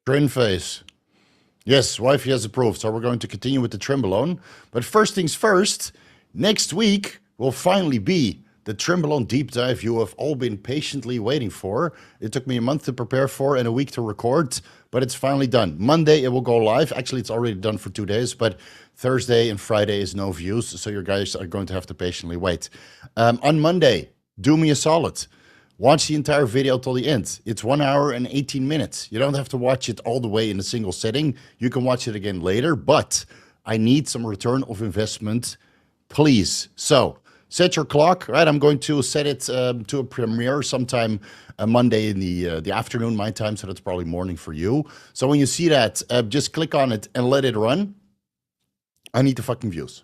Trin phase. Yes, wifey has approved, so we're going to continue with the Trenbolone. But first things first, next week will finally be the Trenbolone deep dive you have all been patiently waiting for. It took me a month to prepare for and a week to record, but it's finally done. Monday it will go live. Actually, it's already done for 2 days, but Thursday and Friday is no views, so you guys are going to have to patiently wait. On Monday, do me a solid. Watch the entire video till the end. It's 1 hour and 18 minutes. You don't have to watch it all the way in a single sitting. You can watch it again later, but I need some return of investment, please. So set your clock, right? I'm going to set it to a premiere sometime Monday in the afternoon, my time, so that's probably morning for you. So when you see that, just click on it and let it run. I need the fucking views,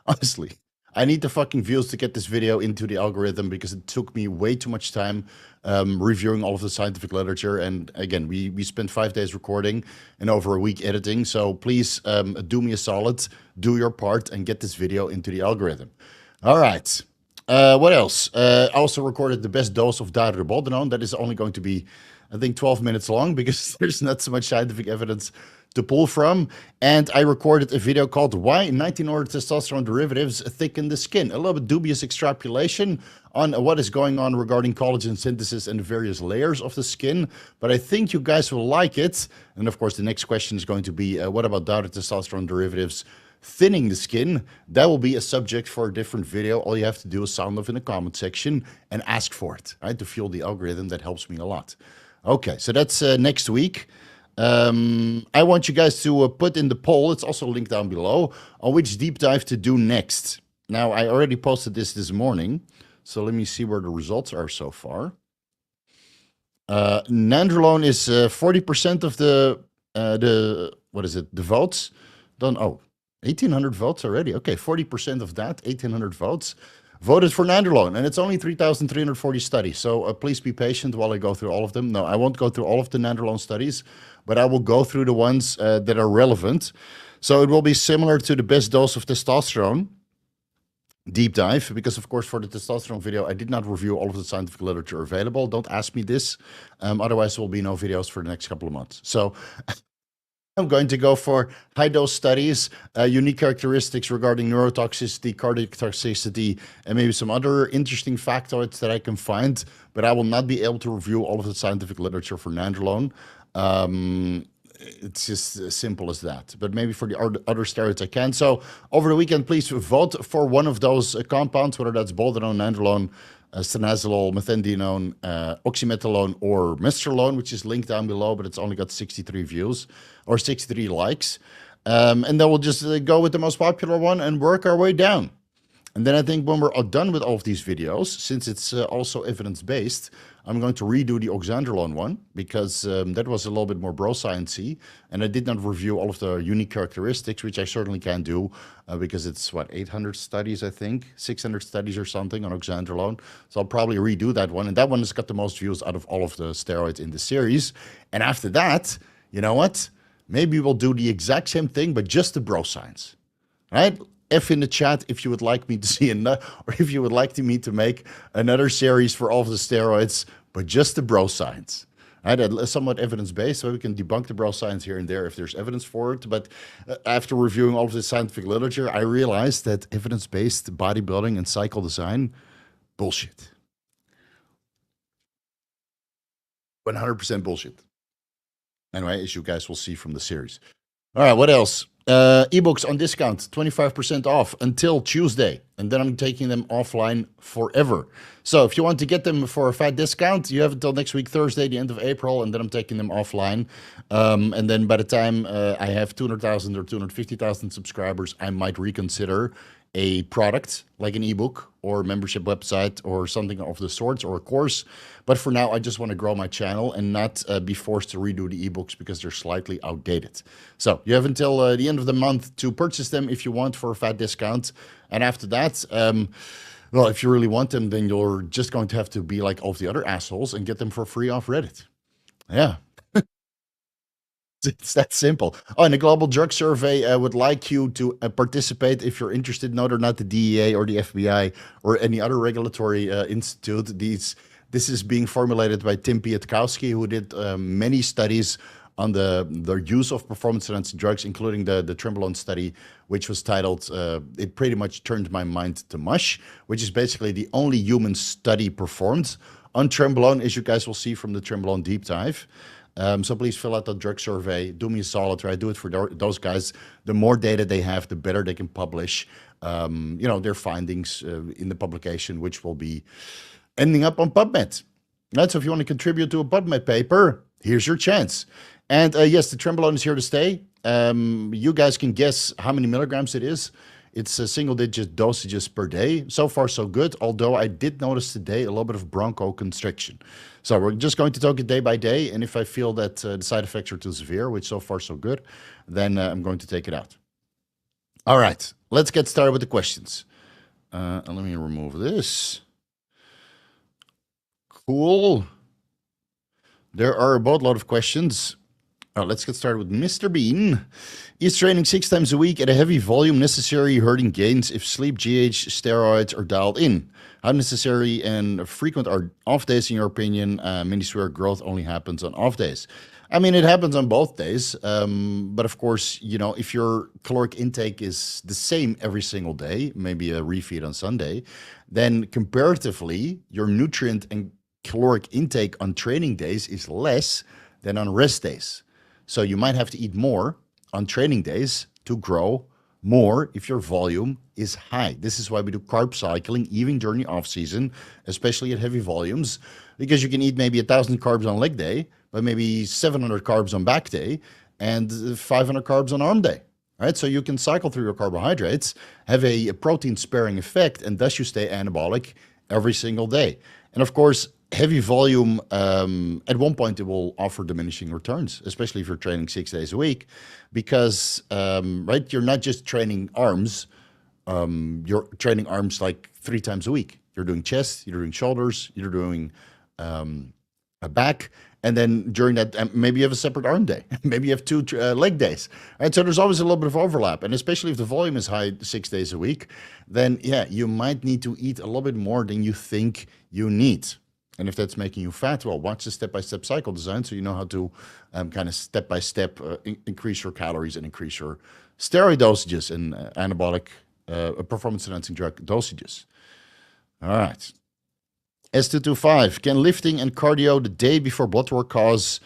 honestly. I need the fucking views to get this video into the algorithm because it took me way too much time reviewing all of the scientific literature. And again, we spent 5 days recording and over a week editing. So please do me a solid, do your part and get this video into the algorithm. All right. What else? I also recorded the best dose of Decanoate. That is only going to be, I think, 12 minutes long because there's not so much scientific evidence to pull from. And I recorded a video called Why 19-order testosterone derivatives thicken the skin. A little bit dubious extrapolation on what is going on regarding collagen synthesis and the various layers of the skin. But I think you guys will like it. And of course, the next question is going to be, what about testosterone derivatives thinning the skin? That will be a subject for a different video. All you have to do is sound off in the comment section and ask for it, right? To fuel the algorithm. That helps me a lot. Okay, so that's next week. I want you guys to put in the poll, it's also linked down below, on which deep dive to do next. Now, I already posted this morning, so let me see where the results are so far. Nandrolone is 40% of the votes. Done. Oh, 1,800 votes already. Okay, 40% of that, 1,800 votes. Voted for Nandrolone, and it's only 3,340 studies. So please be patient while I go through all of them. No, I won't go through all of the Nandrolone studies, but I will go through the ones that are relevant. So it will be similar to the best dose of testosterone deep dive, because of course for the testosterone video, I did not review all of the scientific literature available. Don't ask me this. Otherwise, there will be no videos for the next couple of months. So I'm going to go for high-dose studies, unique characteristics regarding neurotoxicity, cardiac toxicity, and maybe some other interesting factoids that I can find, but I will not be able to review all of the scientific literature for Nandrolone. It's just as simple as that. But maybe for the other steroids I can. So over the weekend, please vote for one of those compounds, whether that's boldenone, nandrolone, stanozolol, methendienone, oxymetholone, or mistralone, which is linked down below, but it's only got 63 views or 63 likes. And then we'll just go with the most popular one and work our way down. And then I think when we're done with all of these videos, since it's also evidence-based, I'm going to redo the oxandrolone one because that was a little bit more bro-science-y, and I did not review all of the unique characteristics, which I certainly can do because it's, what, 800 studies, I think, 600 studies or something on oxandrolone. So I'll probably redo that one, and that one has got the most views out of all of the steroids in the series. And after that, you know what? Maybe we'll do the exact same thing, but just the bro-science, right? F in the chat if you would like me to see another, or if you would like me to make another series for all of the steroids, but just the bro science. Right? Somewhat evidence-based, so we can debunk the bro science here and there if there's evidence for it. But after reviewing all of the scientific literature, I realized that evidence-based bodybuilding and cycle design, bullshit. 100% bullshit. Anyway, as you guys will see from the series. All right, what else? Ebooks on discount, 25% off until Tuesday, and then I'm taking them offline forever. So if you want to get them for a fat discount, you have until next week, Thursday, the end of April, and then I'm taking them offline. And then by the time I have 200,000 or 250,000 subscribers, I might reconsider a product like an ebook or a membership website or something of the sorts, or a course. But for now, I just want to grow my channel and not be forced to redo the ebooks because they're slightly outdated. So you have until the end of the month to purchase them if you want for a fat discount. And after that, well, if you really want them, then you're just going to have to be like all of the other assholes and get them for free off Reddit. Yeah. It's that simple. Oh, and the Global Drug Survey would like you to participate if you're interested. No, they're not the DEA or the FBI or any other regulatory institute. This is being formulated by Tim Pietkowski, who did many studies on the use of performance-enhancing drugs, including the Trenbolone study, which was titled, it pretty much turned my mind to mush, which is basically the only human study performed on Trenbolone, as you guys will see from the Trenbolone deep dive. So please fill out the drug survey. Do me a solid, right? Do it for those guys. The more data they have, the better they can publish, their findings in the publication, which will be ending up on PubMed. Right? So if you want to contribute to a PubMed paper, here's your chance. And yes, the Trenbolone is here to stay. You guys can guess how many milligrams it is. It's a single-digit dosages per day. So far, so good, although I did notice today a little bit of bronchoconstriction. So we're just going to take it day by day, and if I feel that the side effects are too severe, which so far, so good, then I'm going to take it out. All right, let's get started with the questions. Let me remove this. Cool. There are a boatload of questions. Let's get started with Mr. Bean. Is training 6 times a week at a heavy volume necessary, hurting gains if sleep, GH, steroids are dialed in? How necessary and frequent are off days in your opinion? Many swear growth only happens on off days. I mean, it happens on both days. But of course, if your caloric intake is the same every single day, maybe a refeed on Sunday, then comparatively, your nutrient and caloric intake on training days is less than on rest days. So you might have to eat more on training days to grow more if your volume is high. This is why we do carb cycling even during the off season, especially at heavy volumes, because you can eat maybe 1,000 carbs on leg day, but maybe 700 carbs on back day and 500 carbs on arm day. Right? So you can cycle through your carbohydrates, have a protein sparing effect, and thus you stay anabolic every single day. And of course, heavy volume, at one point it will offer diminishing returns, especially if you're training 6 days a week, because, right, you're not just training arms, you're training arms like 3 times a week. You're doing chest, you're doing shoulders, you're doing a back, and then during that, maybe you have a separate arm day. Maybe you have 2 leg days. Right? So there's always a little bit of overlap. And especially if the volume is high 6 days a week, then yeah, you might need to eat a little bit more than you think you need. And if that's making you fat, well, watch the step-by-step cycle design so you know how to kind of step-by-step increase your calories and increase your steroid dosages and anabolic performance-enhancing drug dosages. All right. S225, can lifting and cardio the day before blood work cause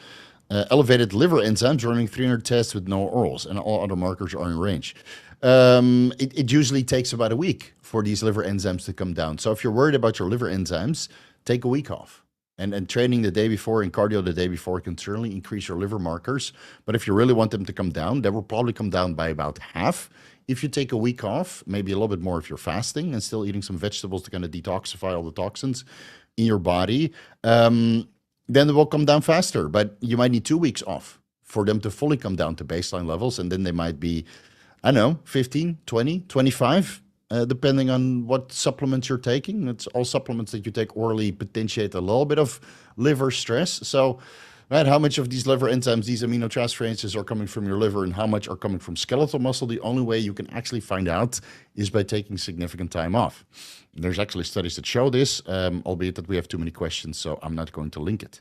elevated liver enzymes running 300 tests with no orals and all other markers are in range? It usually takes about a week for these liver enzymes to come down. So if you're worried about your liver enzymes, take a week off. And training the day before and cardio the day before can certainly increase your liver markers. But if you really want them to come down, they will probably come down by about half. If you take a week off, maybe a little bit more if you're fasting and still eating some vegetables to kind of detoxify all the toxins in your body, then they will come down faster. But you might need 2 weeks off for them to fully come down to baseline levels. And then they might be, I don't know, 15, 20, 25, depending on what supplements you're taking. It's all supplements that you take orally potentiate a little bit of liver stress. So, right, how much of these liver enzymes, these aminotransferases are coming from your liver and how much are coming from skeletal muscle? The only way you can actually find out is by taking significant time off. There's actually studies that show this, albeit that we have too many questions, so I'm not going to link it.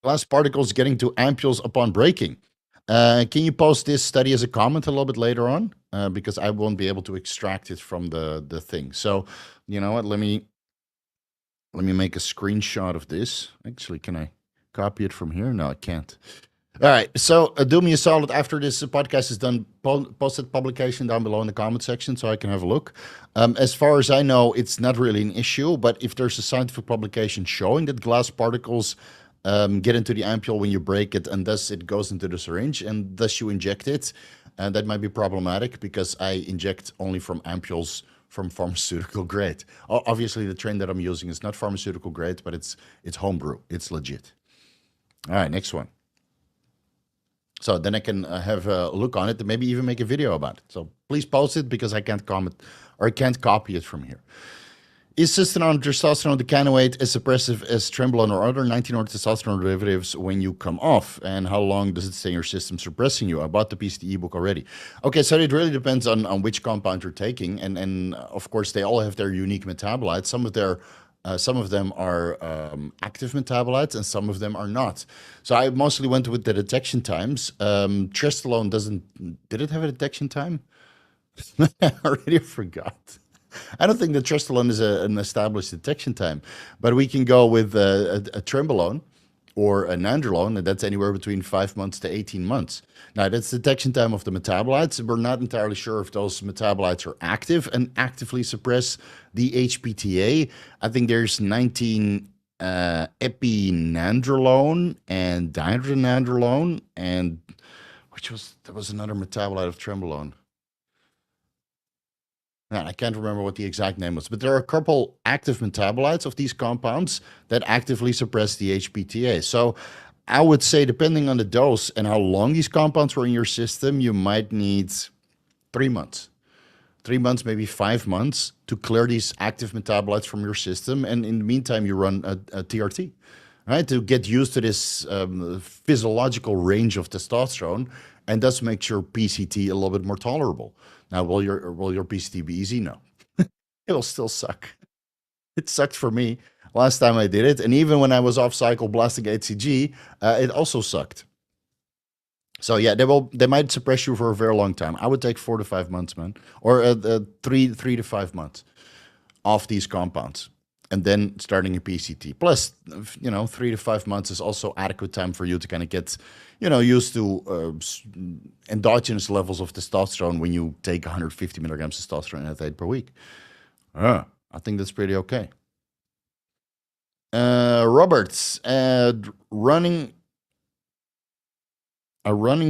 Glass particles getting to ampules upon breaking. Can you post this study as a comment a little bit later on? Because I won't be able to extract it from the thing. So, you know what? Let me make a screenshot of this. Actually, can I copy it from here? No, I can't. All right. So do me a solid after this podcast is done. Post that publication down below in the comment section so I can have a look. As far as I know, it's not really an issue. But if there's a scientific publication showing that glass particles get into the ampule when you break it, and thus it goes into the syringe, and thus you inject it, and that might be problematic because I inject only from ampules from pharmaceutical grade. Obviously, the train that I'm using is not pharmaceutical grade, but it's homebrew. It's legit. All right, next one. So then I can have a look on it and maybe even make a video about it. So please post it because I can't comment or I can't copy it from here. Is cysteine, testosterone, decanoate as suppressive as Trenbolone or other 19-order testosterone derivatives when you come off? And how long does it stay in your system suppressing you? I bought the PCT ebook already. Okay, so it really depends on which compound you're taking. And of course, they all have their unique metabolites. Some of them are active metabolites and some of them are not. So I mostly went with the detection times. Trestolone did it have a detection time? I already forgot. I don't think the Trestolone is an established detection time, but we can go with a Trenbolone or a Nandrolone, and that's anywhere between 5 months to 18 months. Now, that's detection time of the metabolites. We're not entirely sure if those metabolites are active and actively suppress the HPTA. I think there's 19 epinandrolone and dihydronandrolone, and there was another metabolite of Trenbolone. I can't remember what the exact name was, but there are a couple active metabolites of these compounds that actively suppress the HPTA. So I would say, depending on the dose and how long these compounds were in your system, you might need 3 months. 3 months, maybe 5 months to clear these active metabolites from your system. And in the meantime, you run a TRT, right? To get used to this physiological range of testosterone, and thus makes your PCT a little bit more tolerable. Now, will your PCT be easy? No. It'll still suck. It sucked for me last time I did it. And even when I was off cycle blasting HCG, it also sucked. So yeah, they might suppress you for a very long time. I would take 4 to 5 months, man, or 3 to 5 months off these compounds, and then starting a PCT. Plus, 3 to 5 months is also adequate time for you to kind of get, used to endogenous levels of testosterone when you take 150 milligrams testosterone enanthate per week. I think that's pretty okay. Roberts, running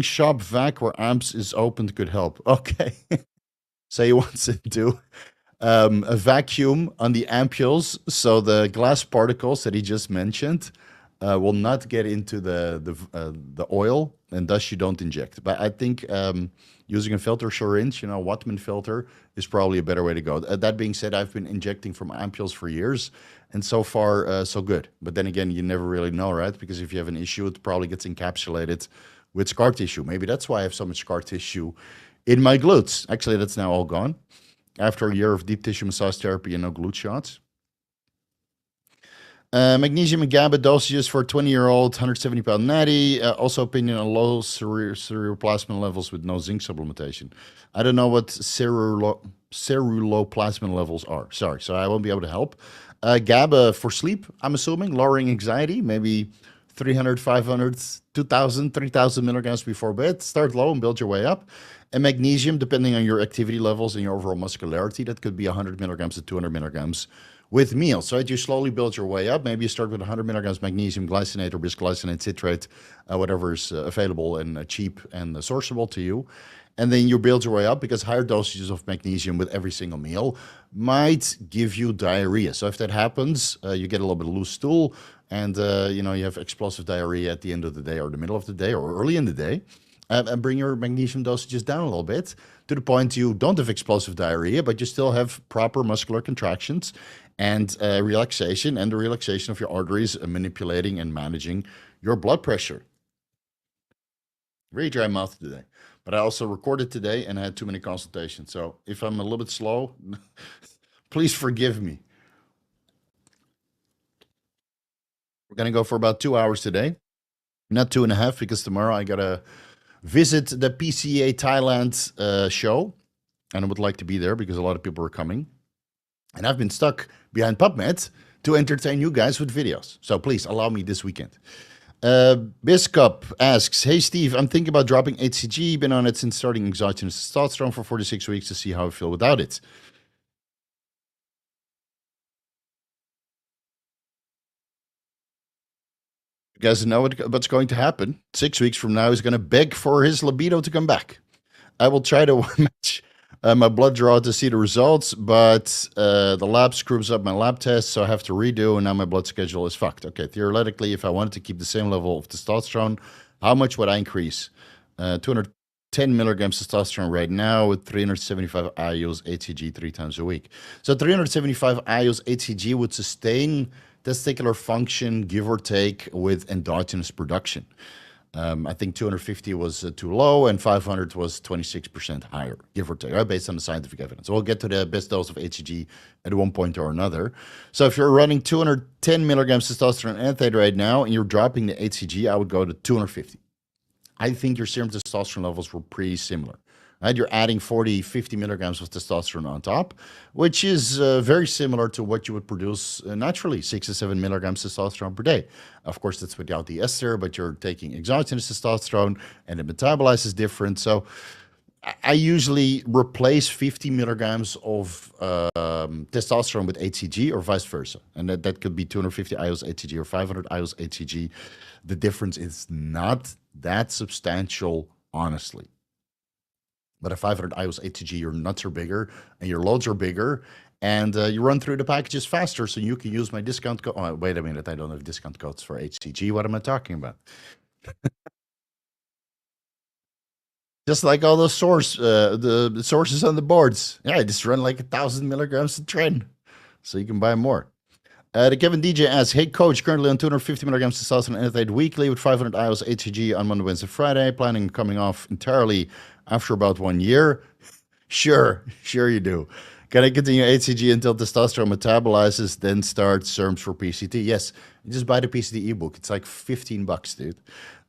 shop vac where amps is open could help. Okay. So he wants to do a vacuum on the ampules, so the glass particles that he just mentioned will not get into the oil, and thus you don't inject. But I think using a filter syringe, Wattman filter, is probably a better way to go. That being said, I've been injecting from ampules for years, and so far, so good. But then again, you never really know, right? Because if you have an issue, it probably gets encapsulated with scar tissue. Maybe that's why I have so much scar tissue in my glutes. Actually, that's now all gone after a year of deep tissue massage therapy and no glute shots. Magnesium and GABA dosages for a 20-year-old, 170-pound natty. Also opinion on low ceruloplasmin levels with no zinc supplementation. I don't know what ceruloplasmin levels are. Sorry, so I won't be able to help. GABA for sleep, I'm assuming, lowering anxiety, maybe 300, 500, 2,000, 3,000 milligrams before bed. Start low and build your way up. And magnesium, depending on your activity levels and your overall muscularity, that could be 100 milligrams to 200 milligrams with meals. So as you slowly build your way up, maybe you start with 100 milligrams magnesium glycinate or bisglycinate citrate, whatever is available and cheap and sourceable to you. And then you build your way up, because higher dosages of magnesium with every single meal might give you diarrhea. So if that happens, you get a little bit of loose stool, and you have explosive diarrhea at the end of the day or the middle of the day or early in the day. And bring your magnesium dosages down a little bit to the point you don't have explosive diarrhea, but you still have proper muscular contractions and relaxation, and the relaxation of your arteries, manipulating and managing your blood pressure. Very dry mouth today, but I also recorded today and I had too many consultations. So if I'm a little bit slow, please forgive me. We're going to go for about 2 hours today, not 2.5, because tomorrow I got to visit the PCA Thailand show, and I would like to be there because a lot of people are coming. And I've been stuck behind PubMed to entertain you guys with videos. So please allow me this weekend. Biscup asks, hey Steve, I'm thinking about dropping HCG. Been on it since starting exogenous testosterone for 46 weeks to see how I feel without it. You guys know what's going to happen. 6 weeks from now, he's going to beg for his libido to come back. I will try to match my blood draw to see the results, but the lab screws up my lab test, so I have to redo, and now my blood schedule is fucked. Okay, theoretically, if I wanted to keep the same level of testosterone, how much would I increase? 210 210 milligrams testosterone right now with 375 IUs HCG 3 times a week. So 375 IUs HCG would sustain testicular function, give or take, with endogenous production. I think 250 was too low and 500 was 26% higher, give or take, right, based on the scientific evidence. So we'll get to the best dose of HCG at one point or another. So if you're running 210 milligrams testosterone enanthate right now and you're dropping the HCG, I would go to 250. I think your serum testosterone levels were pretty similar. Right? You're adding 40, 50 milligrams of testosterone on top, which is very similar to what you would produce naturally, 6 to 7 milligrams testosterone per day. Of course, that's without the ester, but you're taking exogenous testosterone and it metabolizes different. So I usually replace 50 milligrams of testosterone with HCG or vice versa. And that could be 250 IUs HCG or 500 IUs HCG. The difference is not that substantial, honestly. But at 500 IUs HCG, your nuts are bigger and your loads are bigger, and you run through the packages faster, so you can use my discount code. Oh, wait a minute, I don't have discount codes for HCG. What am I talking about? Just like all those the sources on the boards. Yeah, I just run like 1,000 milligrams of Tren, so you can buy more. The Kevin DJ asks, hey coach, currently on 250 milligrams testosterone enanthate weekly with 500 IUs HCG on Monday, Wednesday, Friday, planning on coming off entirely after about 1 year. Sure you do. Can I continue HCG until testosterone metabolizes, then start SERMs for PCT? Yes, just buy the PCT ebook. It's like $15, dude.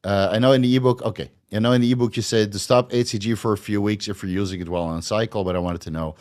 I know in the ebook, okay. I know in the ebook you said to stop HCG for a few weeks if you're using it while on cycle, but I wanted to know.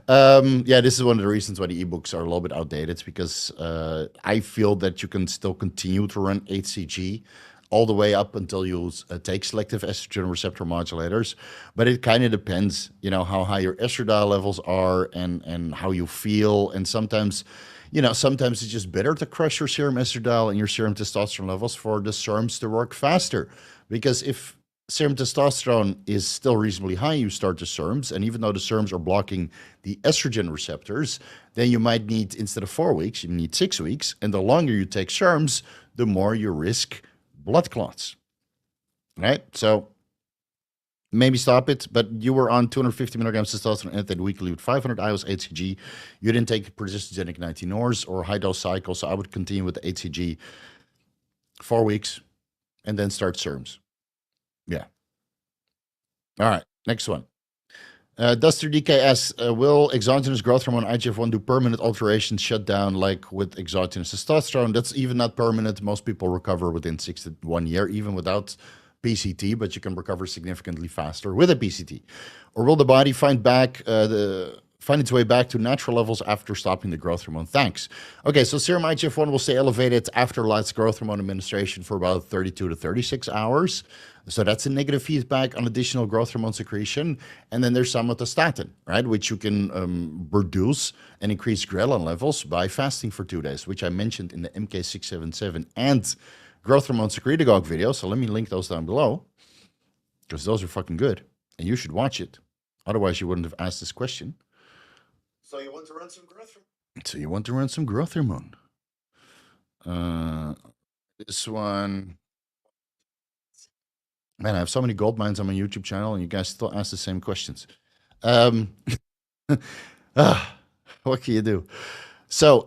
Yeah, this is one of the reasons why the ebooks are a little bit outdated. It's because I feel that you can still continue to run HCG all the way up until you take selective estrogen receptor modulators. But it kind of depends, you know, how high your estradiol levels are and how you feel. And sometimes, you know, sometimes it's just better to crush your serum estradiol and your serum testosterone levels for the SERMs to work faster. Because if serum testosterone is still reasonably high, you start the SERMs, and even though the SERMs are blocking the estrogen receptors, then you might need, instead of 4 weeks, you need 6 weeks. And the longer you take SERMs, the more you risk blood clots, right? So maybe stop it, but you were on 250 milligrams testosterone enanthate weekly with 500 IUs HCG. You didn't take progestogenic 19-ORs or high-dose cycle, so I would continue with the HCG 4 weeks and then start SERMs. Yeah. All right, next one. Duster DK asks, will exogenous growth hormone IGF-1 do permanent alterations shut down like with exogenous testosterone? That's even not permanent. Most people recover within 6 to 1 year, even without PCT, but you can recover significantly faster with a PCT. Or will the body find its way back to natural levels after stopping the growth hormone? Thanks. Okay, so serum IGF-1 will stay elevated after last growth hormone administration for about 32 to 36 hours. So that's a negative feedback on additional growth hormone secretion. And then there's somatostatin, right, which you can reduce and increase ghrelin levels by fasting for 2 days, which I mentioned in the MK677 and growth hormone secretagogue video. So let me link those down below because those are fucking good and you should watch it. Otherwise, you wouldn't have asked this question. So you want to run some growth hormone? This one. Man, I have so many gold mines on my YouTube channel, and you guys still ask the same questions. What can you do? So,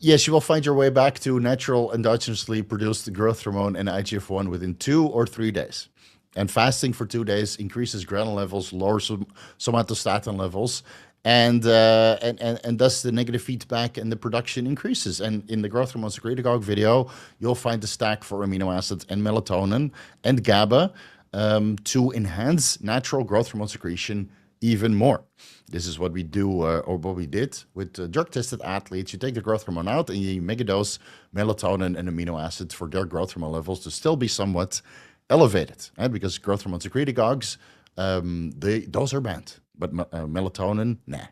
yes, you will find your way back to natural endogenously produced growth hormone and IGF-1 within 2 or 3 days. And fasting for 2 days increases ghrelin levels, lowers somatostatin levels, and thus the negative feedback and the production increases. And in the growth hormone secretagogue video, you'll find the stack for amino acids and melatonin and GABA to enhance natural growth hormone secretion even more. This is what we do, or what we did with drug-tested athletes. You take the growth hormone out and you megadose melatonin and amino acids for their growth hormone levels to still be somewhat elevated, right? Because growth hormone secretagogues, those are banned. But melatonin, nah,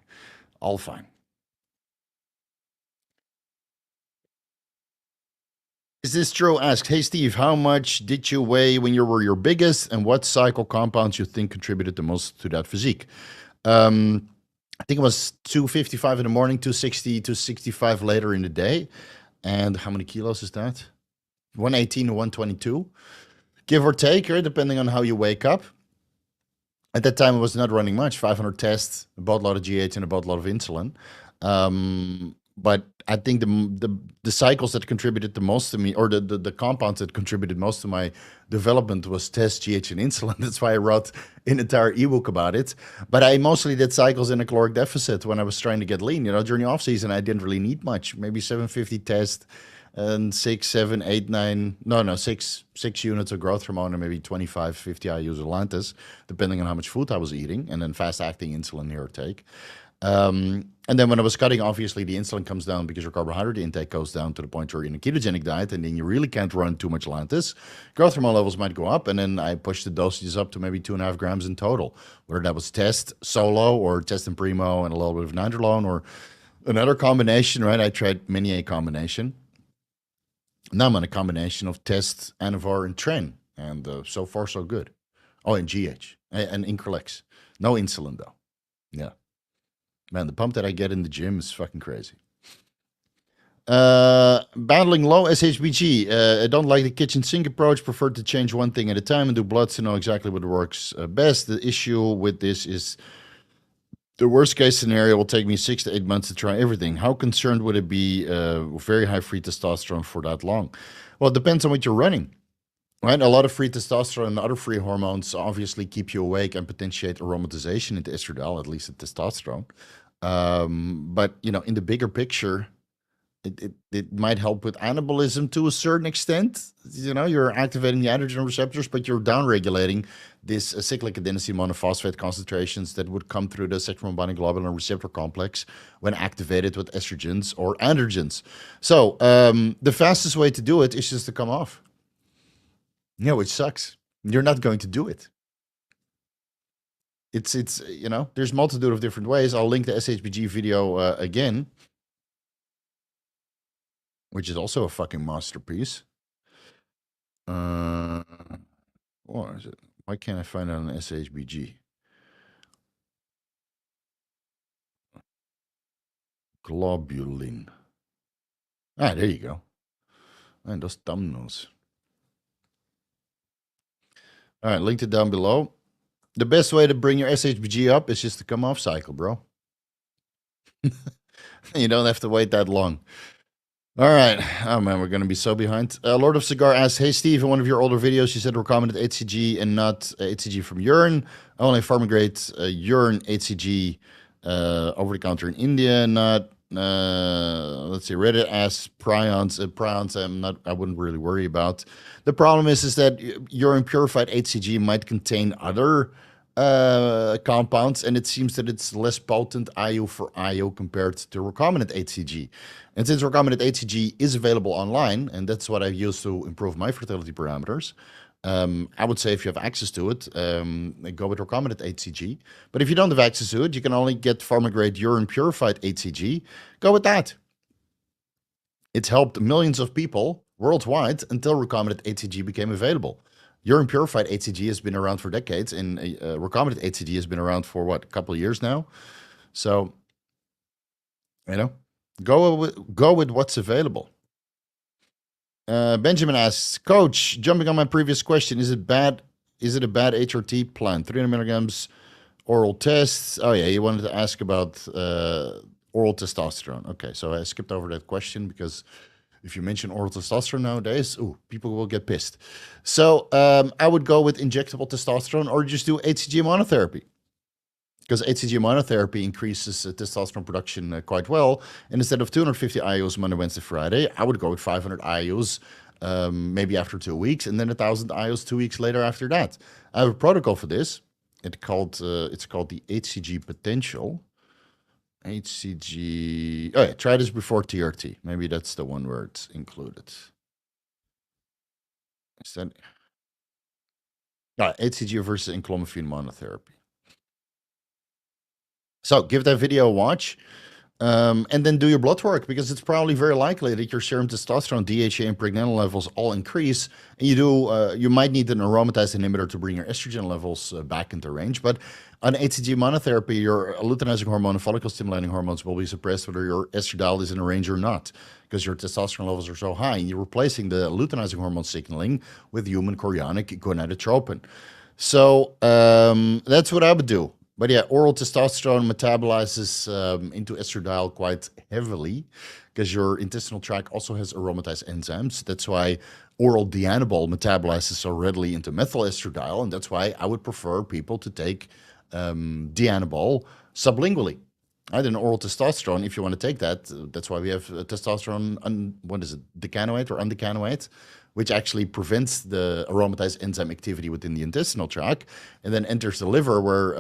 all fine. Is this true? Asked, hey Steve, how much did you weigh when you were your biggest, and what cycle compounds you think contributed the most to that physique? I think it was 255 in the morning, 260, 265 later in the day. And how many kilos is that? 118 to 122, give or take, right, depending on how you wake up. At that time, I was not running much, 500 tests, a boatload of GH and a boatload of insulin. But I think the cycles that contributed the most to me, or the compounds that contributed most to my development was test, GH, and insulin. That's why I wrote an entire ebook about it. But I mostly did cycles in a caloric deficit when I was trying to get lean. You know, during the off season, I didn't really need much, maybe 750 tests and 6, 7, 8, 9, no, 6 units of growth hormone and maybe 25, 50 IUs of Lantus, depending on how much food I was eating, and then fast-acting insulin here take. And then when I was cutting, obviously the insulin comes down because your carbohydrate intake goes down to the point where you're in a ketogenic diet, and then you really can't run too much Lantus. Growth hormone levels might go up, and then I pushed the dosages up to maybe 2.5 grams in total, whether that was test solo or test and primo and a little bit of nandrolone or another combination, right? I tried many a combination. Now I'm on a combination of test, Anavar, and Tren, and so far so good. Oh, and GH and Increlex. No insulin though. Yeah, man, the pump that I get in the gym is fucking crazy. Battling low SHBG. I don't like the kitchen sink approach. Prefer to change one thing at a time and do bloods to know exactly what works best. The issue with this is the worst case scenario will take me 6 to 8 months to try everything. How concerned would it be very high free testosterone for that long? Well, it depends on what you're running, right? A lot of free testosterone and other free hormones obviously keep you awake and potentiate aromatization into estradiol, at least in testosterone. But, you know, in the bigger picture, it might help with anabolism to a certain extent. You know, you're activating the androgen receptors, but you're downregulating this cyclic adenosine monophosphate concentrations that would come through the sexual binding globulin receptor complex when activated with estrogens or androgens. So the fastest way to do it is just to come off. You know, which sucks. You're not going to do it. It's you know, there's multitude of different ways. I'll link the SHBG video again, which is also a fucking masterpiece. What is it? Why can't I find it on SHBG? Globulin. Ah, there you go. And those thumbnails. All right, linked it down below. The best way to bring your SHBG up is just to come off cycle, bro. You don't have to wait that long. All right. Oh, man, we're going to be so behind. Lord of Cigar asks, hey, Steve, in one of your older videos, you said recombinant HCG and not HCG from urine. Only pharma-grade urine HCG over-the-counter in India, not, let's see, Reddit asks prions. Prions, I wouldn't really worry about. The problem is that urine purified HCG might contain other compounds, and it seems that it's less potent IU for IU compared to recombinant HCG. And since recombinant HCG is available online, and that's what I use to improve my fertility parameters, I would say if you have access to it, go with recombinant HCG. But if you don't have access to it, you can only get pharma-grade urine purified HCG. Go with that. It's helped millions of people worldwide until recombinant HCG became available. Urine purified HCG has been around for decades, and recombinant HCG has been around for what, a couple of years now. So, you know, go with what's available. Benjamin asks, Coach, jumping on my previous question, is it a bad HRT plan? 300 milligrams oral tests. Oh yeah, you wanted to ask about oral testosterone. Okay, so I skipped over that question because if you mention oral testosterone nowadays, people will get pissed. So I would go with injectable testosterone or just do HCG monotherapy, because HCG monotherapy increases testosterone production quite well. And instead of 250 IUs Monday, Wednesday, Friday, I would go with 500 IUs maybe after 2 weeks, and then 1,000 IUs 2 weeks later after that. I have a protocol for this. It's called the HCG Potential. HCG. Oh yeah, try this before TRT. Maybe that's the one where it's included. Is that HCG versus enclomiphene monotherapy? So give that video a watch, and then do your blood work, because it's probably very likely that your serum testosterone, DHA, and pregnenolone levels all increase, and you might need an aromatase inhibitor to bring your estrogen levels back into range. But on HCG monotherapy, your luteinizing hormone and follicle stimulating hormones will be suppressed whether your estradiol is in a range or not, because your testosterone levels are so high, and you're replacing the luteinizing hormone signaling with human chorionic gonadotropin. So that's what I would do. But yeah, oral testosterone metabolizes into estradiol quite heavily because your intestinal tract also has aromatase enzymes. That's why oral dianabol metabolizes so readily into methyl estradiol, and that's why I would prefer people to take dianabol sublingually. Right, and oral testosterone, if you want to take that, that's why we have testosterone, what is it, decanoate or undecanoate, which actually prevents the aromatase enzyme activity within the intestinal tract and then enters the liver where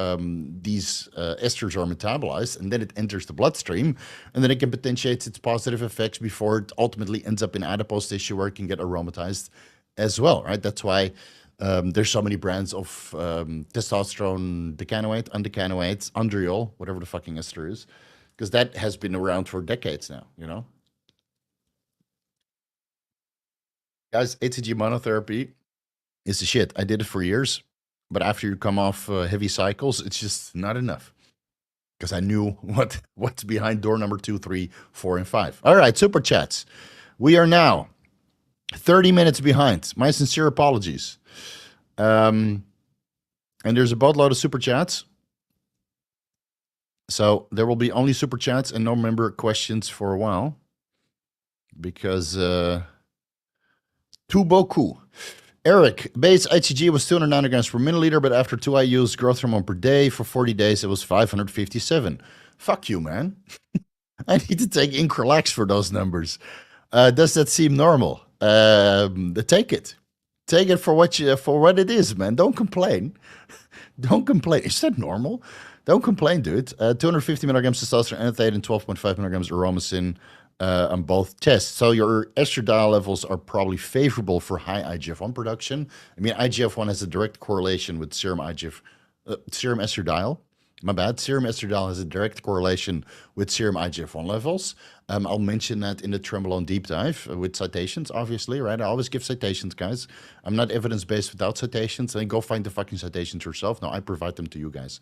these esters are metabolized, and then it enters the bloodstream, and then it can potentiate its positive effects before it ultimately ends up in adipose tissue where it can get aromatized as well, right? That's why there's so many brands of testosterone, decanoate, undecanoate, andriol, whatever the fucking ester is, because that has been around for decades now, you know? Guys, HCG Monotherapy is the shit. I did it for years, but after you come off heavy cycles, it's just not enough. Because I knew what's behind door number 2, 3, 4, and 5. All right, super chats. We are now 30 minutes behind. My sincere apologies. And there's a boatload of super chats. So there will be only super chats and no member questions for a while. Because too beaucoup. Eric, base IgG was 200 nanograms per milliliter, but after 2 IU's growth hormone per day for 40 days, it was 557. Fuck you, man. I need to take Increlax for those numbers. Does that seem normal? Take it. Take it for what it is, man. Don't complain. Don't complain. Is that normal? Don't complain, dude. 250 milligrams testosterone, enanthate, and 12.5 milligrams aromasin on both tests. So your estradiol levels are probably favorable for high IGF-1 production. I mean, IGF-1 has a direct correlation with serum estradiol. My bad. Serum estradiol has a direct correlation with serum IGF-1 levels. I'll mention that in the Trenbolone deep dive with citations, obviously, right? I always give citations, guys. I'm not evidence-based without citations. Then go find the fucking citations yourself. No, I provide them to you guys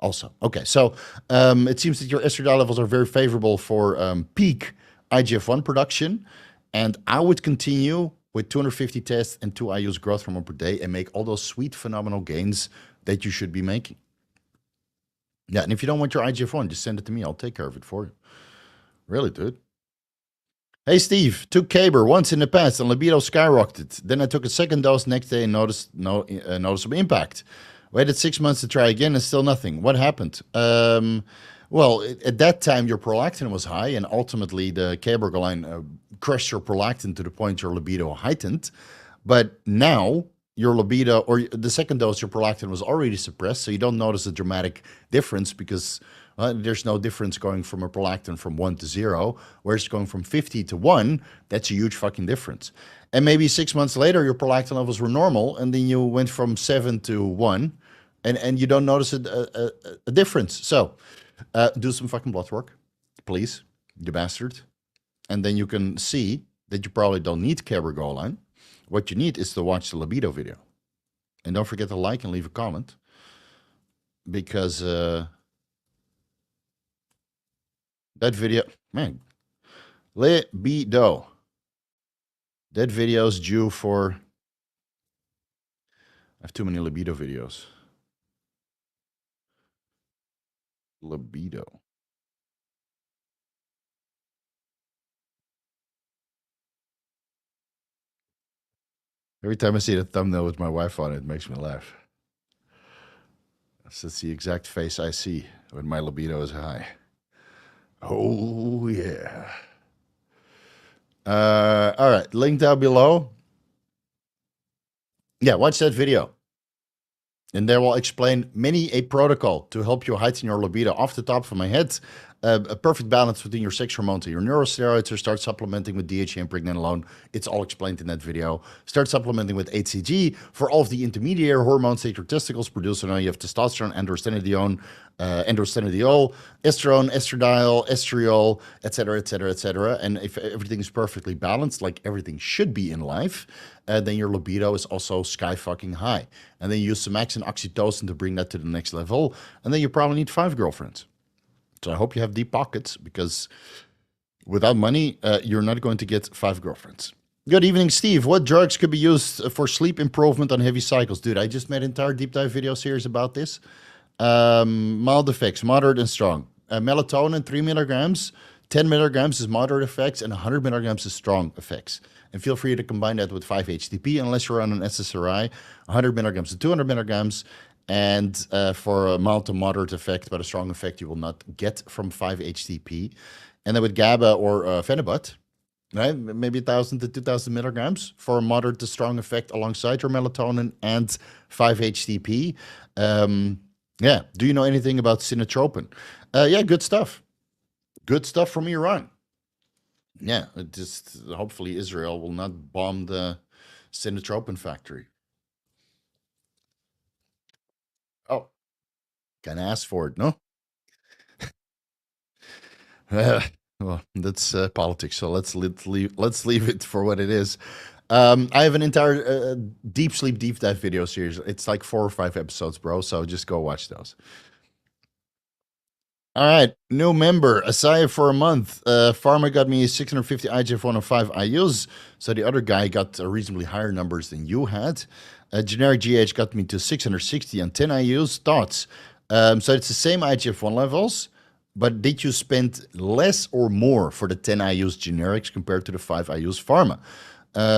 also. Okay, so it seems that your estradiol levels are very favorable for peak IGF-1 production. And I would continue with 250 tests and 2 IU's growth hormone per day and make all those sweet, phenomenal gains that you should be making. Yeah, and if you don't want your IGF-1, just send it to me. I'll take care of it for you. Really, dude. Hey, Steve, took Caber once in the past and libido skyrocketed. Then I took a second dose next day and noticed no noticeable impact. Waited 6 months to try again and still nothing. What happened? Well, at that time, your prolactin was high, and ultimately the cabergoline crushed your prolactin to the point your libido heightened. But now your libido, or the second dose, your prolactin was already suppressed, so you don't notice a dramatic difference because there's no difference going from a prolactin from 1 to 0, whereas going from 50 to 1, that's a huge fucking difference. And maybe 6 months later, your prolactin levels were normal, and then you went from 7 to 1, and you don't notice a difference. So do some fucking blood work, please, you bastard. And then you can see that you probably don't need cabergoline. What you need is to watch the libido video. And don't forget to like and leave a comment. Because that video, man, libido. That video is due for, I have too many libido videos. Libido. Every time I see the thumbnail with my wife on it, it makes me laugh. That's the exact face I see when my libido is high. Oh, yeah. All right, link down below. Yeah, watch that video. And there will explain many a protocol to help you heighten your libido. Off the top of my head, a perfect balance between your sex hormones and your neurosteroids, or start supplementing with DHA and pregnenolone. It's all explained in that video. Start supplementing with HCG for all of the intermediary hormones that your testicles produce. So now you have testosterone, androstenedione, androstenediol, estrone, estradiol, estriol, etc., etc., etc. And if everything is perfectly balanced, like everything should be in life, then your libido is also sky fucking high. And then you use some and oxytocin to bring that to the next level. And then you probably need 5 girlfriends. So I hope you have deep pockets, because without money, you're not going to get 5 girlfriends. Good evening, Steve. What drugs could be used for sleep improvement on heavy cycles? Dude, I just made an entire deep dive video series about this. Mild effects, moderate and strong. Melatonin, 3 milligrams. 10 milligrams is moderate effects, and 100 milligrams is strong effects. And feel free to combine that with 5-HTP unless you're on an SSRI. 100 milligrams to 200 milligrams. And for a mild to moderate effect, but a strong effect you will not get from 5-HTP. And then with GABA or Phenibut, right? Maybe 1,000 to 2,000 milligrams for a moderate to strong effect alongside your melatonin and 5-HTP. Yeah. Do you know anything about sinotropin? Yeah, good stuff. Good stuff from Iran. Yeah, it just hopefully Israel will not bomb the sinotropin factory. Oh, can ask for it, no? Well, that's politics. So let's leave it for what it is. I have an entire deep sleep deep dive video series. It's like 4 or 5 episodes, bro. So just go watch those. All right, new member, Asaya for a month. Pharma got me 650 IGF-1 and 5 IUs. So the other guy got reasonably higher numbers than you had. Generic GH got me to 660 and 10 IUs. Thoughts? So it's the same IGF-1 levels, but did you spend less or more for the 10 IUs generics compared to the 5 IUs Pharma?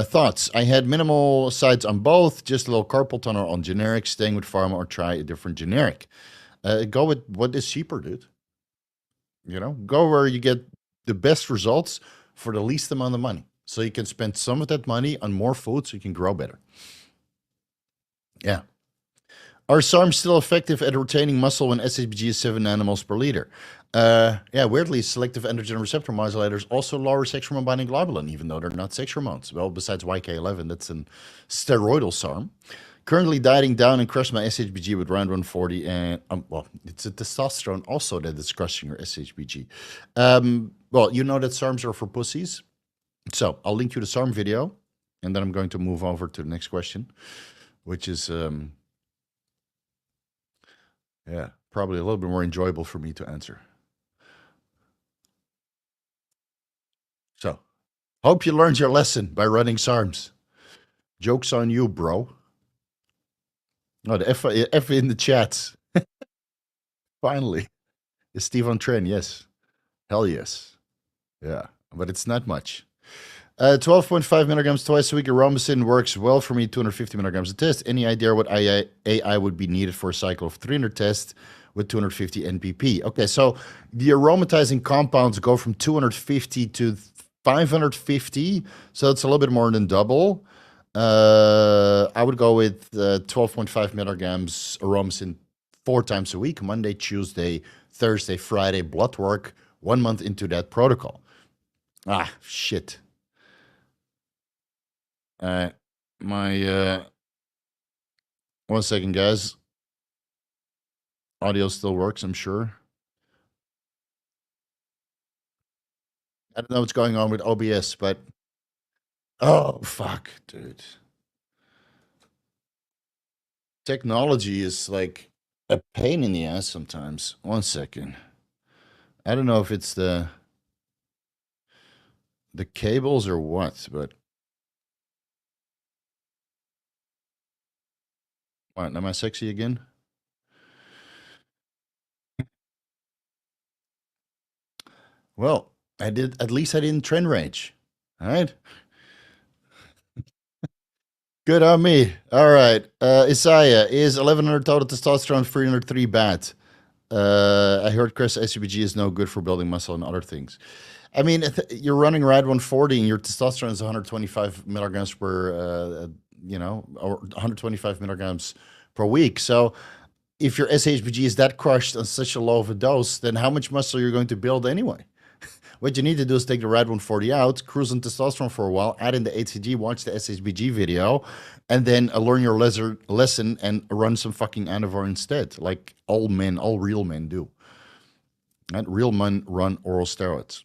Thoughts? I had minimal sides on both, just a little carpal tunnel on generic, staying with Pharma or try a different generic. Go with what is cheaper, dude. You know, go where you get the best results for the least amount of money. So you can spend some of that money on more food so you can grow better. Yeah. Are SARMs still effective at retaining muscle when SHBG is 7 nanomoles per liter? Yeah, weirdly, selective androgen receptor modulators also lower sex hormone binding globulin, even though they're not sex hormones. Well, besides YK11, that's a steroidal SARM. Currently dieting down and crush my SHBG with round 140, and well, it's a testosterone also that is crushing your SHBG. Well, you know that SARMs are for pussies, so I'll link you the SARM video, and then I'm going to move over to the next question, which is yeah, probably a little bit more enjoyable for me to answer. So, hope you learned your lesson by running SARMs. Joke's on you, bro. Oh, the F in the chats. Finally. Is Steve on trend? Yes. Hell yes. Yeah, but it's not much. 12.5 milligrams twice a week. Aromasin works well for me, 250 milligrams a test. Any idea what AI would be needed for a cycle of 300 tests with 250 NPP? Okay, so the aromatizing compounds go from 250 to 550, so it's a little bit more than double. I would go with 12.5 milligrams aromasin 4 times a week, Monday, Tuesday, Thursday, Friday, blood work, 1 month into that protocol. Ah, shit. My 1 second, guys. Audio still works, I'm sure. I don't know what's going on with OBS, but oh, fuck, dude. Technology is like a pain in the ass sometimes. 1 second. I don't know if it's the cables or what, but what, am I sexy again? Well, at least I didn't trend range. All right. Good on me. All right. Isaiah, is 1100 total testosterone, 303 bad? I heard Chris SCBG is no good for building muscle and other things. I mean, you're running RAD 140 and your testosterone is 125 milligrams per, or 125 milligrams per week. So if your SHBG is that crushed on such a low of a dose, then how much muscle you're going to build anyway? What you need to do is take the RAD 140 out, cruise on testosterone for a while, add in the HCG, watch the SHBG video, and then learn your lesson and run some fucking Anavor instead, like all real men do. And real men run oral steroids.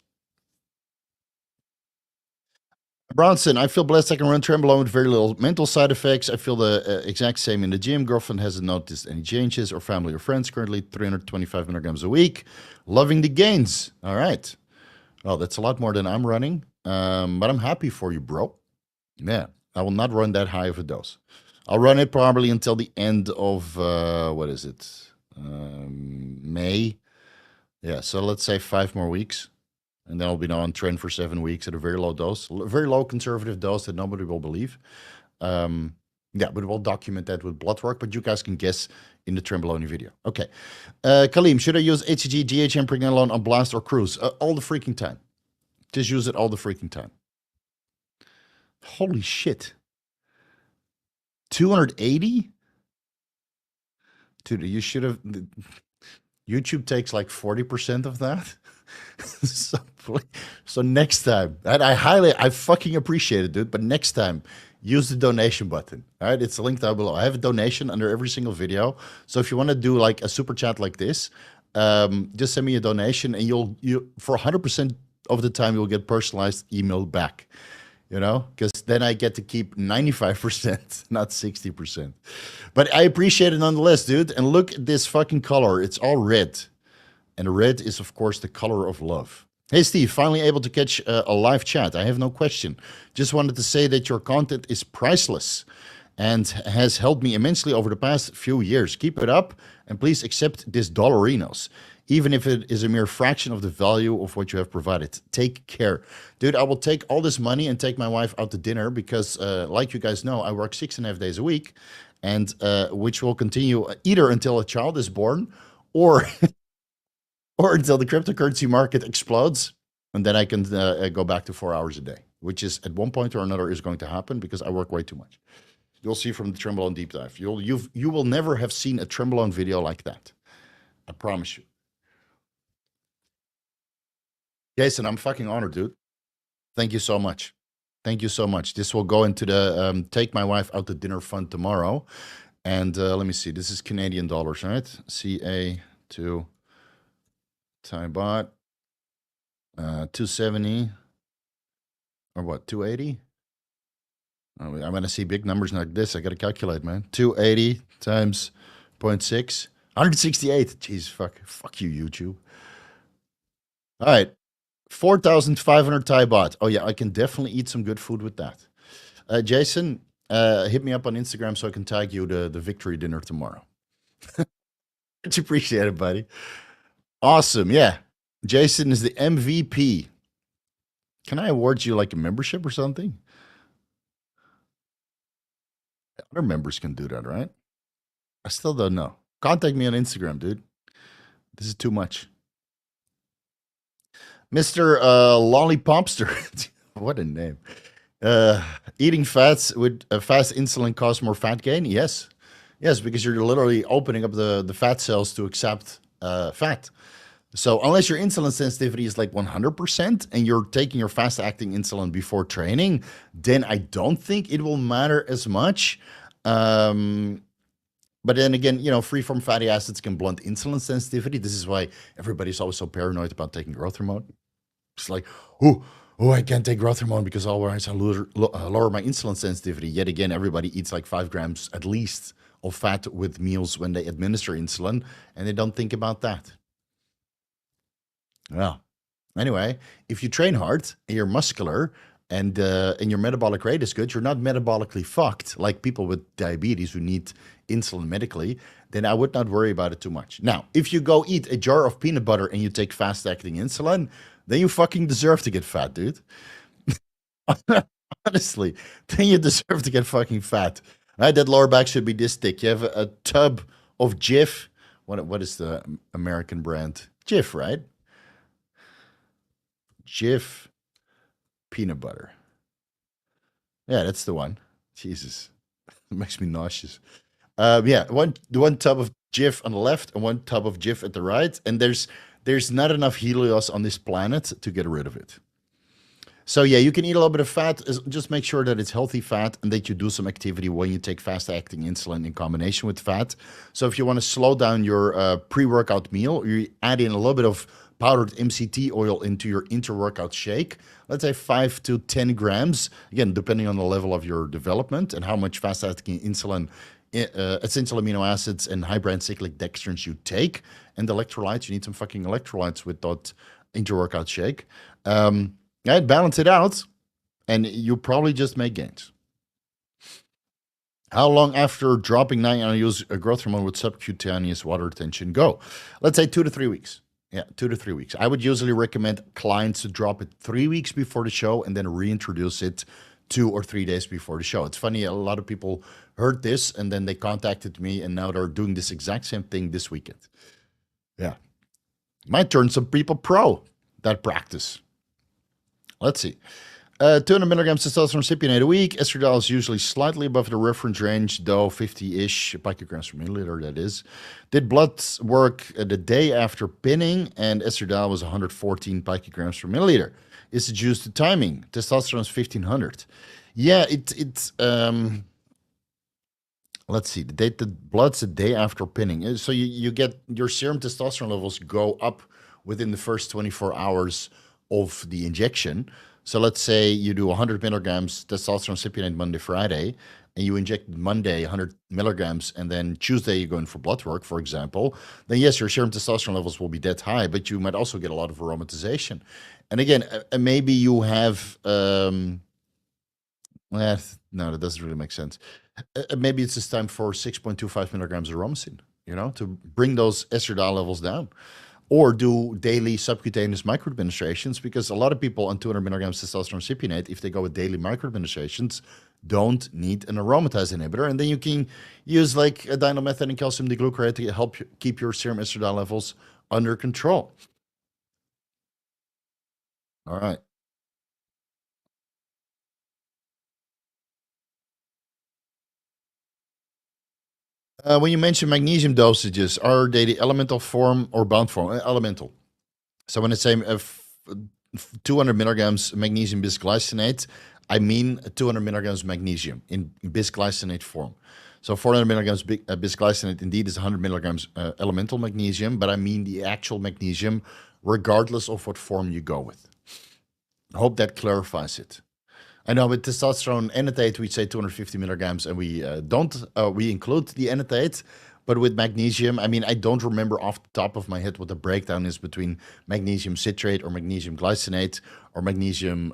Bronson, I feel blessed I can run Trenbolone with very little mental side effects. I feel the exact same in the gym. Girlfriend hasn't noticed any changes, or family or friends. Currently 325 milligrams a week. Loving the gains. All right. Well, that's a lot more than I'm running, but I'm happy for you, bro. Yeah, I will not run that high of a dose. I'll run it probably until the end of, what is it? May. Yeah, so let's say 5 more weeks. And then I'll be on trend for 7 weeks at a very low dose, very low conservative dose that nobody will believe. Yeah, but we'll document that with blood work, but you guys can guess in the Trenbolone video. Okay. Kaleem, should I use HCG, GHM, pregnenolone on blast or cruise? All the freaking time. Just use it all the freaking time. Holy shit. 280? Dude, you should have... YouTube takes like 40% of that. so next time, and I fucking appreciate it, dude, but next time, use the donation button. All right, it's linked down below. I have a donation under every single video. So if you want to do like a super chat like this, just send me a donation, and you for 100% of the time you'll get personalized email back. You know, because then I get to keep 95%, not 60%. But I appreciate it nonetheless, dude. And look at this fucking color. It's all red. And red is, of course, the color of love. Hey, Steve, finally able to catch a live chat. I have no question. Just wanted to say that your content is priceless and has helped me immensely over the past few years. Keep it up, and please accept this dollarinos, even if it is a mere fraction of the value of what you have provided. Take care. Dude, I will take all this money and take my wife out to dinner because, like you guys know, I work 6.5 days a week, and which will continue either until a child is born or or until the cryptocurrency market explodes, and then I can go back to 4 hours a day, which is at one point or another is going to happen because I work way too much. You'll see from the Trenbolone deep dive. You will never have seen a Trenbolone video like that. I promise you. Jason, I'm fucking honored, dude. Thank you so much. Thank you so much. This will go into the Take My Wife Out to Dinner fund tomorrow. And let me see. This is Canadian dollars, right? CA to Thai baht. 270. Or what, 280? I'm going to see big numbers like this. I got to calculate, man. 280 times 0.6. 168. Jeez, fuck you, YouTube. All right. 4,500 Thai baht. Oh, yeah, I can definitely eat some good food with that. Jason, hit me up on Instagram so I can tag you the victory dinner tomorrow. Much appreciated, buddy. Awesome, yeah. Jason is the MVP. Can I award you like a membership or something? Other members can do that, right? I still don't know. Contact me on Instagram, dude. This is too much. Mr. Lollipopster. What a name. Eating fats with fast insulin cause more fat gain? Yes. Yes, because you're literally opening up the fat cells to accept fat. So unless your insulin sensitivity is like 100% and you're taking your fast-acting insulin before training, then I don't think it will matter as much. But then again, you know, free from fatty acids can blunt insulin sensitivity. This is why everybody's always so paranoid about taking growth hormone. It's like, oh, I can't take growth hormone because otherwise I'll lower my insulin sensitivity. Yet again, everybody eats like 5 grams at least of fat with meals when they administer insulin, and they don't think about that. Well, anyway, if you train hard and you're muscular and your metabolic rate is good, you're not metabolically fucked like people with diabetes who need insulin medically, then I would not worry about it too much. Now, if you go eat a jar of peanut butter and you take fast-acting insulin, then you fucking deserve to get fat, dude. Honestly, then you deserve to get fucking fat. Right? That lower back should be this thick. You have a tub of Jif. What is the American brand? Jif, right? Jif peanut butter. Yeah, that's the one. Jesus, it makes me nauseous. Yeah, one tub of Jif on the left and one tub of Jif at the right, and there's not enough Helios on this planet to get rid of it. So yeah, you can eat a little bit of fat. Just make sure that it's healthy fat and that you do some activity when you take fast-acting insulin in combination with fat. So if you want to slow down your pre-workout meal, you add in a little bit of powdered MCT oil into your inter-workout shake. Let's say 5 to 10 grams, again, depending on the level of your development and how much fast-acting insulin, essential amino acids, and high-brand cyclic dextrins you take. And electrolytes, you need some fucking electrolytes with that inter-workout shake. Right, balance it out. and you probably just make gains. How long after dropping 9 IUs growth hormone would subcutaneous water retention go? Let's say 2 to 3 weeks. Yeah, 2 to 3 weeks. I would usually recommend clients to drop it 3 weeks before the show and then reintroduce it 2 or 3 days before the show. It's funny, a lot of people heard this and then they contacted me and now they're doing this exact same thing this weekend. Yeah. Might turn some people pro, that practice. Let's see. 200 milligrams testosterone cypionate a week. Estradiol is usually slightly above the reference range, though 50-ish picograms per milliliter, that is. Did blood work the day after pinning, and estradiol was 114 picograms per milliliter. Is it due to timing? Testosterone is 1500. Yeah, let's see, the blood's the day after pinning. So you get your serum testosterone levels go up within the first 24 hours of the injection. So let's say you do 100 milligrams testosterone cypionate Monday, Friday, and you inject Monday 100 milligrams, and then Tuesday you go in for blood work, for example, then yes, your serum testosterone levels will be that high, but you might also get a lot of aromatization. And again, maybe you have, no, that doesn't really make sense. Maybe it's just time for 6.25 milligrams of aromacin, to bring those estradiol levels down. Or do daily subcutaneous microadministrations, because a lot of people on 200 milligrams testosterone cypionate, if they go with daily microadministrations, don't need an aromatase inhibitor. And then you can use like a dinomethane and calcium deglucarate to help keep your serum estradiol levels under control. All right. When you mention magnesium dosages, are they the elemental form or bound form? Elemental. So when I say 200 milligrams magnesium bisglycinate, I mean 200 milligrams magnesium in bisglycinate form. So 400 milligrams bisglycinate indeed is 100 milligrams elemental magnesium, but I mean the actual magnesium regardless of what form you go with. I hope that clarifies it. I know with testosterone enanthate, we say 250 milligrams, and we we include the enanthate. But with magnesium, I mean, I don't remember off the top of my head what the breakdown is between magnesium citrate or magnesium glycinate or magnesium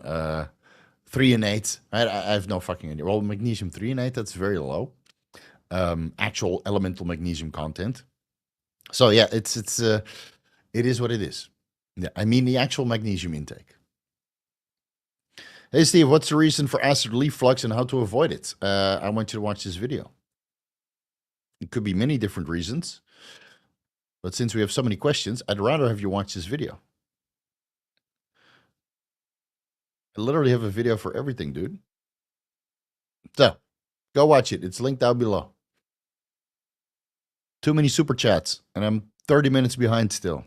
threonate. I have no fucking idea. Well, magnesium threonate, that's very low. Actual elemental magnesium content. So yeah, it is what it is. Yeah, I mean the actual magnesium intake. Hey, Steve, what's the reason for acid reflux and how to avoid it? I want you to watch this video. It could be many different reasons, but since we have so many questions, I'd rather have you watch this video. I literally have a video for everything, dude. So, go watch it. It's linked down below. Too many super chats, and I'm 30 minutes behind still.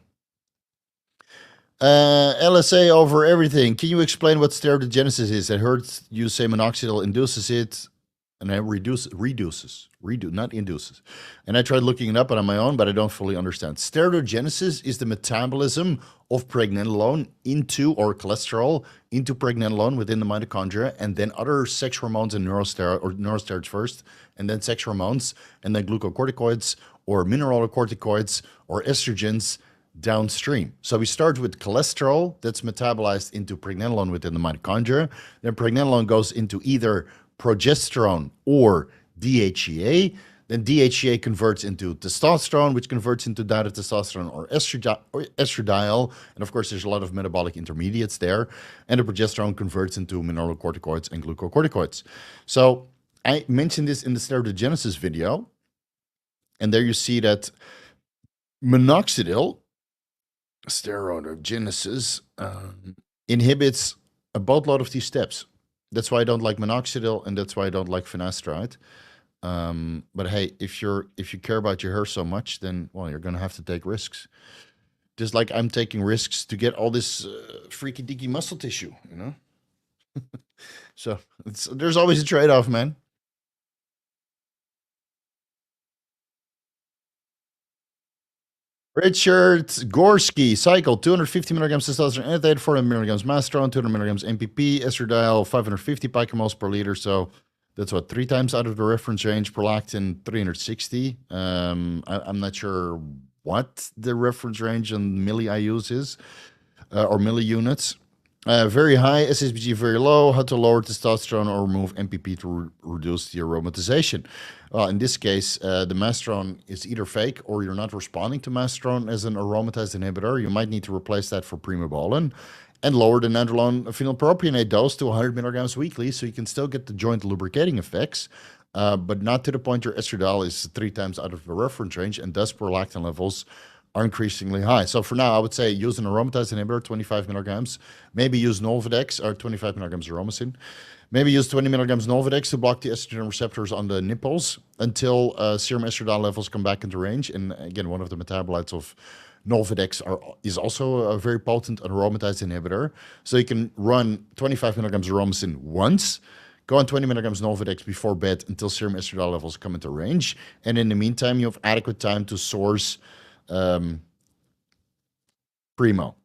LSA over everything. Can you explain what steroidogenesis is? I heard you say minoxidil induces it, and I not induces. And I tried looking it up on my own, but I don't fully understand. Steroidogenesis is the metabolism of pregnenolone into, or cholesterol, into pregnenolone within the mitochondria, and then other sex hormones and neurosteroids first, and then sex hormones, and then glucocorticoids, or mineralocorticoids, or estrogens, downstream. So we start with cholesterol that's metabolized into pregnenolone within the mitochondria. Then pregnenolone goes into either progesterone or DHEA. Then DHEA converts into testosterone, which converts into dihydrotestosterone or estradiol. And of course, there's a lot of metabolic intermediates there. And the progesterone converts into mineralocorticoids and glucocorticoids. So I mentioned this in the steroidogenesis video. And there you see that minoxidil, steroidogenesis, inhibits a boatload of these steps. That's why I don't like minoxidil, and that's why I don't like finasteride. But hey, if you care about your hair so much, then well, you're gonna have to take risks. Just like I'm taking risks to get all this freaky deaky muscle tissue, So there's always a trade-off, man. Richard Gorski, cycle, 250 milligrams testosterone enanthate, 400 milligrams masteron, 200 milligrams MPP, estradiol, 550 picomoles per liter. So that's what, 3 times out of the reference range. Prolactin, 360. I'm not sure what the reference range on milli IUs is, or milli units. Very high, SHBG very low. How to lower testosterone or remove MPP to reduce the aromatization? Well, in this case, the masterone is either fake or you're not responding to masterone as an aromatase inhibitor. You might need to replace that for primobolan and lower the nandrolone phenylpropionate dose to 100 milligrams weekly so you can still get the joint lubricating effects, but not to the point your estradiol is 3 times out of the reference range and thus prolactin levels are increasingly high. So for now, I would say use an aromatase inhibitor, 25 milligrams. Maybe use Nolvadex, or 25 milligrams aromacin. Maybe use 20 milligrams Nolvadex to block the estrogen receptors on the nipples until serum estradiol levels come back into range. And again, one of the metabolites of Nolvadex is also a very potent aromatase inhibitor. So you can run 25 milligrams aromacin once, go on 20 milligrams Nolvadex before bed until serum estradiol levels come into range. And in the meantime, you have adequate time to source primo.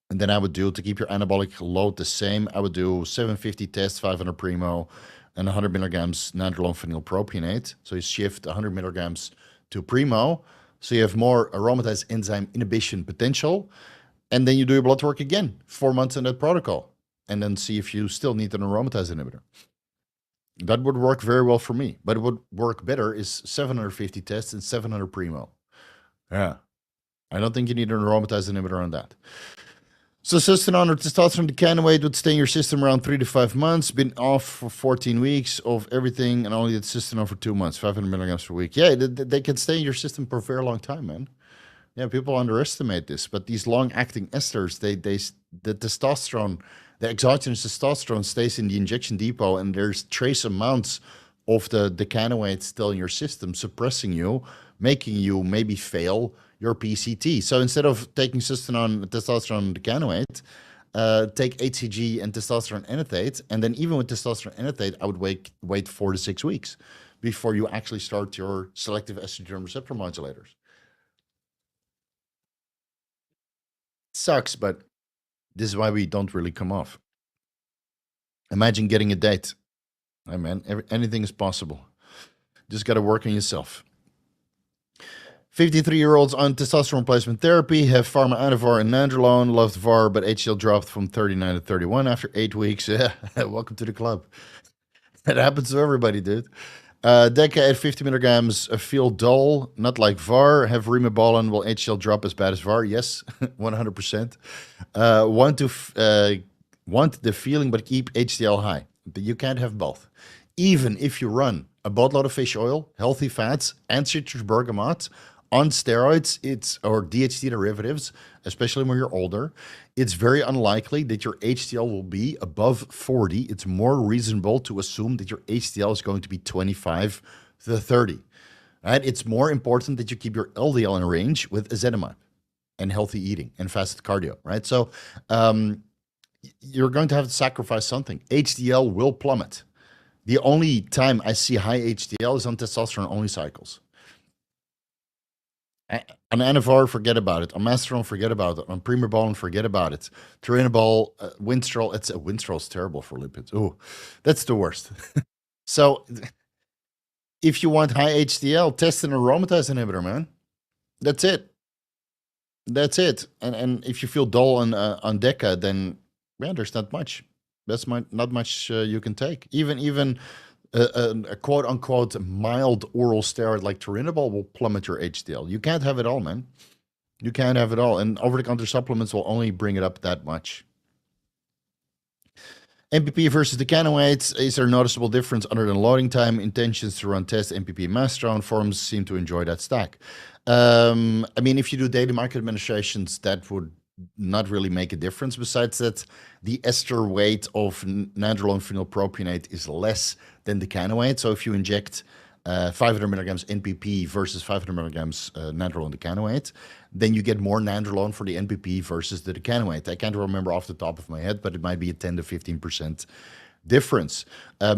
And then I would do, to keep your anabolic load the same, I would do 750 test, 500 primo, and 100 milligrams nandrolone phenylpropionate. So you shift 100 milligrams to primo, so you have more aromatase enzyme inhibition potential. And then you do your blood work again, 4 months in that protocol, and then see if you still need an aromatase inhibitor. That would work very well for me, but it would work better is 750 tests and 700 primo. Yeah, I don't think you need an aromatase inhibitor on that. So sustanon or testosterone decanoate would stay in your system around 3 to 5 months, been off for 14 weeks of everything, and only the testosterone for 2 months, 500 milligrams per week. Yeah, they can stay in your system for a very long time, man. Yeah, people underestimate this, but these long-acting esters, the testosterone, the exogenous testosterone stays in the injection depot, and there's trace amounts of the decanoate still in your system, suppressing you, making you maybe fail your PCT. So instead of taking testosterone decanoate, take HCG and testosterone enanthate, and then even with testosterone enanthate, I would wait 4 to 6 weeks before you actually start your selective estrogen receptor modulators. Sucks, but this is why we don't really come off. Imagine getting a date. Hey man, anything is possible. Just got to work on yourself. 53-year-olds on testosterone replacement therapy have Pharma Anavar and Nandrolone, loved VAR, but HDL dropped from 39 to 31 after 8 weeks. Yeah, welcome to the club. That happens to everybody, dude. Deca at 50 milligrams feel dull, not like VAR. Have Rimabolan, will HDL drop as bad as VAR? Yes, 100%. Want the feeling but keep HDL high. But you can't have both. Even if you run a boatload of fish oil, healthy fats, and citrus bergamot on steroids, or DHT derivatives, especially when you're older, it's very unlikely that your HDL will be above 40. It's more reasonable to assume that your HDL is going to be 25 to 30. Right? It's more important that you keep your LDL in range with ezetimibe and healthy eating and fasted cardio, right? So you're going to have to sacrifice something. HDL will plummet. The only time I see high HDL is on testosterone-only cycles. On Anavar, forget about it. On Masterone, forget about it. On Primobolan, forget about it. Turinabol, Winstrol, Winstrol's terrible for lipids. Oh, that's the worst. So if you want high HDL, test an aromatase inhibitor, man. That's it. That's it. And if you feel dull on Deca, then yeah, there's not much. That's not much you can take. Even a quote unquote mild oral steroid like Turinabol will plummet your HDL. You can't have it all, man. You can't have it all. And over-the-counter supplements will only bring it up that much. MPP versus decanoate. Is there a noticeable difference other than loading time? Intentions to run test MPP masterone. Forums seem to enjoy that stack. I mean, if you do daily micro administrations, that would not really make a difference. Besides that, the ester weight of nandrolone phenylpropionate is less than decanoate. So if you inject 500 milligrams NPP versus 500 milligrams nandrolone decanoate, then you get more nandrolone for the NPP versus the decanoate. I can't remember off the top of my head, but it might be a 10 to 15% difference.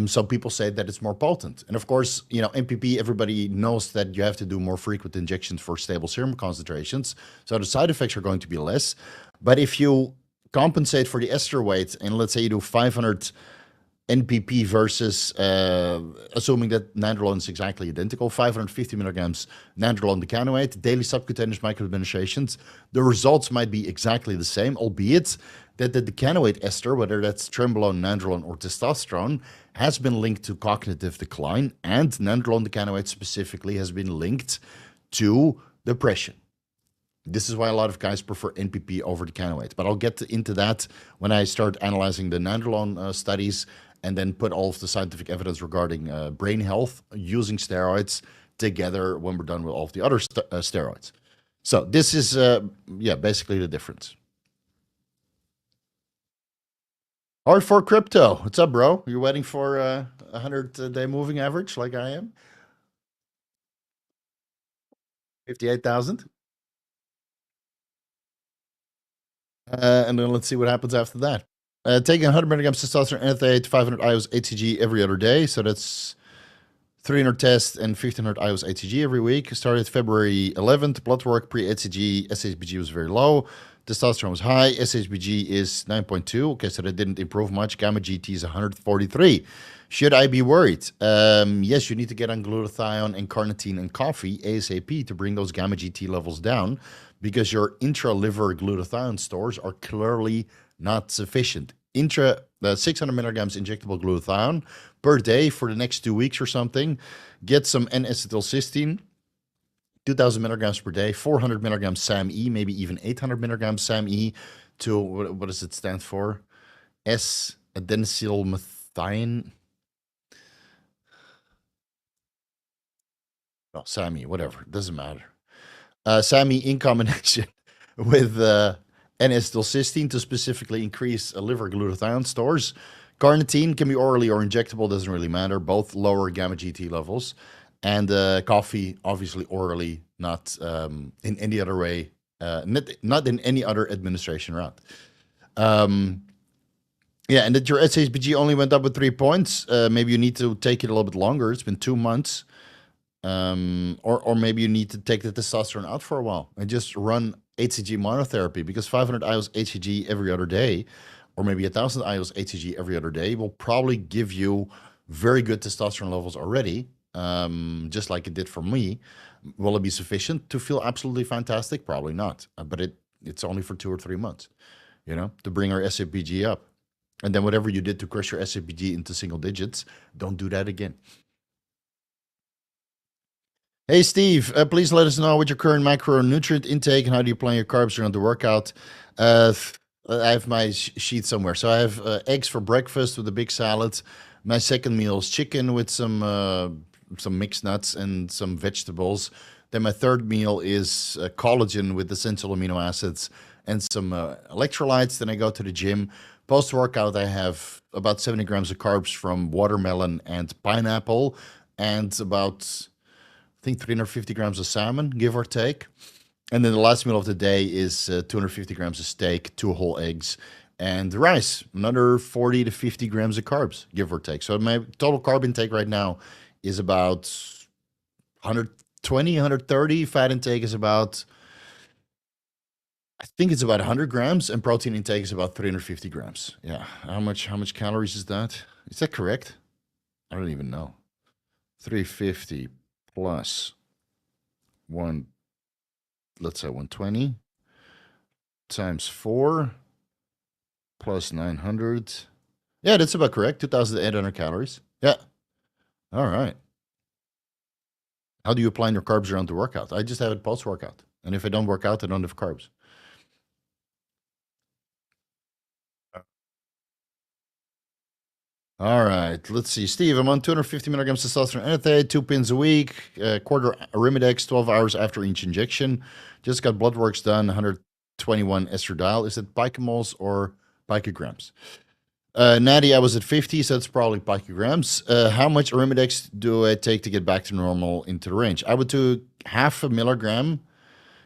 Some people say that it's more potent. And of course, you know, MPP, everybody knows that you have to do more frequent injections for stable serum concentrations. So the side effects are going to be less. But if you compensate for the ester weight, and let's say you do 500 NPP versus, assuming that nandrolone is exactly identical, 550 milligrams nandrolone decanoate, daily subcutaneous microadministrations, the results might be exactly the same, albeit that the decanoate ester, whether that's Trenbolone, Nandrolone, or testosterone, has been linked to cognitive decline, and Nandrolone decanoate specifically has been linked to depression. This is why a lot of guys prefer NPP over decanoate, but I'll get into that when I start analyzing the Nandrolone studies and then put all of the scientific evidence regarding brain health using steroids together when we're done with all of the other steroids. So this is, basically the difference. R4 Crypto, what's up, bro? You're waiting for a 100-day moving average like I am? 58,000? And then let's see what happens after that. Taking 100 milligrams testosterone, enanthate, 500 IOs HCG every other day. So that's 300 tests and 1500 IOs HCG every week. Started February 11th. Blood work pre-HCG, SHBG was very low. Testosterone was high. SHBG is 9.2. Okay, so that didn't improve much. Gamma GT is 143. Should I be worried? Yes, you need to get on glutathione and carnitine and coffee ASAP to bring those gamma GT levels down, because your intra-liver glutathione stores are clearly not sufficient. 600 milligrams injectable glutathione per day for the next 2 weeks or something. Get some N-acetylcysteine, 2,000 milligrams per day, 400 milligrams SAM-E, maybe even 800 milligrams SAM-E to, what does it stand for? S-adenosylmethionine. Oh, SAM-E, whatever, it doesn't matter. SAM-E in combination with N-acetylcysteine to specifically increase liver glutathione stores. Carnitine can be orally or injectable, doesn't really matter. Both lower gamma GT levels. And coffee, obviously orally, not in any other way, not in any other administration route. Yeah, and that your SHBG only went up with 3 points. Maybe you need to take it a little bit longer. It's been 2 months. Or maybe you need to take the testosterone out for a while and just run HCG monotherapy, because 500 IOs HCG every other day, or maybe 1,000 IOs HCG every other day, will probably give you very good testosterone levels already, just like it did for me. Will it be sufficient to feel absolutely fantastic? Probably not, but it's only for 2 or 3 months, to bring our SHBG up. And then whatever you did to crush your SHBG into single digits, don't do that again. Hey, Steve, please let us know what your current macronutrient intake and how do you plan your carbs during the workout. I have my sheet somewhere. So I have eggs for breakfast with a big salad. My second meal is chicken with some mixed nuts and some vegetables. Then my third meal is collagen with essential amino acids and some electrolytes. Then I go to the gym. Post-workout, I have about 70 grams of carbs from watermelon and pineapple, and about, I think, 350 grams of salmon, give or take. And then the last meal of the day is 250 grams of steak, 2 whole eggs, and rice, another 40 to 50 grams of carbs, give or take. So my total carb intake right now is about 120, 130. Fat intake is about, I think it's about 100 grams, and protein intake is about 350 grams. Yeah, how much calories is that? Is that correct? I don't even know. 350 plus let's say 120 times 4 plus 900. Yeah, that's about correct. 2,800 calories. Yeah. All right. How do you plan your carbs around the workout? I just have it post-workout. And if I don't work out, I don't have carbs. All right, let's see. Steve, I'm on 250 milligrams testosterone enanthate, 2 pins a week, quarter Arimidex, 12 hours after each injection. Just got blood works done, 121 estradiol. Is it picomoles or picograms? Natty, I was at 50, so it's probably picograms. How much Arimidex do I take to get back to normal into the range? I would do 0.5 milligram.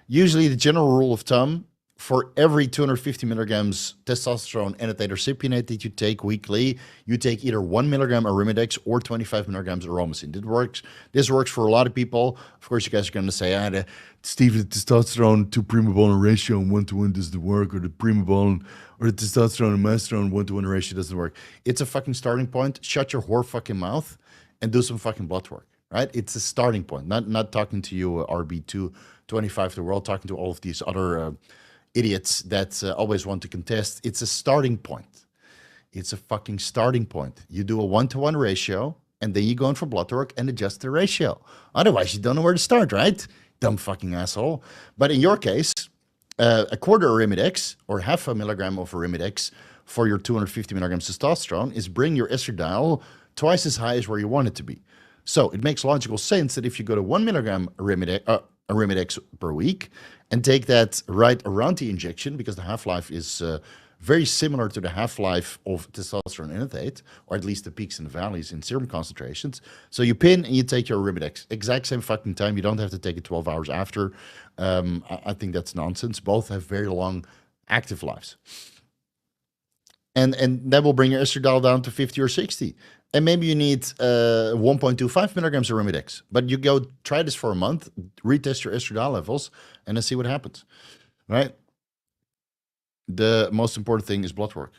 Usually the general rule of thumb, for every 250 milligrams testosterone enanthate or cypionate that you take weekly, you take either 1 milligram Arimidex or 25 milligrams Aromacin. This works for a lot of people. Of course, you guys are going to say, Steve, the testosterone to primobolan ratio 1-to-1 doesn't work, or the primobolan or the testosterone and masterone 1-to-1 ratio doesn't work. It's a fucking starting point. Shut your whore fucking mouth and do some fucking blood work, right? It's a starting point. Not talking to you, RB225 the world, talking to all of these other idiots that always want to contest. It's a starting point. It's a fucking starting point. You do a 1-to-1 ratio, and then you go in for blood work and adjust the ratio. Otherwise, you don't know where to start, right? Dumb fucking asshole. But in your case, a quarter Arimidex or half a milligram of Arimidex for your 250 milligrams testosterone is bring your estradiol twice as high as where you want it to be. So it makes logical sense that if you go to 1 milligram Arimidex per week and take that right around the injection, because the half-life is very similar to the half-life of testosterone enanthate, or at least the peaks and the valleys in serum concentrations. So you pin and you take your Arimidex. Exact same fucking time. You don't have to take it 12 hours after. I think that's nonsense. Both have very long active lives. And that will bring your estradiol down to 50 or 60. And maybe you need 1.25 milligrams of Arimidex. But you go try this for a month, retest your estradiol levels, and then see what happens, right? The most important thing is blood work.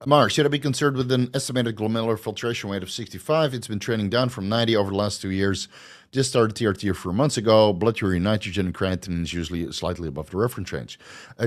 Mark, should I be concerned with an estimated glomerular filtration rate of 65? It's been trending down from 90 over the last 2 years. Just started TRT a few months ago. Blood urea nitrogen and creatinine is usually slightly above the reference range.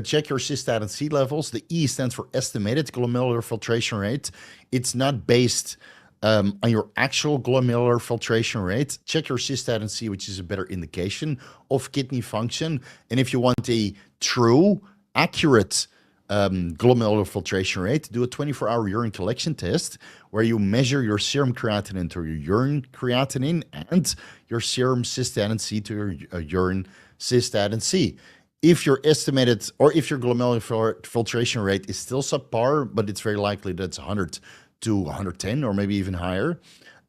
Check your cystatin C levels. The E stands for estimated glomerular filtration rate. It's not based on your actual glomerular filtration rate. Check your cystatin C, which is a better indication of kidney function. And if you want a true, accurate glomerular filtration rate, do a 24-hour urine collection test where you measure your serum creatinine to your urine creatinine and your serum cystatin C to your urine cystatin C. If your estimated, or if your glomerular filtration rate is still subpar, but it's very likely that it's 100 to 110 or maybe even higher,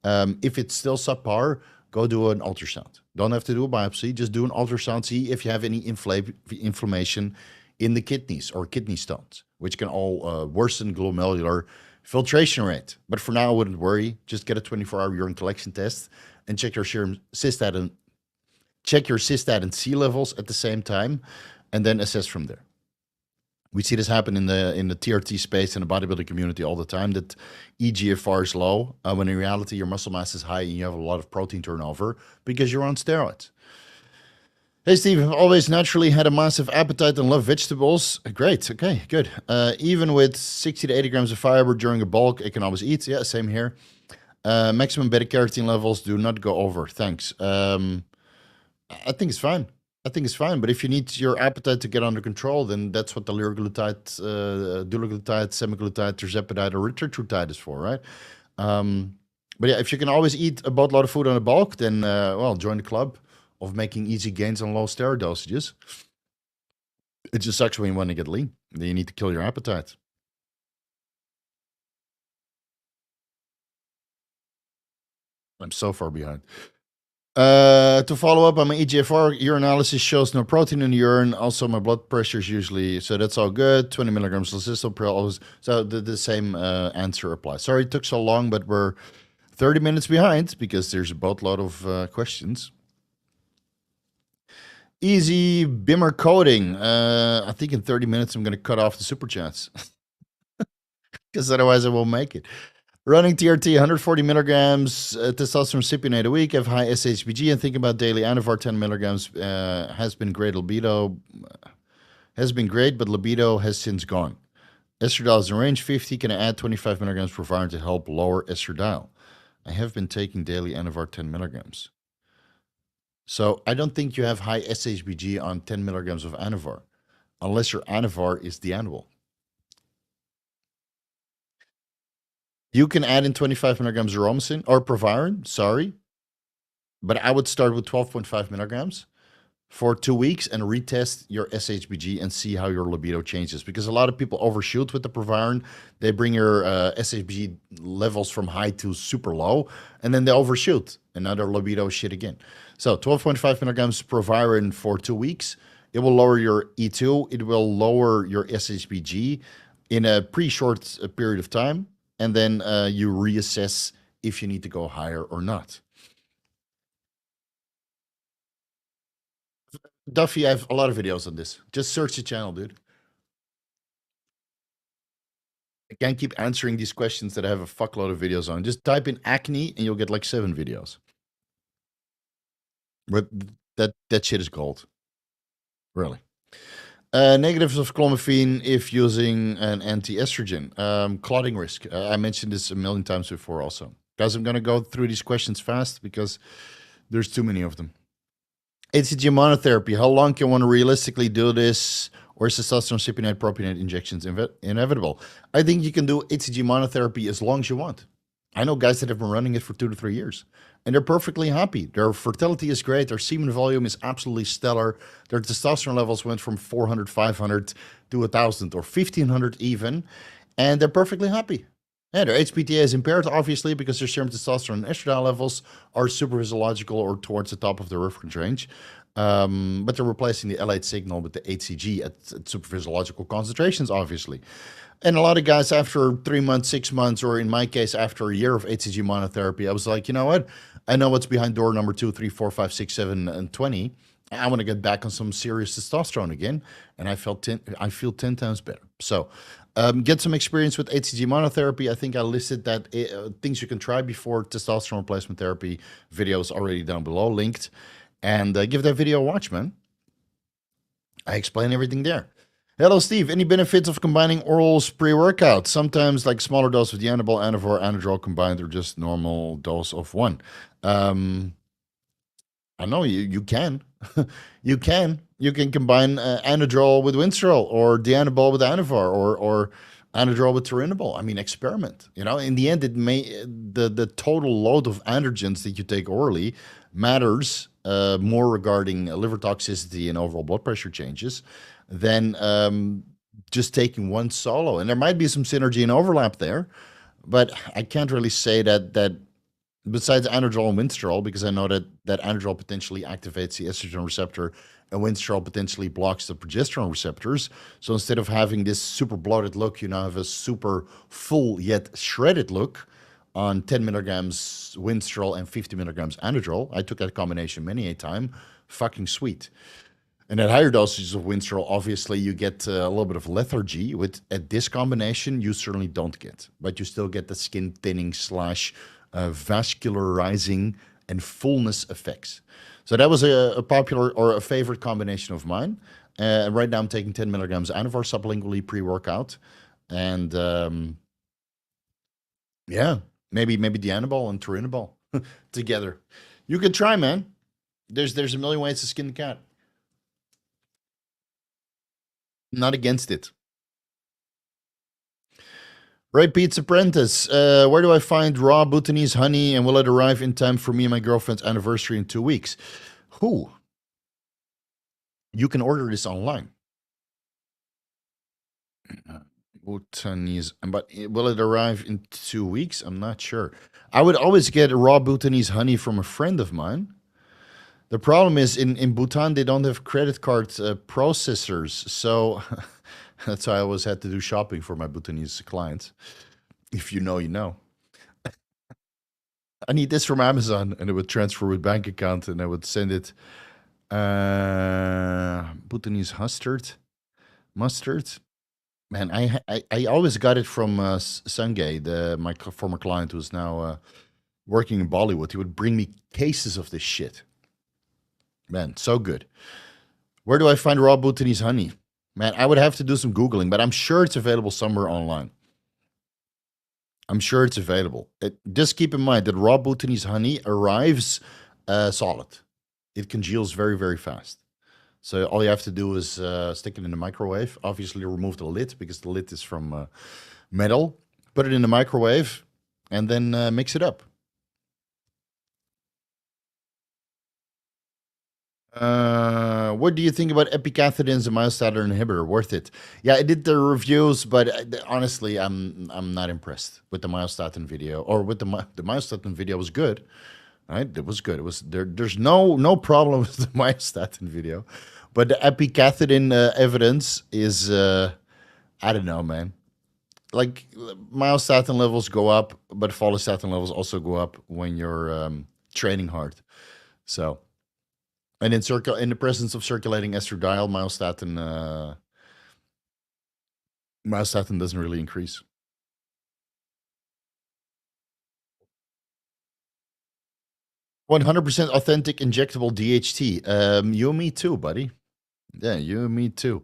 if it's still subpar, go do an ultrasound. Don't have to do a biopsy, just do an ultrasound, see if you have any inflammation in the kidneys or kidney stones, which can all worsen glomerular filtration rate. But for now, I wouldn't worry. Just get a 24-hour urine collection test and check your serum cystatin, check your cystatin C levels at the same time, and then assess from there. We see this happen in the TRT space in the bodybuilding community all the time, that EGFR is low, when in reality your muscle mass is high and you have a lot of protein turnover because you're on steroids. Hey, Steve, I've always naturally had a massive appetite and love vegetables. Great. Okay, good. Even with 60 to 80 grams of fiber during a bulk, I can always eat. Yeah, same here. Maximum beta-carotene levels do not go over. Thanks. I think it's fine. I think it's fine. But if you need your appetite to get under control, then that's what the liraglutide, dulaglutide, semaglutide, tirzepatide, or retatrutide is for, right? But yeah, if you can always eat a boatload of food on a bulk, then, well, join the club of making easy gains on low steroid dosages. It just sucks when you want to get lean. Then you need to kill your appetite. I'm so far behind. To follow up on my EGFR, urinalysis shows no protein in the urine. Also, my blood pressure is usually, so that's all good. 20 milligrams lisinopril. So the same answer applies. Sorry it took so long, but we're 30 minutes behind because there's a boatload of questions. Easy Bimmer coding. I think in 30 minutes I'm going to cut off the super chats because otherwise I won't make it. Running TRT 140 milligrams testosterone cypionate a week, have high SHBG, and think about daily Anavar 10 milligrams. Has been great. Libido has been great, but libido has since gone. Estradiol is in range 50. Can I add 25 milligrams per vial to help lower estradiol? I have been taking daily Anavar 10 milligrams. So I don't think you have high SHBG on 10 milligrams of Anavar, unless your Anavar is the annual. You can add in 25 milligrams of Romacin or Proviron, sorry. But I would start with 12.5 milligrams for 2 weeks and retest your SHBG and see how your libido changes. Because a lot of people overshoot with the Proviron. They bring your SHBG levels from high to super low, and then they overshoot, and now their libido is shit again. So 12.5 milligrams Proviron for 2 weeks. It will lower your E2. It will lower your SHBG in a pretty short period of time. And then you reassess if you need to go higher or not. Duffy, I have a lot of videos on this. Just search the channel, dude. can't keep answering these questions that I have a fuckload of videos on. Just type in acne and you'll get like 7 videos. But that shit is gold. Really. Negatives of clomiphene if using an anti-estrogen. Clotting risk. I mentioned this a million times before also. Guys, I'm going to go through these questions fast because there's too many of them. HCG monotherapy. How long can one realistically do this? Or is testosterone cypionate propionate injections inevitable? I think you can do HCG monotherapy as long as you want. I know guys that have been running it for 2 to 3 years, and they're perfectly happy. Their fertility is great. Their semen volume is absolutely stellar. Their testosterone levels went from 400, 500 to 1,000 or 1,500 even, and they're perfectly happy. Yeah, their HPTA is impaired, obviously, because their serum testosterone and estradiol levels are super physiological or towards the top of the reference range. But they're replacing the L8 signal with the HCG at super physiological concentrations, obviously. And a lot of guys after 3 months, 6 months, or in my case, after a year of HCG monotherapy, I was like, you know what? I know what's behind door number 2, 3, 4, 5, 6, 7, and 20. I want to get back on some serious testosterone again. And I feel 10 times better. So get some experience with HCG monotherapy. I think I listed that things you can try before testosterone replacement therapy videos already down below, linked. And give that video a watch, man. I explain everything there. Hello, Steve. Any benefits of combining orals pre-workout? Sometimes like smaller dose of the Anabol, Anavor, Anadrol combined, or just normal dose of one. I know you can. You can combine Anadrol with Winstrol or Dianabol with Anavar or Anadrol with Turinabol. I mean, experiment. You know, in the end, the total load of androgens that you take orally matters more regarding liver toxicity and overall blood pressure changes than just taking one solo. And there might be some synergy and overlap there, but I can't really say that besides Anadrol and Winstrol, because I know that Anadrol potentially activates the estrogen receptor and Winstrol potentially blocks the progesterone receptors. So instead of having this super bloated look, you now have a super full yet shredded look on 10 milligrams Winstrol and 50 milligrams Anadrol. I took that combination many a time. Fucking sweet. And at higher dosages of Winstrol, obviously, you get a little bit of lethargy. At this combination, you certainly don't get. But you still get the skin thinning slash vascularizing and fullness effects. So that was a popular or a favorite combination of mine. Right now, I'm taking 10 milligrams Anavar sublingually pre-workout. And yeah, maybe Dianabol and Turinabol together. You could try, man. There's a million ways to skin the cat. Not against it. Right, Pete's Apprentice. Where do I find raw Bhutanese honey, and will it arrive in time for me and my girlfriend's anniversary in 2 weeks? Who? You can order this online. Bhutanese, but will it arrive in 2 weeks? I'm not sure. I would always get raw Bhutanese honey from a friend of mine. The problem is in Bhutan, they don't have credit card processors. So that's why I always had to do shopping for my Bhutanese clients. If you know, you know. I need this from Amazon, and it would transfer with bank account, and I would send it. Bhutanese mustard. Man, I always got it from Sangay, my former client who's now working in Bollywood. He would bring me cases of this shit. Man, so good. Where do I find raw Bhutanese honey? Man, I would have to do some Googling, but I'm sure it's available somewhere online. I'm sure it's available. Just keep in mind that raw Bhutanese honey arrives solid. It congeals very, very fast. So all you have to do is stick it in the microwave. Obviously, remove the lid because the lid is from metal. Put it in the microwave and then mix it up. What do you think about epicathetins and myostatin inhibitor? Worth it? Yeah, I did the reviews, but honestly, I'm not impressed with the myostatin video. Or with the myostatin video was good, right? It was good. It was There's no problem with the myostatin video, but the epicathetin evidence is I don't know, man. Like myostatin levels go up, but follistatin levels also go up when you're training hard. So. And in the presence of circulating estradiol, myostatin doesn't really increase. 100% authentic injectable DHT. You and me too, buddy. Yeah, you and me too.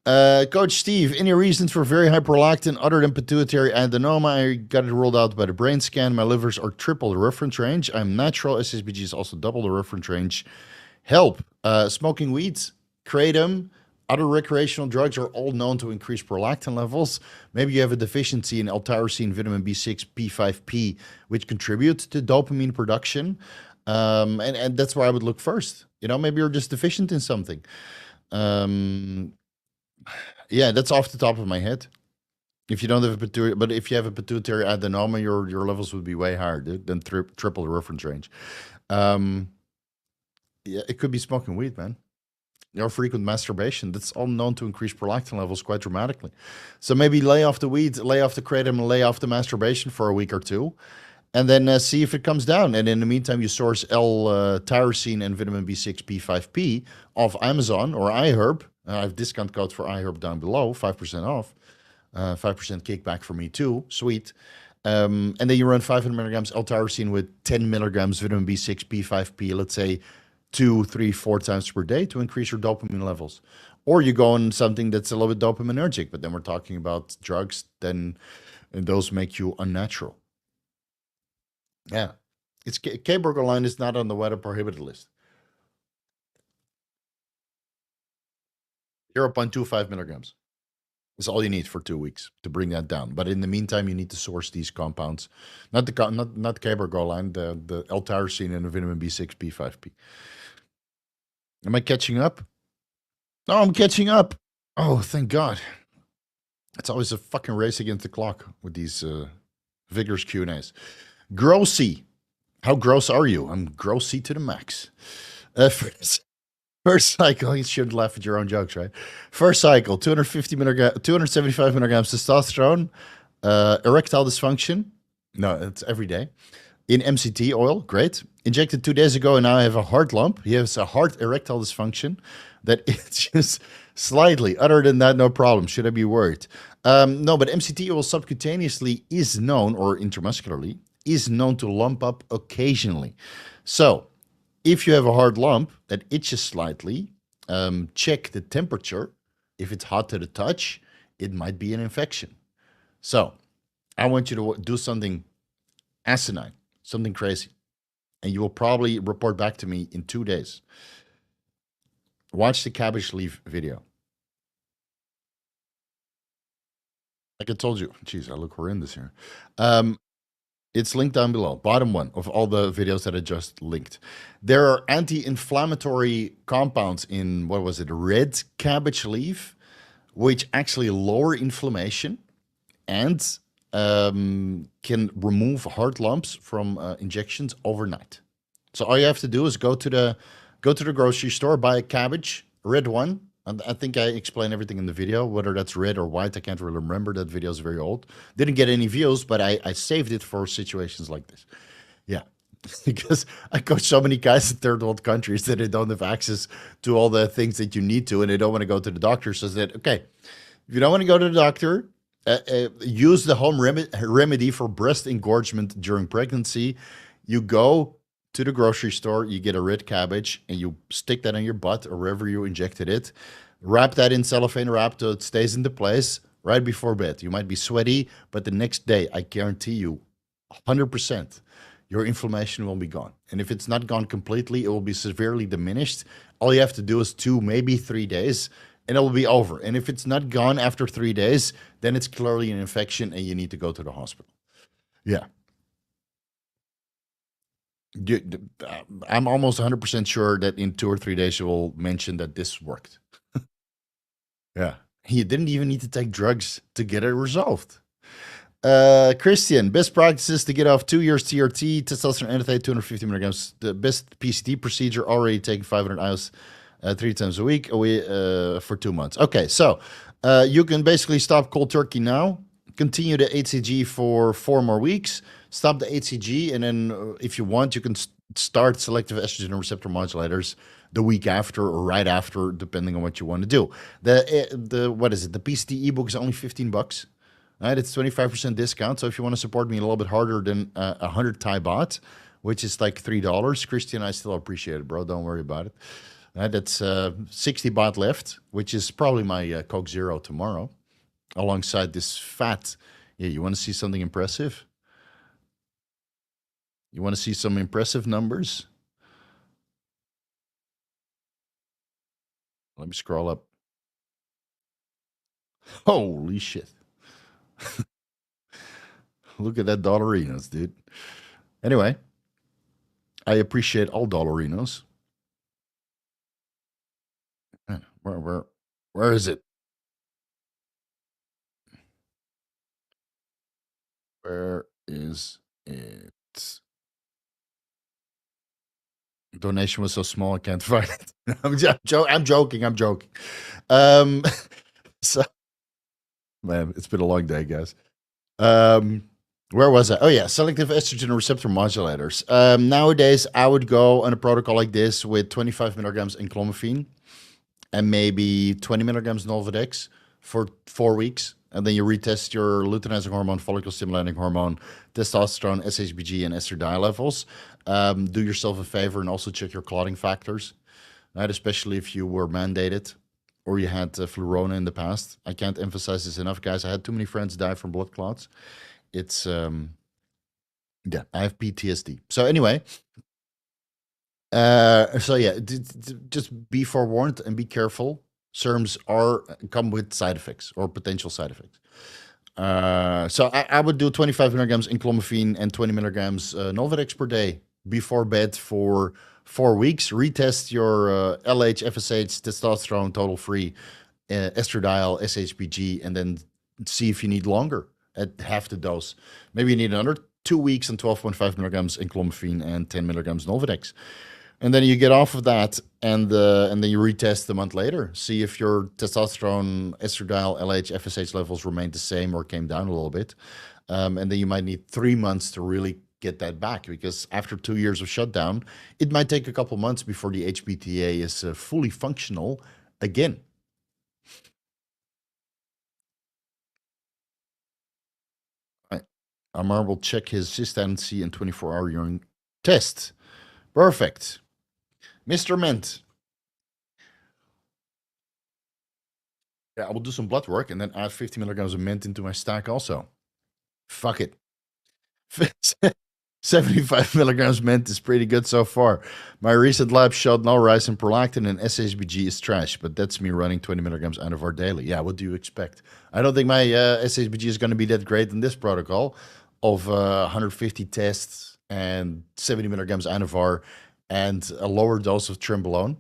Coach Steve, any reasons for very high prolactin other than pituitary adenoma? I got it ruled out by the brain scan. My livers are triple the reference range. I'm natural. SHBG is also double the reference range. Help. Smoking weeds, kratom, other recreational drugs are all known to increase prolactin levels. Maybe you have a deficiency in L-tyrosine, vitamin B6, P5P, which contribute to dopamine production. And that's where I would look first. You know, maybe you're just deficient in something. Yeah, that's off the top of my head. If you don't have a pituitary, but if you have a pituitary adenoma, your levels would be way higher, dude, than triple the reference range. Yeah, it could be smoking weed, man. Or frequent masturbation. That's all known to increase prolactin levels quite dramatically. So maybe lay off the weed, lay off the kratom, and lay off the masturbation for a week or two, and then see if it comes down. And in the meantime, you source L-tyrosine and vitamin B6, P5P off Amazon or iHerb. I have discount code for iHerb down below, 5% off. 5% kickback for me too. Sweet. And then you run 500 milligrams L-tyrosine with 10 milligrams vitamin B6, P5P, let's say 2, 3, 4 times per day to increase your dopamine levels. Or you go on something that's a little bit dopaminergic, but then we're talking about drugs, then and those make you unnatural. Yeah. It's K-Borgoline is not on the weather prohibited list. 0.25 milligrams is all you need for 2 weeks to bring that down. But in the meantime, you need to source these compounds, not K-Borgoline, the L-tyrosine and the vitamin B6, P5P. Am I catching up? No, I'm catching up. Oh, thank God. It's always a fucking race against the clock with these Vigorous Q&As. Grossy. How gross are you? I'm grossy to the max. First cycle, you shouldn't laugh at your own jokes, right? First cycle, 275 milligrams testosterone, erectile dysfunction. No, it's every day. In MCT oil, great. Injected 2 days ago, and now I have a heart lump. He has a heart erectile dysfunction that it's just slightly. Other than that, no problem. Should I be worried? No, but MCT oil subcutaneously is known, or intramuscularly, is known to lump up occasionally. So, if you have a hard lump that itches slightly, check the temperature. If it's hot to the touch, it might be an infection. So, I want you to do something asinine, something crazy. And you will probably report back to me in 2 days. Watch the cabbage leaf video. Like I told you, geez, I look horrendous here. It's linked down below, bottom one of all the videos that I just linked. There are anti-inflammatory compounds in, what was it, red cabbage leaf, which actually lower inflammation and can remove heart lumps from injections overnight. So all you have to do is go to the grocery store, buy a cabbage, red one. And I think I explained everything in the video, whether that's red or white. I can't really remember. That video is very old. Didn't get any views, but I saved it for situations like this. Yeah, because I coach so many guys in third world countries that they don't have access to all the things that you need to, and they don't want to go to the doctor. So that, okay, if you don't want to go to the doctor, use the home remedy for breast engorgement during pregnancy. You go to the grocery store, you get a red cabbage, and you stick that on your butt or wherever you injected it. Wrap that in cellophane wrap so it stays into place right before bed. You might be sweaty, but the next day, I guarantee you, 100%, your inflammation will be gone. And if it's not gone completely, it will be severely diminished. All you have to do is 2, maybe 3 days, and it will be over. And if it's not gone after 3 days, then it's clearly an infection and you need to go to the hospital. Yeah. I'm almost 100% sure that in 2 or 3 days you will mention that this worked. Yeah. You didn't even need to take drugs to get it resolved. Christian, best practices to get off 2 years TRT, testosterone enanthate, 250 milligrams. The best PCT procedure, already taking 500 IOs 3 times a week for 2 months. Okay, so you can basically stop cold turkey now. Continue the HCG for 4 more weeks. Stop the HCG, and then if you want, you can start selective estrogen receptor modulators the week after or right after, depending on what you want to do. What is it? The PCT ebook is only $15. Right? It's 25% discount. So if you want to support me a little bit harder than 100 Thai baht, which is like $3. Christian, I still appreciate it, bro. Don't worry about it. That's 60 baht left, which is probably my Coke Zero tomorrow, alongside this fat. Yeah, you want to see something impressive? You want to see some impressive numbers? Let me scroll up. Holy shit. Look at that dollarinos, dude. Anyway, I appreciate all dollarinos. Where is it? Where is it? Donation was so small I can't find it. I'm joking. I'm joking. Um, so, man, it's been a long day, guys. Where was I? Oh yeah, selective estrogen receptor modulators. Nowadays, I would go on a protocol like this with 25 milligrams enclomiphene and maybe 20 milligrams Nolvadex for 4 weeks. And then you retest your luteinizing hormone, follicle stimulating hormone, testosterone, SHBG, and estradiol levels. Do yourself a favor and also check your clotting factors, right? Especially if you were mandated or you had fluorona in the past. I can't emphasize this enough, guys. I had too many friends die from blood clots. It's, yeah, I have PTSD. So anyway, so yeah, just be forewarned and be careful. SERMs come with side effects or potential side effects. So I would do 25 milligrams enclomiphene and 20 milligrams Nolvadex per day before bed for 4 weeks. Retest your LH, FSH, testosterone, total free, estradiol, SHBG, and then see if you need longer at half the dose. Maybe you need another 2 weeks and 12.5 milligrams enclomiphene and 10 milligrams Nolvadex. And then you get off of that, and then you retest a month later. See if your testosterone, estradiol, LH, FSH levels remained the same or came down a little bit. And then you might need 3 months to really get that back, because after 2 years of shutdown, it might take a couple months before the HPTA is fully functional again. Amar will check his cystatin and 24-hour urine test. Perfect. Mr. Mint. Yeah, I will do some blood work and then add 50 milligrams of mint into my stack also. Fuck it. 75 milligrams mint is pretty good so far. My recent lab showed no rise in prolactin, and SHBG is trash, but that's me running 20 milligrams Anavar daily. Yeah, what do you expect? I don't think my SHBG is going to be that great in this protocol of 150 tests and 70 milligrams Anavar and a lower dose of Trenbolone.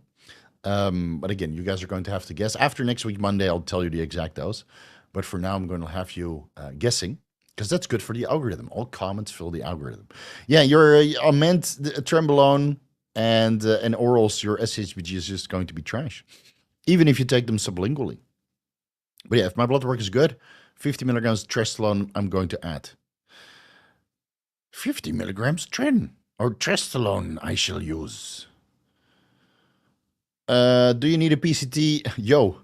But again, you guys are going to have to guess. After next week, Monday, I'll tell you the exact dose. But for now, I'm going to have you guessing, because that's good for the algorithm. All comments fill the algorithm. Yeah, your Ament, Trenbolone, and orals, your SHBG is just going to be trash, even if you take them sublingually. But yeah, if my blood work is good, 50 milligrams Trestolone, I'm going to add. 50 milligrams Tren, or Trestolone I shall use. Do you need a PCT? Yo.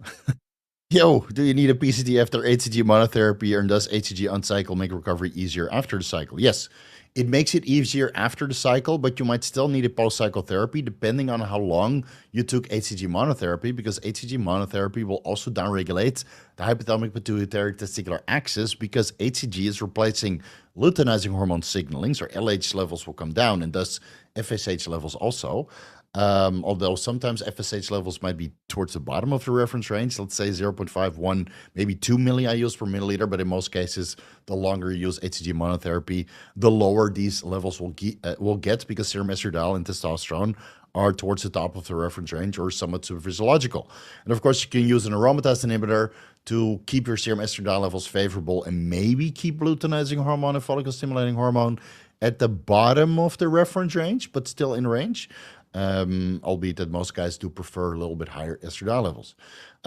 Yo, do you need a PCT after HCG monotherapy, or does HCG on cycle make recovery easier after the cycle? Yes, it makes it easier after the cycle, but you might still need a post-cycle therapy depending on how long you took HCG monotherapy, because HCG monotherapy will also downregulate the hypothalamic pituitary testicular axis, because HCG is replacing luteinizing hormone signalings, or LH levels will come down, and thus FSH levels also. Although sometimes FSH levels might be towards the bottom of the reference range, let's say 0.51, maybe 2 milliIUs per milliliter, but in most cases, the longer you use HCG monotherapy, the lower these levels will get, because serum estradiol and testosterone are towards the top of the reference range or somewhat superphysiological. And of course, you can use an aromatase inhibitor to keep your serum estradiol levels favorable and maybe keep luteinizing hormone and follicle stimulating hormone at the bottom of the reference range, but still in range. Albeit that most guys do prefer a little bit higher estradiol levels.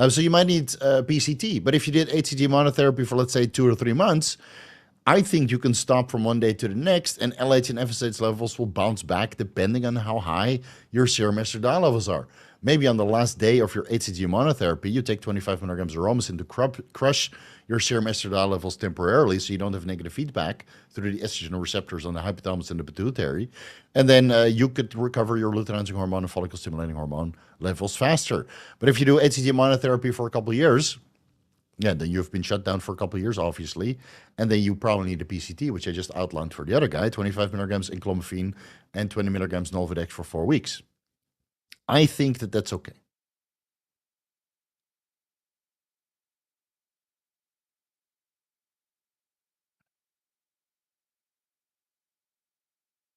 So you might need PCT, but if you did HCG monotherapy for, let's say, 2 or 3 months, I think you can stop from one day to the next, and LH and FSH levels will bounce back depending on how high your serum estradiol levels are. maybe on the last day of your HCG monotherapy, you take 25 milligrams of Aromasin to crush your serum estradiol levels temporarily so you don't have negative feedback through the estrogen receptors on the hypothalamus and the pituitary. And then you could recover your luteinizing hormone and follicle stimulating hormone levels faster. But if you do HCG monotherapy for a couple of years, yeah, then you've been shut down for a couple of years, obviously. And then you probably need a PCT, which I just outlined for the other guy, 25 milligrams enclomiphene and 20 milligrams Nolvadex for 4 weeks. I think that that's okay.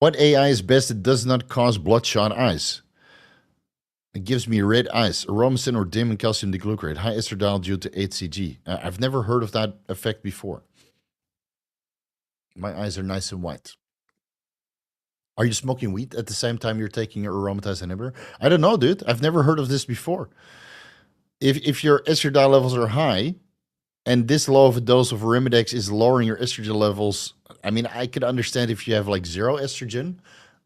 What AI is best that does not cause bloodshot eyes? It gives me red eyes, Aromasin or dim and calcium diglucarate, high estradiol due to HCG. I've never heard of that effect before. My eyes are nice and white. Are you smoking weed at the same time you're taking your aromatase inhibitor? I don't know, dude. I've never heard of this before. If your estradiol levels are high, and this low of a dose of Arimidex is lowering your estrogen levels, I mean, I could understand if you have like zero estrogen,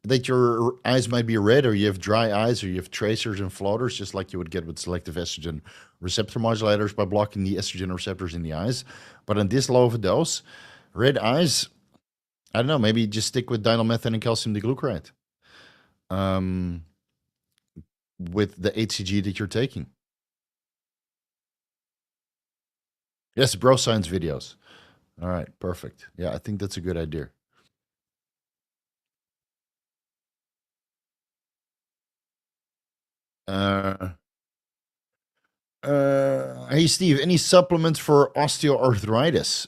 that your eyes might be red, or you have dry eyes, or you have tracers and floaters, just like you would get with selective estrogen receptor modulators by blocking the estrogen receptors in the eyes. But on this low of a dose, red eyes, I don't know, maybe just stick with dinyl-methane and calcium diglucarate with the HCG that you're taking. Yes, bro science videos. All right, perfect. Yeah, I think that's a good idea. Hey Steve, any supplements for osteoarthritis?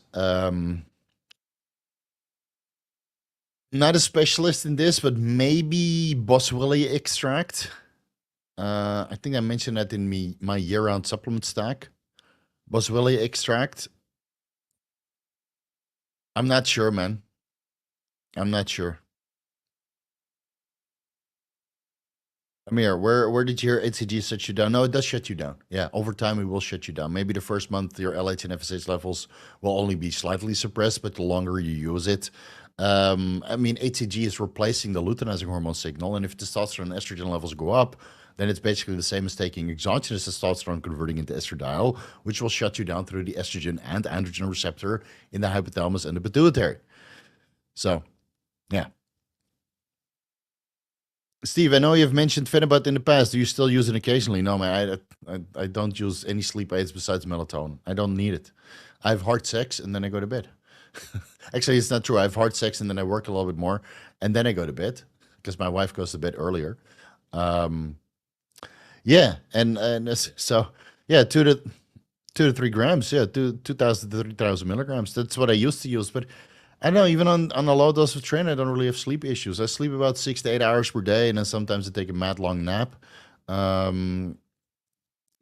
Not a specialist in this, but maybe Boswellia extract. I think I mentioned that in my year-round supplement stack. Boswellia extract. I'm not sure, man. I'm not sure. Amir, where did you hear HCG shut you down? No, it does shut you down. Yeah, over time it will shut you down. Maybe the first month your LH and FSH levels will only be slightly suppressed, but the longer you use it, I mean, HCG is replacing the luteinizing hormone signal, and if testosterone and estrogen levels go up, then it's basically the same as taking exogenous testosterone converting into estradiol, which will shut you down through the estrogen and androgen receptor in the hypothalamus and the pituitary. So, yeah. Steve, I know you've mentioned Phenibut in the past. Do you still use it occasionally? No, man, I don't use any sleep aids besides melatonin. I don't need it. I have hard sex and then I go to bed. Actually, it's not true. I have hard sex and then I work a little bit more and then I go to bed because my wife goes to bed earlier. Yeah, and so yeah, 2 to 3 grams. Yeah, 2,000 to 3,000 milligrams. That's what I used to use, but I don't know, even on a low dose of train, I don't really have sleep issues. I sleep about 6 to 8 hours per day, and then sometimes I take a mad long nap. Um,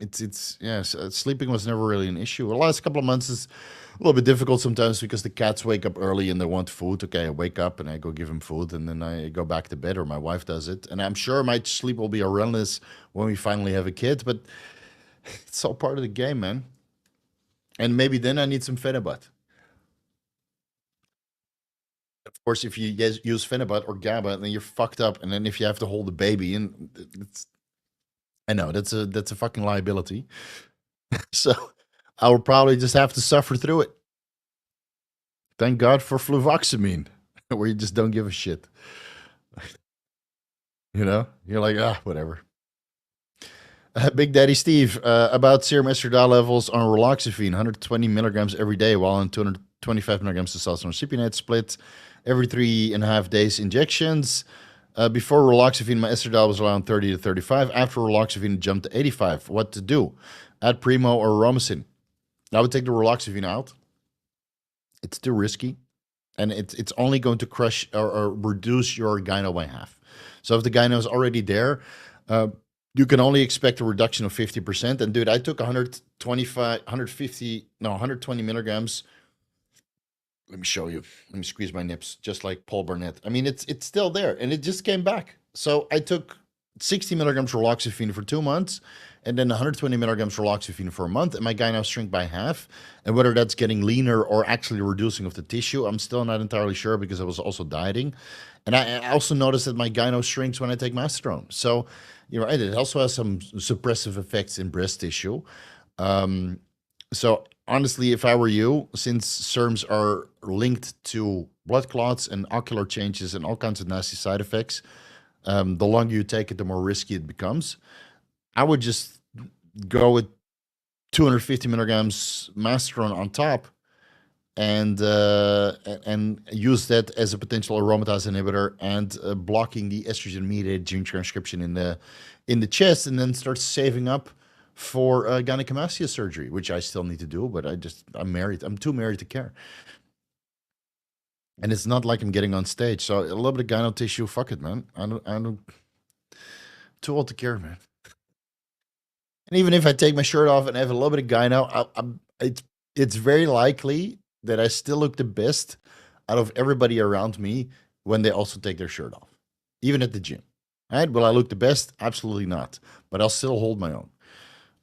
it's yeah, sleeping was never really an issue. The last couple of months is a little bit difficult sometimes because the cats wake up early and they want food. Okay, I wake up and I go give them food, and then I go back to bed, or my wife does it. And I'm sure my sleep will be horrendous when we finally have a kid, but it's all part of the game, man. And maybe then I need some Phenibut. Of course, if you use Phenibut or GABA, then you're fucked up. And then if you have to hold the baby, and it's, I know that's a fucking liability. So I will probably just have to suffer through it. Thank God for fluvoxamine, where you just don't give a shit. You know, you're like, whatever. Big Daddy Steve, about serum estradiol levels on raloxifene, 120 milligrams every day, while on 225 milligrams testosterone cypionate split every 3.5 days injections. Before raloxifene, my estradiol was around 30 to 35. After raloxifene, it jumped to 85. What to do? Add Primo or Aromasin. I would take the raloxifene out. It's too risky, and it's only going to crush or reduce your gyno by half. So if the gyno is already there, you can only expect a reduction of 50%. And dude, I took 120 milligrams. Let me show you. Let me squeeze my nips, just like Paul Burnett. I mean, it's still there, and it just came back. So I took 60 milligrams raloxifene for 2 months, and then 120 milligrams raloxifene for a month, and my gyno shrink by half. And whether that's getting leaner or actually reducing of the tissue, I'm still not entirely sure because I was also dieting. And I also noticed that my gyno shrinks when I take mastodone. So you're right, it also has some suppressive effects in breast tissue. So honestly, if I were you, since SERMs are linked to blood clots and ocular changes and all kinds of nasty side effects, the longer you take it, the more risky it becomes. I would just go with 250 milligrams mastodon on top, and use that as a potential aromatase inhibitor and blocking the estrogen-mediated gene transcription in the chest, and then start saving up for gynecomastia surgery, which I still need to do, but I'm married. I'm too married to care. And it's not like I'm getting on stage. So a little bit of gyno tissue, fuck it, man. I don't too old to care, man. And even if I take my shirt off and have a little bit of gyno, it's very likely that I still look the best out of everybody around me when they also take their shirt off, even at the gym. Right? Will I look the best? Absolutely not. But I'll still hold my own,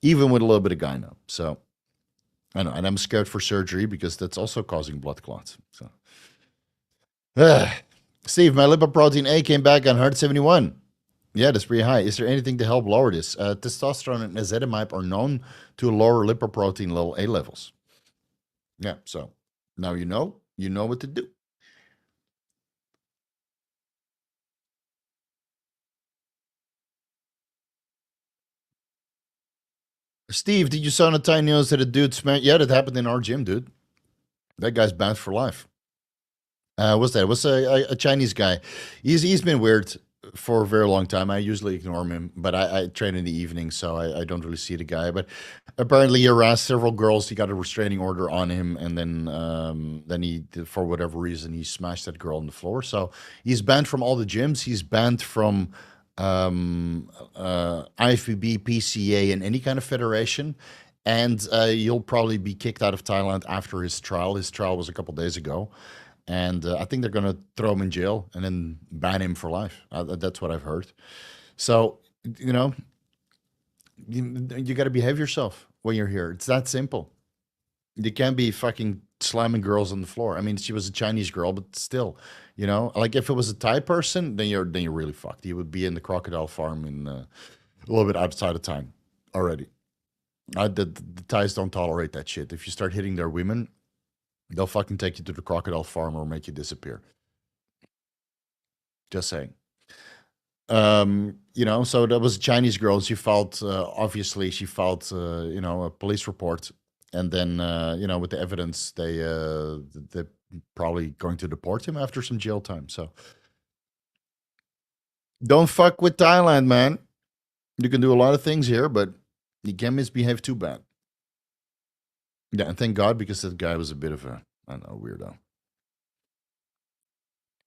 even with a little bit of gyno. So I know, and I'm scared for surgery because that's also causing blood clots. So, Steve, my lipoprotein A came back on 171. Yeah, that's pretty high. Is there anything to help lower this? Testosterone and ezetimibe are known to lower lipoprotein level A levels. Yeah, so now you know what to do. Steve, did you saw on the tiny news that a dude smacked? Yeah, that happened in our gym, dude. That guy's banned for life. What's that? What's a Chinese guy? He's been weird for a very long time. I usually ignore him, but I train in the evening, so I don't really see the guy. But apparently, he harassed several girls. He got a restraining order on him, and then he, for whatever reason, he smashed that girl on the floor. So he's banned from all the gyms. He's banned from IFBB, PCA, and any kind of federation. And he'll probably be kicked out of Thailand after his trial. His trial was a couple days ago. And I think they're going to throw him in jail and then ban him for life. That's what I've heard. So, you got to behave yourself when you're here. It's that simple. You can't be fucking slamming girls on the floor. I mean, she was a Chinese girl, but still, like if it was a Thai person, then you're really fucked. You would be in the crocodile farm in a little bit outside of time already. The Thais don't tolerate that shit. If you start hitting their women, they'll fucking take you to the crocodile farm or make you disappear. Just saying. So that was a Chinese girl. She filed, obviously, a police report. And then, with the evidence, they're probably going to deport him after some jail time. So don't fuck with Thailand, man. You can do a lot of things here, but you can't misbehave too bad. Yeah, and thank God, because that guy was a bit of a, I don't know, weirdo.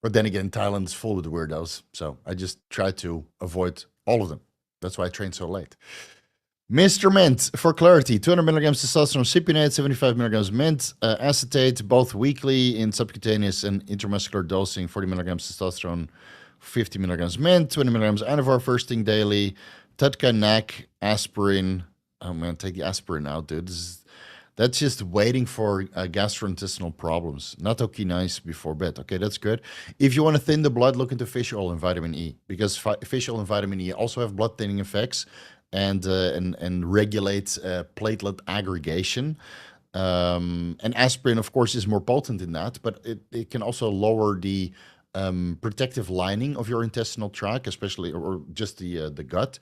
But then again, Thailand's full with weirdos, so I just try to avoid all of them. That's why I train so late. Mr. Mint, for clarity, 200 milligrams testosterone cypionate, 75 milligrams mint, acetate, both weekly in subcutaneous and intramuscular dosing, 40 milligrams testosterone, 50 milligrams mint, 20 milligrams Anavar first thing daily, TUDCA NAC, aspirin. Oh man, take the aspirin out, dude. That's just waiting for gastrointestinal problems. Not okay nice before bed. Okay, that's good. If you want to thin the blood, look into fish oil and vitamin E, because fish oil and vitamin E also have blood thinning effects and regulate platelet aggregation. And aspirin, of course, is more potent in that, but it can also lower the protective lining of your intestinal tract, especially, or just the gut.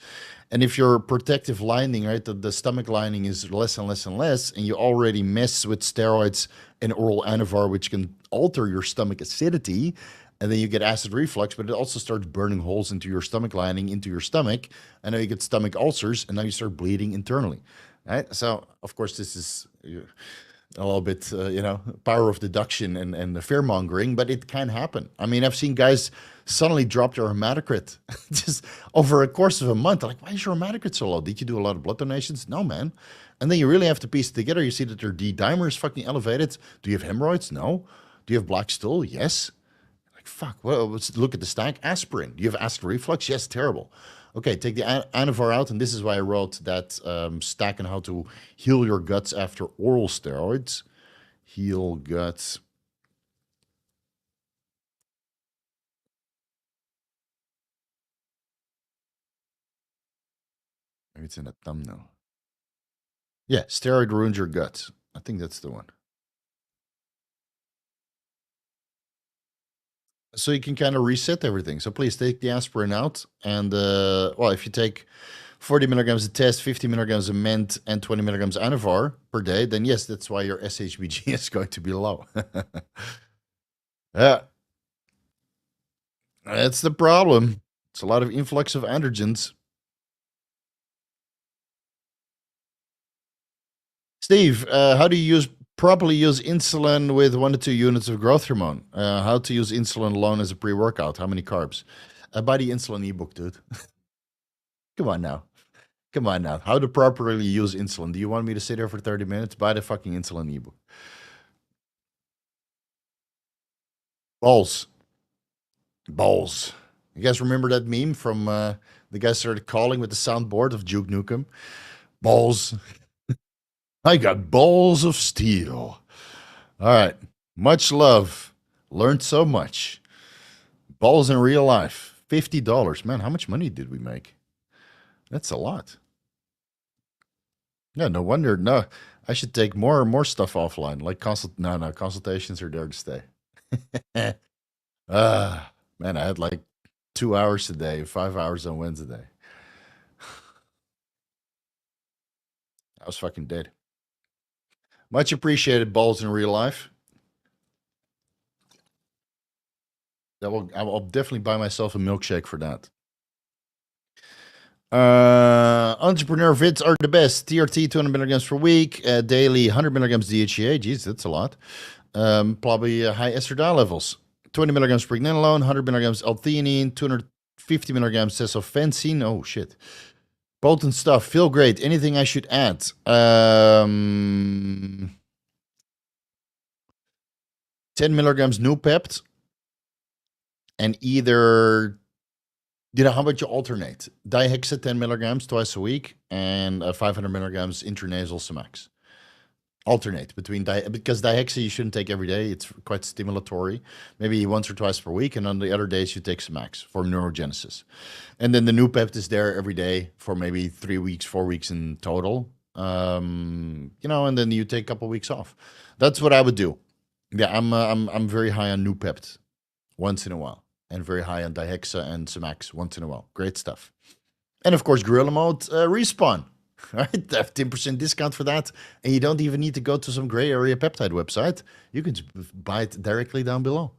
And if your protective lining, right, the stomach lining is less and less and less, and you already mess with steroids and oral Anavar, which can alter your stomach acidity, and then you get acid reflux, but it also starts burning holes into your stomach lining, into your stomach, and now you get stomach ulcers, and now you start bleeding internally, right? So, of course, this is a little bit, power of deduction and the fear mongering, but it can happen. I mean, I've seen guys suddenly drop their hematocrit just over a course of a month. Like, why is your hematocrit so low? Did you do a lot of blood donations? No, man. And then you really have to piece it together. You see that their D-dimer is fucking elevated. Do you have hemorrhoids? No. Do you have black stool? Yes. Like, fuck. Well, let's look at the stack. Aspirin. Do you have acid reflux? Yes, terrible. Okay, take the Anavar out, and this is why I wrote that stack on how to heal your guts after oral steroids. Heal guts. Maybe it's in the thumbnail. Yeah, steroid ruins your guts. I think that's the one. So you can kind of reset everything. So please take the aspirin out. And, well, if you take 40 milligrams of test, 50 milligrams of ment, and 20 milligrams Anavar per day, then yes, that's why your SHBG is going to be low. Yeah, that's the problem. It's a lot of influx of androgens. Steve, how do you properly use insulin with 1 to 2 units of growth hormone? How to use insulin alone as a pre-workout? How many carbs? Buy the insulin ebook, dude. Come on now. Come on now. How to properly use insulin? Do you want me to sit there for 30 minutes? Buy the fucking insulin ebook. Balls. Balls. You guys remember that meme from the guy started calling with the soundboard of Duke Nukem? Balls. I got balls of steel. All right. Much love. Learned so much. Balls in real life. $50. Man, how much money did we make? That's a lot. Yeah, no wonder. No, I should take more stuff offline. Like consultations are there to stay. Man, I had like 2 hours today, 5 hours on Wednesday. I was fucking dead. Much appreciated, balls in real life. I'll definitely buy myself a milkshake for that. Entrepreneur vids are the best. TRT 200 milligrams per week, daily 100 milligrams DHEA. Jeez, that's a lot. Probably high estradiol levels. 20 milligrams pregnenolone, 100 milligrams L-theanine, 250 milligrams cesofensine. Oh shit. Potent stuff. Feel great. Anything I should add? 10 milligrams Nupept. And either, how about you alternate? Dihexa 10 milligrams twice a week and 500 milligrams intranasal Semax. Alternate between, because Dihexa you shouldn't take every day. It's quite stimulatory. Maybe once or twice per week. And on the other days you take Semax for neurogenesis. And then the Nupept is there every day for maybe 3 weeks, 4 weeks in total. And then you take a couple weeks off. That's what I would do. Yeah, I'm very high on Nupept once in a while. And very high on Dihexa and Semax once in a while. Great stuff. And of course, Gorilla Mode Respawn. Right? Have 10% discount for that. And you don't even need to go to some gray area peptide website. You can just buy it directly down below.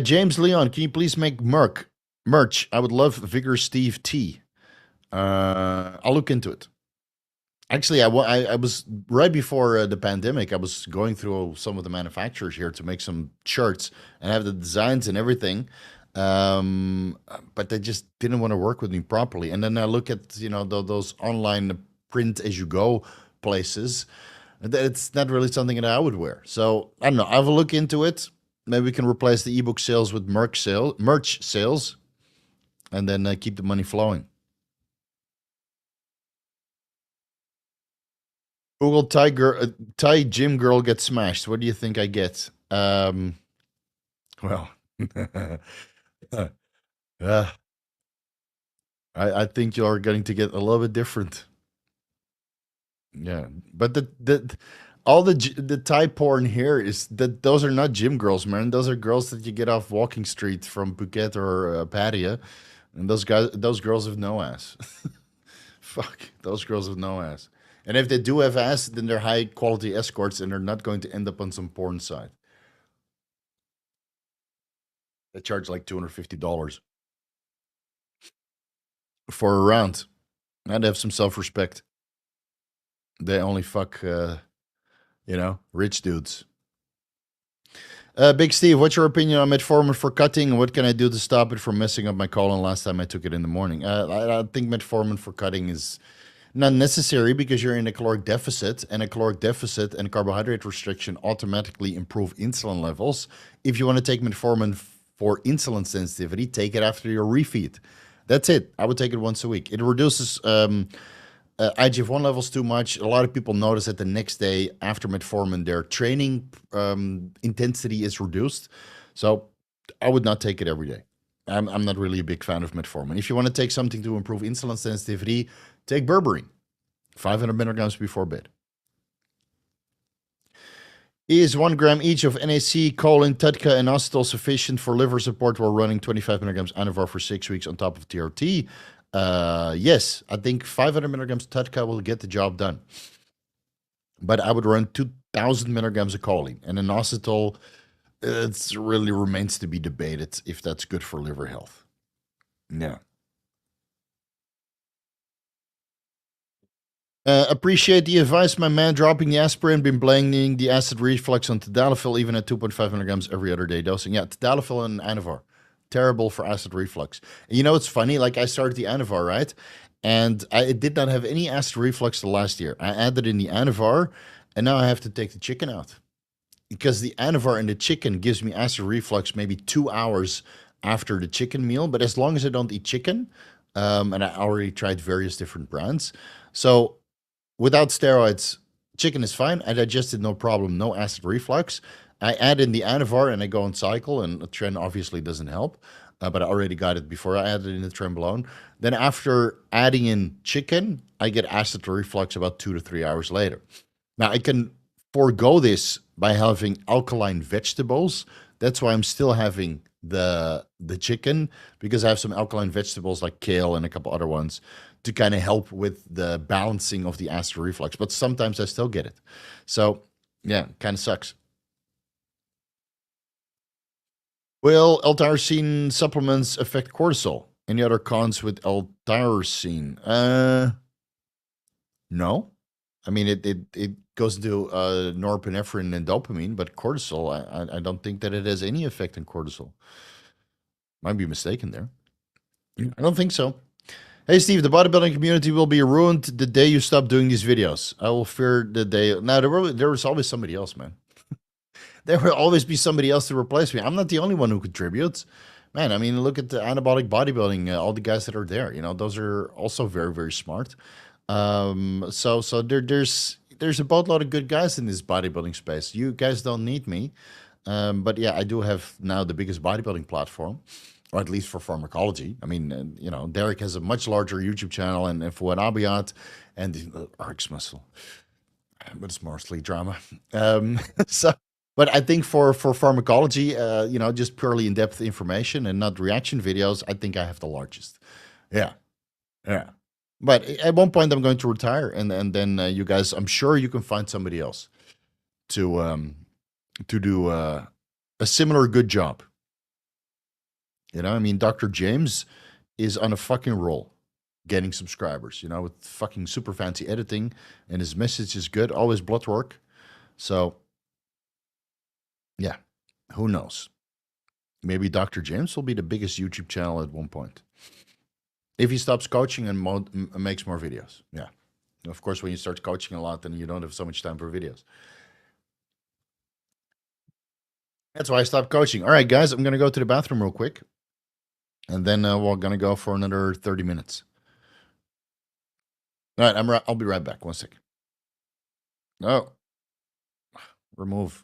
James Leon, can you please make merch? I would love Vigorous Steve tea. I'll look into it. Actually, I was right before the pandemic. I was going through some of the manufacturers here to make some shirts and have the designs and everything, but they just didn't want to work with me properly. And then I look at those online print as you go places. It's not really something that I would wear. So I don't know. I will look into it. Maybe we can replace the ebook sales with merch sales, and then keep the money flowing. Google Thai gym girl gets smashed. What do you think I get? Well, I think you're going to get a little bit different. Yeah, but all the Thai porn here is that those are not gym girls, man. Those are girls that you get off Walking Street from Phuket or Pattaya, and those girls have no ass. Fuck, those girls have no ass. And if they do have ass, then they're high quality escorts and they're not going to end up on some porn site. They charge like $250 for a round. And they have some self-respect. They only fuck, rich dudes. Big Steve, what's your opinion on metformin for cutting? What can I do to stop it from messing up my colon last time I took it in the morning? I think metformin for cutting is not necessary because you're in a caloric deficit, and a caloric deficit and carbohydrate restriction automatically improve insulin levels. If you want to take metformin for insulin sensitivity, take it after your refeed. That's it. I would take it once a week. It reduces IGF-1 levels too much. A lot of people notice that the next day after metformin, their training intensity is reduced. So I would not take it every day. I'm not really a big fan of metformin. If you want to take something to improve insulin sensitivity, take berberine, 500 milligrams before bed. Is 1 gram each of NAC, choline, TUDCA, and acetal sufficient for liver support while running 25 milligrams Anavar for 6 weeks on top of TRT? Yes, I think 500 milligrams TUDCA will get the job done. But I would run 2,000 milligrams of choline. And an acetal, it really remains to be debated if that's good for liver health. Yeah. Appreciate the advice, my man. Dropping the aspirin, been blaming the acid reflux on Tadalafil, even at 2.5 milligrams every other day dosing. Yeah, Tadalafil and Anavar, terrible for acid reflux. And you know, it's funny, like I started the Anavar, right? And it did not have any acid reflux the last year. I added in the Anavar, and now I have to take the chicken out. Because the Anavar and the chicken gives me acid reflux maybe 2 hours after the chicken meal. But as long as I don't eat chicken, and I already tried various different brands. So without steroids, chicken is fine. I digested no problem, no acid reflux. I add in the Anavar and I go on cycle, and the trend obviously doesn't help, but I already got it before I added in the Trenbolone. Then after adding in chicken, I get acid reflux about 2 to 3 hours later. Now I can forego this by having alkaline vegetables. That's why I'm still having the chicken, because I have some alkaline vegetables like kale and a couple other ones to kind of help with the balancing of the acid reflux. But sometimes I still get it. So yeah, kind of sucks. Will L-tyrosine supplements affect cortisol? Any other cons with L-tyrosine? No. I mean, it goes into norepinephrine and dopamine, but cortisol, I don't think that it has any effect on cortisol. Might be mistaken there. I don't think so. Hey, Steve, the bodybuilding community will be ruined the day you stop doing these videos. I will fear the day. Now, there was always somebody else, man. There will always be somebody else to replace me. I'm not the only one who contributes. Man, I mean, look at the anabolic bodybuilding, all the guys that are there. You know, those are also very, very smart. So there's a boatload of good guys in this bodybuilding space. You guys don't need me. But yeah, I do have now the biggest bodybuilding platform, or at least for pharmacology. I mean, you know, Derek has a much larger YouTube channel, and Fouad Abiat and the Arx Muscle, but it's mostly drama. So, but I think for pharmacology, you know, just purely in-depth information and not reaction videos, I think I have the largest. Yeah, yeah. But at one point, I'm going to retire, and then you guys, I'm sure you can find somebody else to do a similar good job. You know, I mean, Dr. James is on a fucking roll, getting subscribers. You know, with fucking super fancy editing, and his message is good. Always blood work. So, yeah, who knows? Maybe Dr. James will be the biggest YouTube channel at one point. If he stops coaching and makes more videos. Yeah. Of course, when you start coaching a lot, then you don't have so much time for videos. That's why I stopped coaching. All right, guys, I'm going to go to the bathroom real quick. And then we're going to go for another 30 minutes. All right, I'll be right back. 1 second. Oh, remove.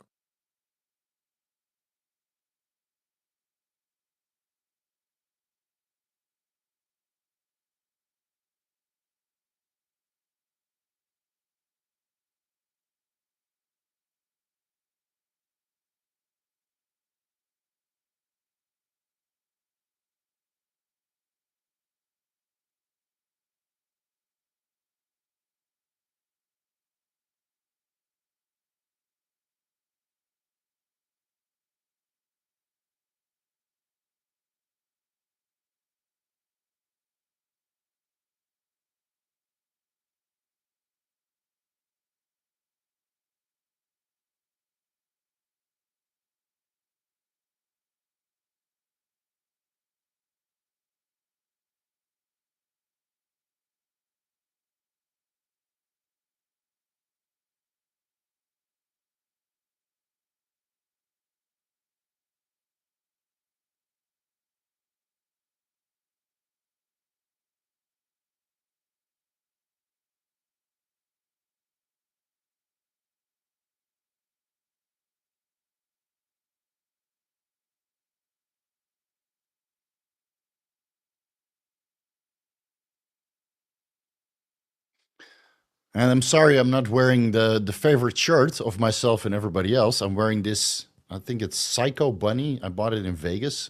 And I'm sorry I'm not wearing the favorite shirt of myself and everybody else. I'm wearing this, I think it's Psycho Bunny. I bought it in Vegas.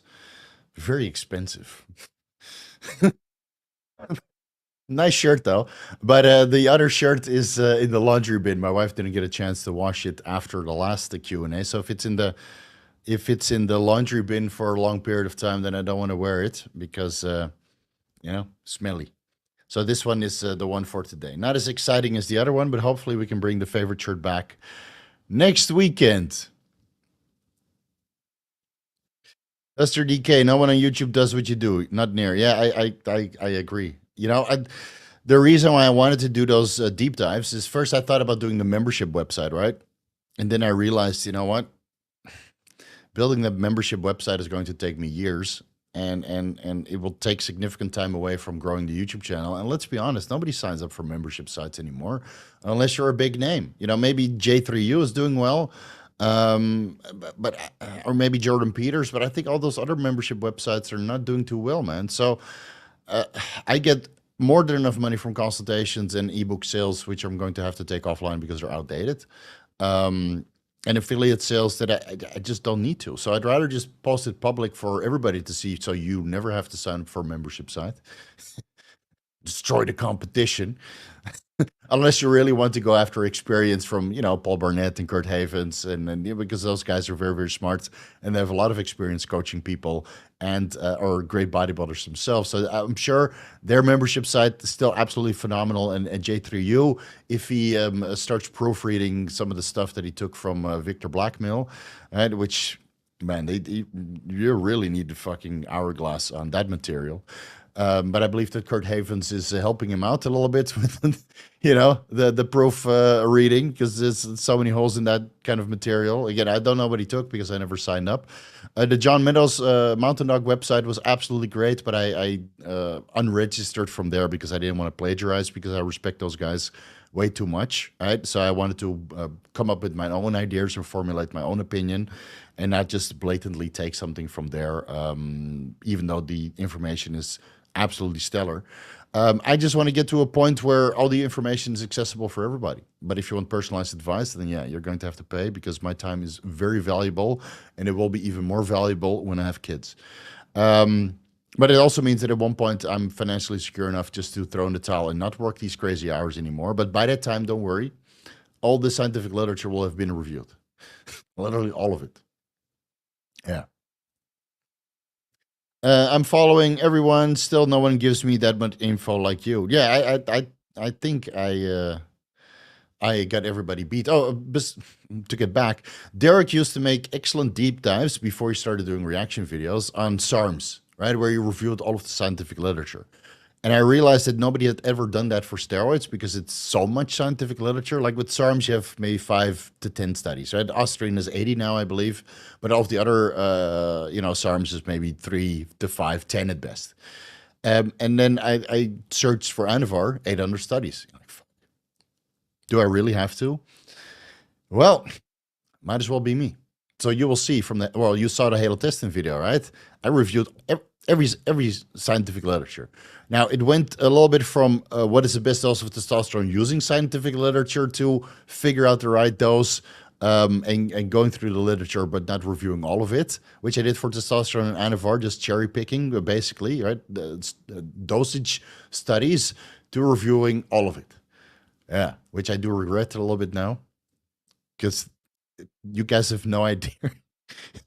Very expensive. Nice shirt though. But the other shirt is in the laundry bin. My wife didn't get a chance to wash it after the last Q&A. So if it's in the laundry bin for a long period of time, then I don't want to wear it because smelly. So this one is the one for today. Not as exciting as the other one, but hopefully we can bring the favorite shirt back next weekend. Mr. DK, no one on YouTube does what you do. Not near. Yeah, I agree. The reason why I wanted to do those deep dives is first I thought about doing the membership website, right? And then I realized, you know what? Building the membership website is going to take me years, and it will take significant time away from growing the YouTube channel. And let's be honest, nobody signs up for membership sites anymore unless you're a big name. Maybe J3U is doing well, but or maybe Jordan Peters, but I think all those other membership websites are not doing too well, man. So I get more than enough money from consultations and ebook sales, which I'm going to have to take offline because they're outdated. And affiliate sales that I just don't need to. So I'd rather just post it public for everybody to see, so you never have to sign up for a membership site. Destroy the competition. Unless you really want to go after experience from, Paul Barnett and Kurt Havens, and because those guys are very, very smart and they have a lot of experience coaching people and are great bodybuilders themselves. So I'm sure their membership site is still absolutely phenomenal. And J3U, if he starts proofreading some of the stuff that he took from Victor Blackmill, right, which, man, you really need the fucking hourglass on that material. But I believe that Kurt Havens is helping him out a little bit with, the proof reading, because there's so many holes in that kind of material. Again, I don't know what he took because I never signed up. The John Meadows Mountain Dog website was absolutely great, but I unregistered from there because I didn't want to plagiarize, because I respect those guys way too much, right? So I wanted to come up with my own ideas and formulate my own opinion, and not just blatantly take something from there, even though the information is absolutely stellar. I just want to get to a point where all the information is accessible for everybody. But if you want personalized advice, then yeah, you're going to have to pay, because my time is very valuable, and it will be even more valuable when I have kids. But it also means that at one point I'm financially secure enough just to throw in the towel and not work these crazy hours anymore. But by that time, don't worry, all the scientific literature will have been reviewed. Literally all of it. Yeah. I'm following everyone. Still, no one gives me that much info like you. Yeah, I think I got everybody beat. Oh, to get back, Derek used to make excellent deep dives before he started doing reaction videos on SARMs, right, where he reviewed all of the scientific literature. And I realized that nobody had ever done that for steroids, because it's so much scientific literature. Like with SARMs, you have maybe 5 to 10 studies, right? Aspirin is 80 now, I believe. But all of the other, SARMs is maybe 3 to 5, 10 at best. And then I searched for Anavar, 800 studies. Like, fuck. Do I really have to? Well, might as well be me. So you will see from that. Well, you saw the Halo testing video, right? I reviewed every scientific literature. Now, it went a little bit from what is the best dose of testosterone using scientific literature to figure out the right dose, and going through the literature, but not reviewing all of it, which I did for testosterone and Anavar, just cherry picking, basically, right? The dosage studies, to reviewing all of it. Yeah, which I do regret a little bit now, because you guys have no idea.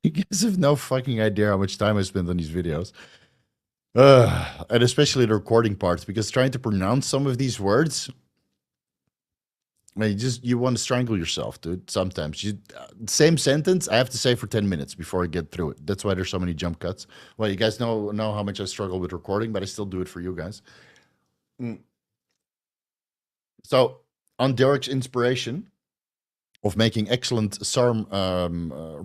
You guys have no fucking idea how much time I spent on these videos. And especially the recording parts, because trying to pronounce some of these words, you want to strangle yourself, dude. Sometimes same sentence I have to say for 10 minutes before I get through it. That's why there's so many jump cuts. Well, you guys know how much I struggle with recording, but I still do it for you guys. So on Derek's inspiration of making excellent SARM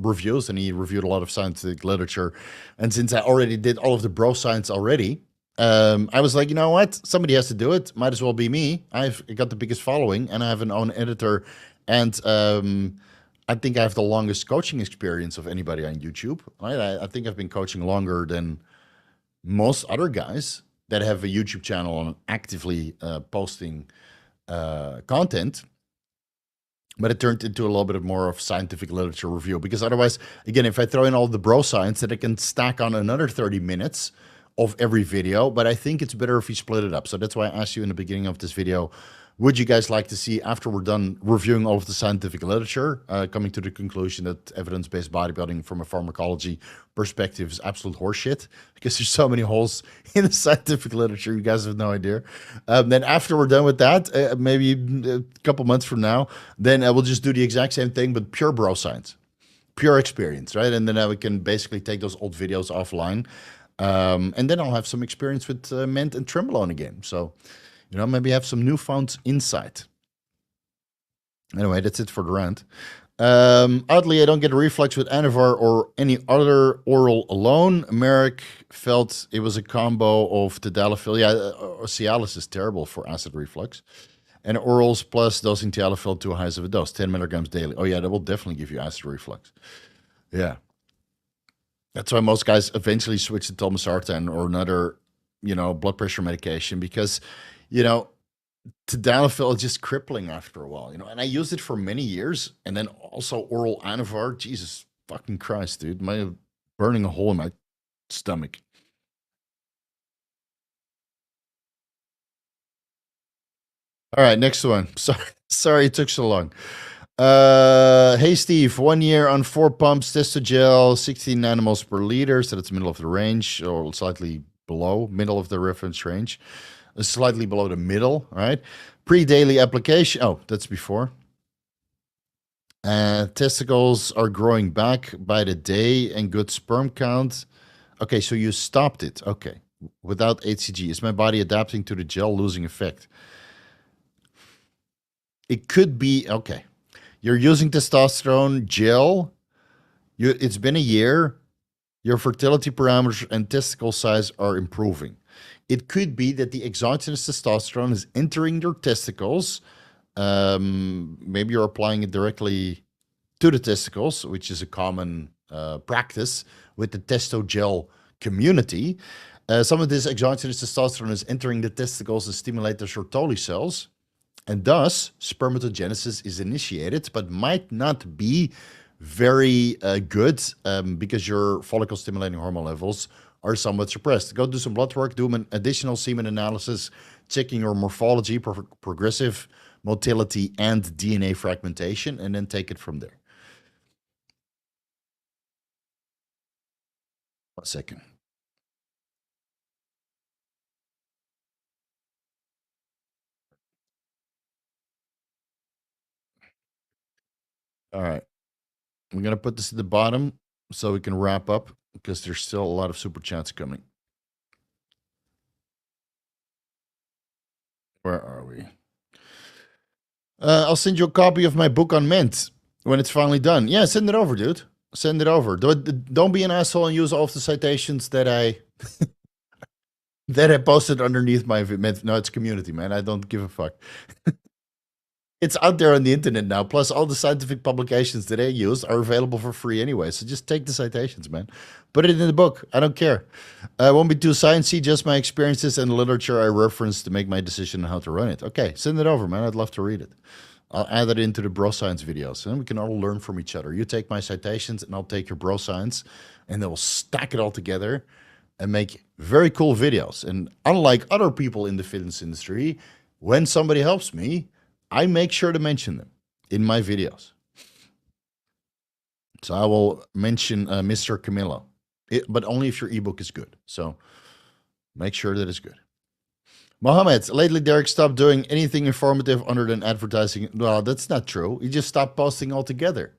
reviews, and he reviewed a lot of scientific literature, and since I already did all of the bro science already, I was like, you know what? Somebody has to do it. Might as well be me. I've got the biggest following, and I have an own editor, and I think I have the longest coaching experience of anybody on YouTube. Right? I think I've been coaching longer than most other guys that have a YouTube channel and actively posting content, but it turned into a little bit more of scientific literature review, because otherwise, again, if I throw in all the bro science, then I can stack on another 30 minutes of every video, but I think it's better if we split it up. So that's why I asked you in the beginning of this video, would you guys like to see, after we're done reviewing all of the scientific literature, coming to the conclusion that evidence-based bodybuilding from a pharmacology perspective is absolute horseshit, because there's so many holes in the scientific literature, you guys have no idea. Then after we're done with that, maybe a couple months from now, then we'll just do the exact same thing, but pure bro science, pure experience, right? And then we can basically take those old videos offline. And then I'll have some experience with Ment and Trenbolone again. So, you know, maybe have some newfound insight. Anyway, that's it for the rant. Oddly, I don't get a reflux with Anavar or any other oral alone. Merrick felt it was a combo of Tadalafil. Yeah, Cialis is terrible for acid reflux. And orals plus dosing Tadalafil to a highs of a dose, 10 milligrams daily. Oh yeah, that will definitely give you acid reflux. Yeah. That's why most guys eventually switch to Telmisartan or another, you know, blood pressure medication, because, you know, Tadalafil is just crippling after a while, you know. And I used it for many years, and then also oral Anavar. Jesus fucking Christ, dude, burning a hole in my stomach. All right, next one. Sorry it took so long. Hey Steve, 1 year on 4 pumps, Testogel, 16 nanomoles per liter, so that's middle of the range, or slightly below middle of the reference range, slightly below the middle, right? Pre-daily application. Oh, that's before. Testicles are growing back by the day and good sperm count. Okay, so you stopped it. Okay, without HCG. Is my body adapting to the gel losing effect? It could be. Okay. You're using testosterone gel. It's been a year. Your fertility parameters and testicle size are improving. It could be that the exogenous testosterone is entering your testicles. Maybe you're applying it directly to the testicles, which is a common practice with the testo gel community. Some of this exogenous testosterone is entering the testicles to stimulate the Sertoli cells. And thus, spermatogenesis is initiated, but might not be very good because your follicle-stimulating hormone levels are somewhat suppressed. Go do some blood work, do an additional semen analysis, checking your morphology, progressive motility, and DNA fragmentation, and then take it from there. 1 second. All right. I'm going to put this at the bottom so we can wrap up, because there's still a lot of super chats coming. Where are we? I'll send you a copy of my book on Ment when it's finally done. Yeah, send it over, dude. Send it over. Don't be an asshole and use all of the citations that I that I posted underneath my Ment. No, it's community, man. I don't give a fuck. It's out there on the internet now. Plus, all the scientific publications that I use are available for free anyway. So just take the citations, man. Put it in the book. I don't care. I won't be too sciencey, just my experiences and the literature I reference to make my decision on how to run it. Okay, send it over, man. I'd love to read it. I'll add it into the bro science videos, and we can all learn from each other. You take my citations, and I'll take your bro science, and then we'll stack it all together and make very cool videos. And unlike other people in the fitness industry, when somebody helps me, I make sure to mention them in my videos. So I will mention Mr. Camillo, but only if your ebook is good. So make sure that it's good. Mohammed, lately Derek stopped doing anything informative other than advertising. Well, that's not true. He just stopped posting altogether.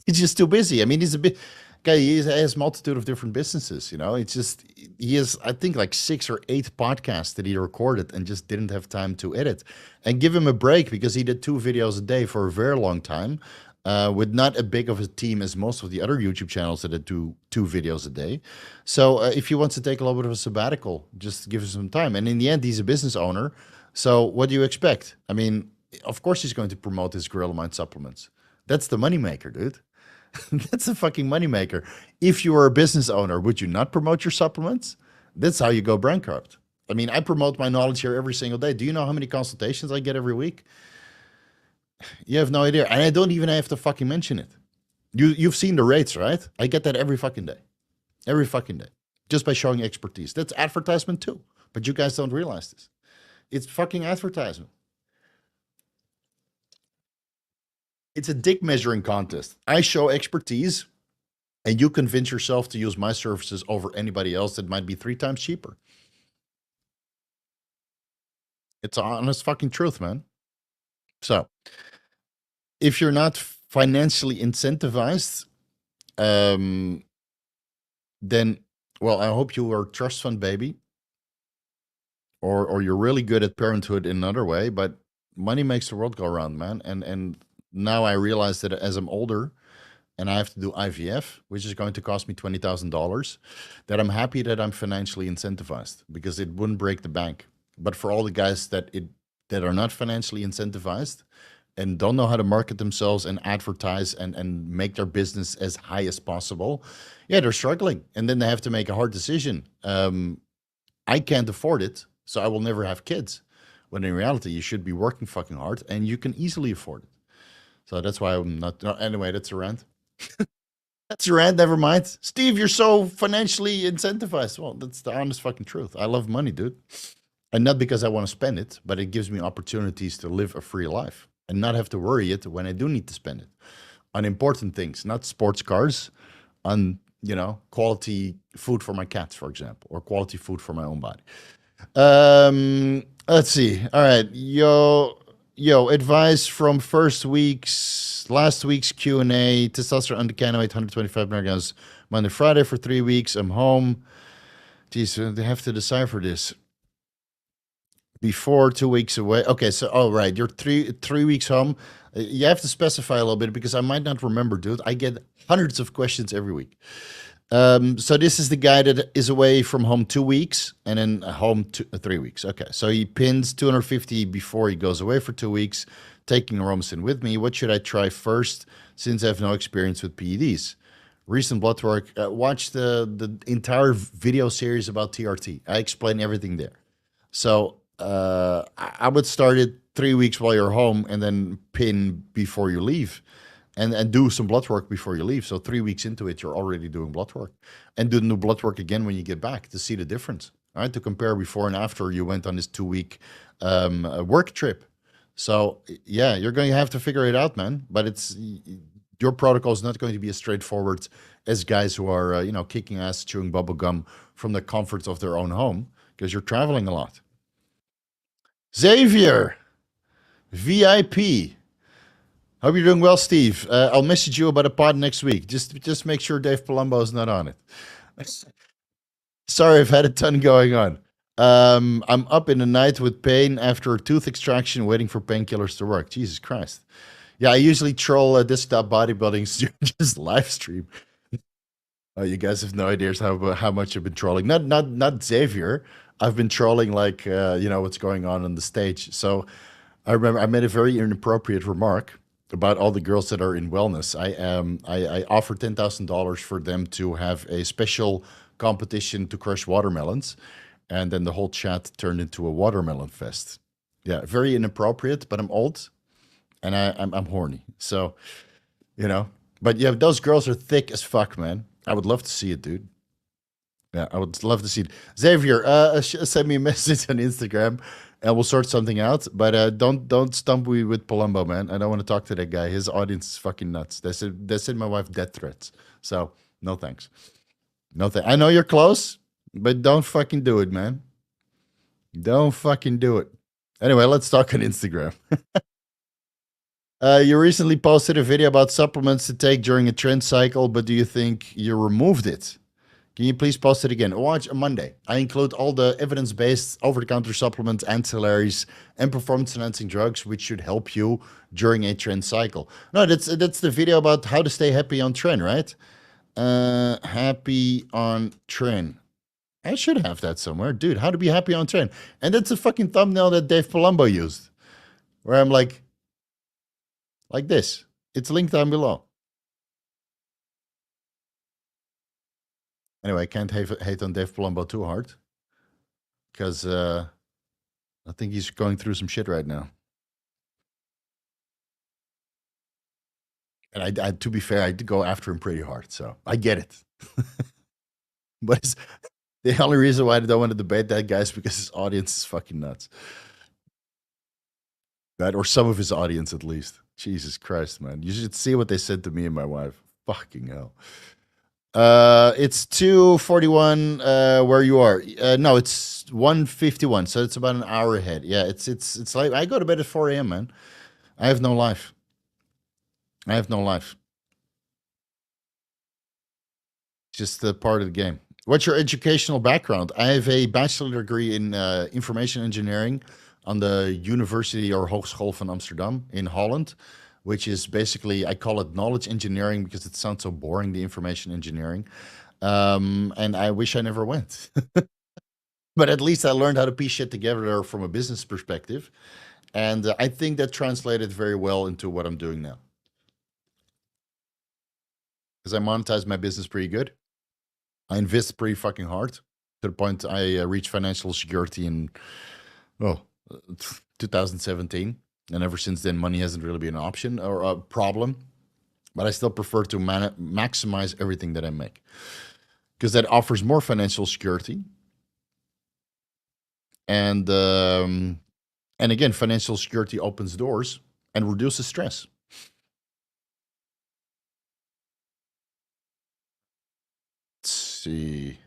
He's just too busy. I mean, he's a bit guy. He has a multitude of different businesses. You know, it's just he has, I think, like 6 or 8 podcasts that he recorded and just didn't have time to edit. And give him a break, because he did 2 videos a day for a very long time, with not a big of a team as most of the other YouTube channels that do 2 videos a day. So if he wants to take a little bit of a sabbatical, just give him some time. And in the end, he's a business owner. So what do you expect? I mean, of course he's going to promote his Gorilla Mind supplements. That's the moneymaker, dude. That's the fucking moneymaker. If you are a business owner, would you not promote your supplements? That's how you go bankrupt. I mean, I promote my knowledge here every single day. Do you know how many consultations I get every week? You have no idea. And I don't even have to fucking mention it. You've seen the rates, right? I get that every fucking day. Every fucking day. Just by showing expertise. That's advertisement too. But you guys don't realize this. It's fucking advertisement. It's a dick measuring contest. I show expertise and you convince yourself to use my services over anybody else that might be 3 times cheaper. It's honest fucking truth, man. So, if you're not financially incentivized, then, well, I hope you are trust fund baby, or you're really good at parenthood in another way. But money makes the world go round, man. And now I realize that as I'm older, and I have to do IVF, which is going to cost me $20,000, that I'm happy that I'm financially incentivized because it wouldn't break the bank. But for all the guys that are not financially incentivized and don't know how to market themselves and advertise and make their business as high as possible, yeah, they're struggling. And then they have to make a hard decision. I can't afford it, so I will never have kids. When in reality, you should be working fucking hard and you can easily afford it. So that's why I'm not. No, anyway, that's a rant. That's a rant. Never mind. Steve, you're so financially incentivized. Well, that's the honest fucking truth. I love money, dude. And not because I want to spend it, but it gives me opportunities to live a free life and not have to worry it when I do need to spend it on important things, not sports cars, on, quality food for my cats, for example, or quality food for my own body. Let's see. All right. Yo, advice from last week's Q&A. Testosterone on Decanoate, 125 milligrams Monday, Friday for 3 weeks. I'm home. Jeez, they have to decipher this. Before 2 weeks away. Okay, so right, you're three weeks home. You have to specify a little bit because I might not remember, dude. I get hundreds of questions every week. So this is the guy that is away from home 2 weeks and then home 3 weeks. Okay, so he pins 250 before he goes away for 2 weeks, taking Romacin with me. What should I try first since I have no experience with PEDs? Recent blood work. Watch the entire video series about TRT. I explain everything there. So I would start it 3 weeks while you're home and then pin before you leave. And do some blood work before you leave. So 3 weeks into it, you're already doing blood work. And do new blood work again when you get back to see the difference. All right, to compare before and after you went on this 2 week work trip. So yeah, you're going to have to figure it out, man. But your protocol is not going to be as straightforward as guys who are kicking ass, chewing bubble gum from the comforts of their own home because you're traveling a lot. Xavier, VIP. Hope you're doing well, Steve. I'll message you about a pod next week. Just make sure Dave Palumbo is not on it. Sorry, I've had a ton going on. I'm up in the night with pain after a tooth extraction, waiting for painkillers to work. Jesus Christ. Yeah, I usually troll desktop bodybuilding, just live stream. Oh, you guys have no ideas how much I've been trolling. Not Xavier. I've been trolling what's going on the stage. So I remember I made a very inappropriate remark about all the girls that are in wellness. I offered $10,000 for them to have a special competition to crush watermelons, and then the whole chat turned into a watermelon fest. Yeah, very inappropriate. But I'm old, and I'm horny. So, But yeah, those girls are thick as fuck, man. I would love to see it, dude. Yeah, I would love to see it. Xavier, send me a message on Instagram and we'll sort something out. But don't stump me with Palumbo, man. I don't want to talk to that guy. His audience is fucking nuts. They sent my wife death threats. So no thanks. No thanks. I know you're close, but don't fucking do it, man. Don't fucking do it. Anyway, let's talk on Instagram. You recently posted a video about supplements to take during a trend cycle, but do you think you removed it? Can you please post it again? Watch Monday. I include all the evidence-based over-the-counter supplements, ancillaries, and performance-enhancing drugs, which should help you during a trend cycle. No, that's the video about how to stay happy on trend, right? Happy on trend. I should have that somewhere. Dude, how to be happy on trend. And that's a fucking thumbnail that Dave Palumbo used, where I'm like this. It's linked down below. Anyway, I can't hate on Dave Palumbo too hard. because I think he's going through some shit right now. And to be fair, I did go after him pretty hard, so I get it. But the only reason why I don't want to debate that guy is because his audience is fucking nuts. That, or some of his audience at least. Jesus Christ, man. You should see what they said to me and my wife. Fucking hell. It's 2:41 where you are. No, it's 1:51, so it's about an hour ahead. Yeah, it's like I go to bed at 4 a.m., man. I have no life. I have no life. Just a part of the game. What's your educational background? I have a bachelor degree in information engineering on the University or Hogeschool van Amsterdam in Holland, which is basically, I call it knowledge engineering because it sounds so boring, the information engineering. And I wish I never went. But at least I learned how to piece shit together from a business perspective. And I think that translated very well into what I'm doing now. Because I monetize my business pretty good. I invest pretty fucking hard to the point I reached financial security in 2017. And ever since then, money hasn't really been an option or a problem. But I still prefer to maximize everything that I make. Because that offers more financial security. And again, financial security opens doors and reduces stress. Let's see.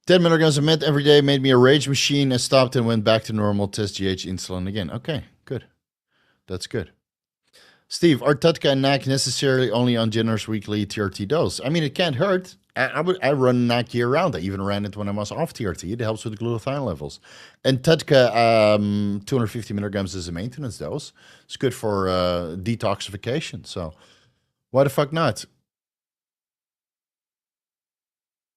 10 milligrams of meth every day made me a rage machine. I stopped and went back to normal. Test GH insulin again. Okay, good. That's good. Steve, are TUDCA and NAC necessarily only on generous weekly TRT dose? I mean, it can't hurt. I run NAC year round. I even ran it when I was off TRT. It helps with glutathione levels. And TUDCA, 250 milligrams is a maintenance dose. It's good for detoxification. So why the fuck not?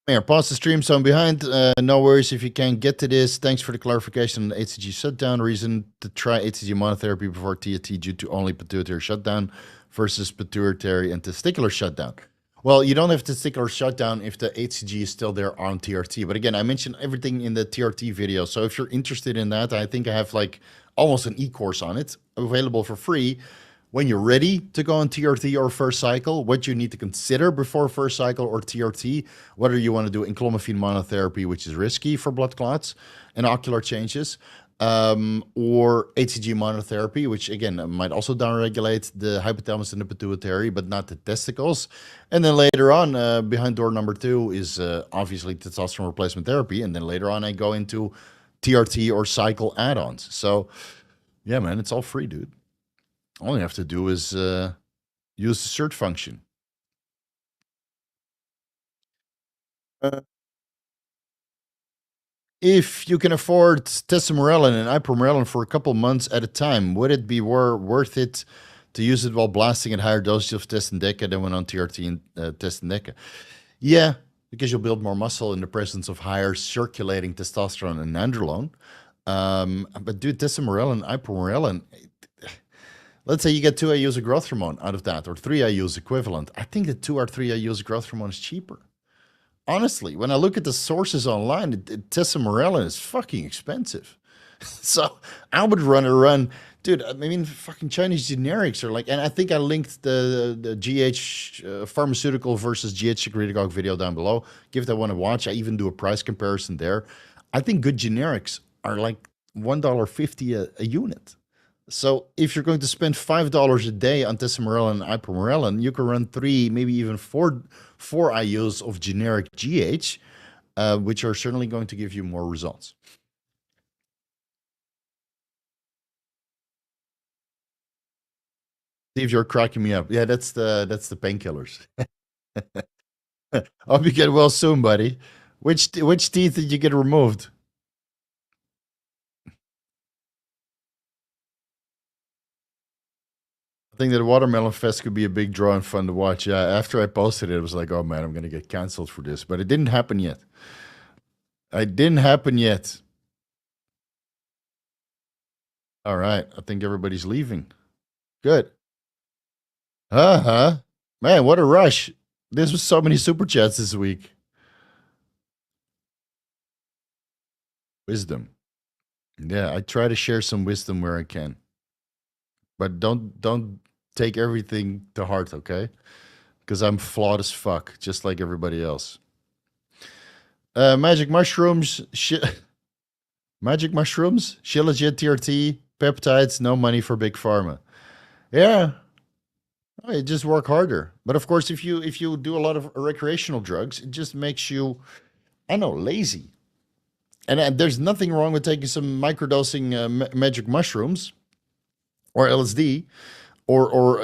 Mayor, pause the stream, so I'm behind. No worries if you can't get to this. Thanks for the clarification on the HCG shutdown. Reason to try HCG monotherapy before TAT due to only pituitary shutdown versus pituitary and testicular shutdown. Well, you don't have testicular shutdown if the HCG is still there on TRT. But again, I mentioned everything in the TRT video. So if you're interested in that, I think I have like almost an e-course on it available for free. When you're ready to go on TRT or first cycle, what you need to consider before first cycle or TRT, whether you want to do enclomiphene monotherapy, which is risky for blood clots and ocular changes, or HCG monotherapy, which again might also downregulate the hypothalamus and the pituitary, but not the testicles. And then later on, behind door number 2 is obviously testosterone replacement therapy. And then later on, I go into TRT or cycle add-ons. So yeah, man, it's all free, dude. All you have to do is use the search function. If you can afford tesamorelin and ipamorelin for a couple months at a time, would it be worth it to use it while blasting at higher doses of test and DECA than when on TRT and test and DECA? Yeah, because you'll build more muscle in the presence of higher circulating testosterone and nandrolone. But dude, tesamorelin, ipamorelin, let's say you get 2 IUs of growth hormone out of that, or 3 IUs equivalent. I think that 2 or 3 IUs of growth hormone is cheaper. Honestly, when I look at the sources online, tesamorelin is fucking expensive. So I would run. Dude, I mean, fucking Chinese generics are like, and I think I linked the GH pharmaceutical versus GH secretagogue video down below. Give that one a watch. I even do a price comparison there. I think good generics are like $1.50 a unit. So if you're going to spend $5 a day on tesamorelin and ipamorelin, you can run 3, maybe even 4 IUs of generic GH, which are certainly going to give you more results. Steve, you're cracking me up. Yeah, that's the painkillers. Hope you get well soon, buddy. Which teeth did you get removed? I think that Watermelon Fest could be a big draw and fun to watch. Yeah, after I posted it, it was like, oh man, I'm going to get canceled for this. But it didn't happen yet. It didn't happen yet. All right. I think everybody's leaving. Good. Uh-huh. Man, what a rush. This was so many super chats this week. Wisdom. Yeah, I try to share some wisdom where I can, but don't take everything to heart, okay? Because I'm flawed as fuck, just like everybody else. Magic mushrooms, magic mushrooms, Shilajit TRT, peptides, no money for big pharma. Yeah, I just work harder. But of course, if you do a lot of recreational drugs, it just makes you, I don't know, lazy. And there's nothing wrong with taking some microdosing magic mushrooms or LSD or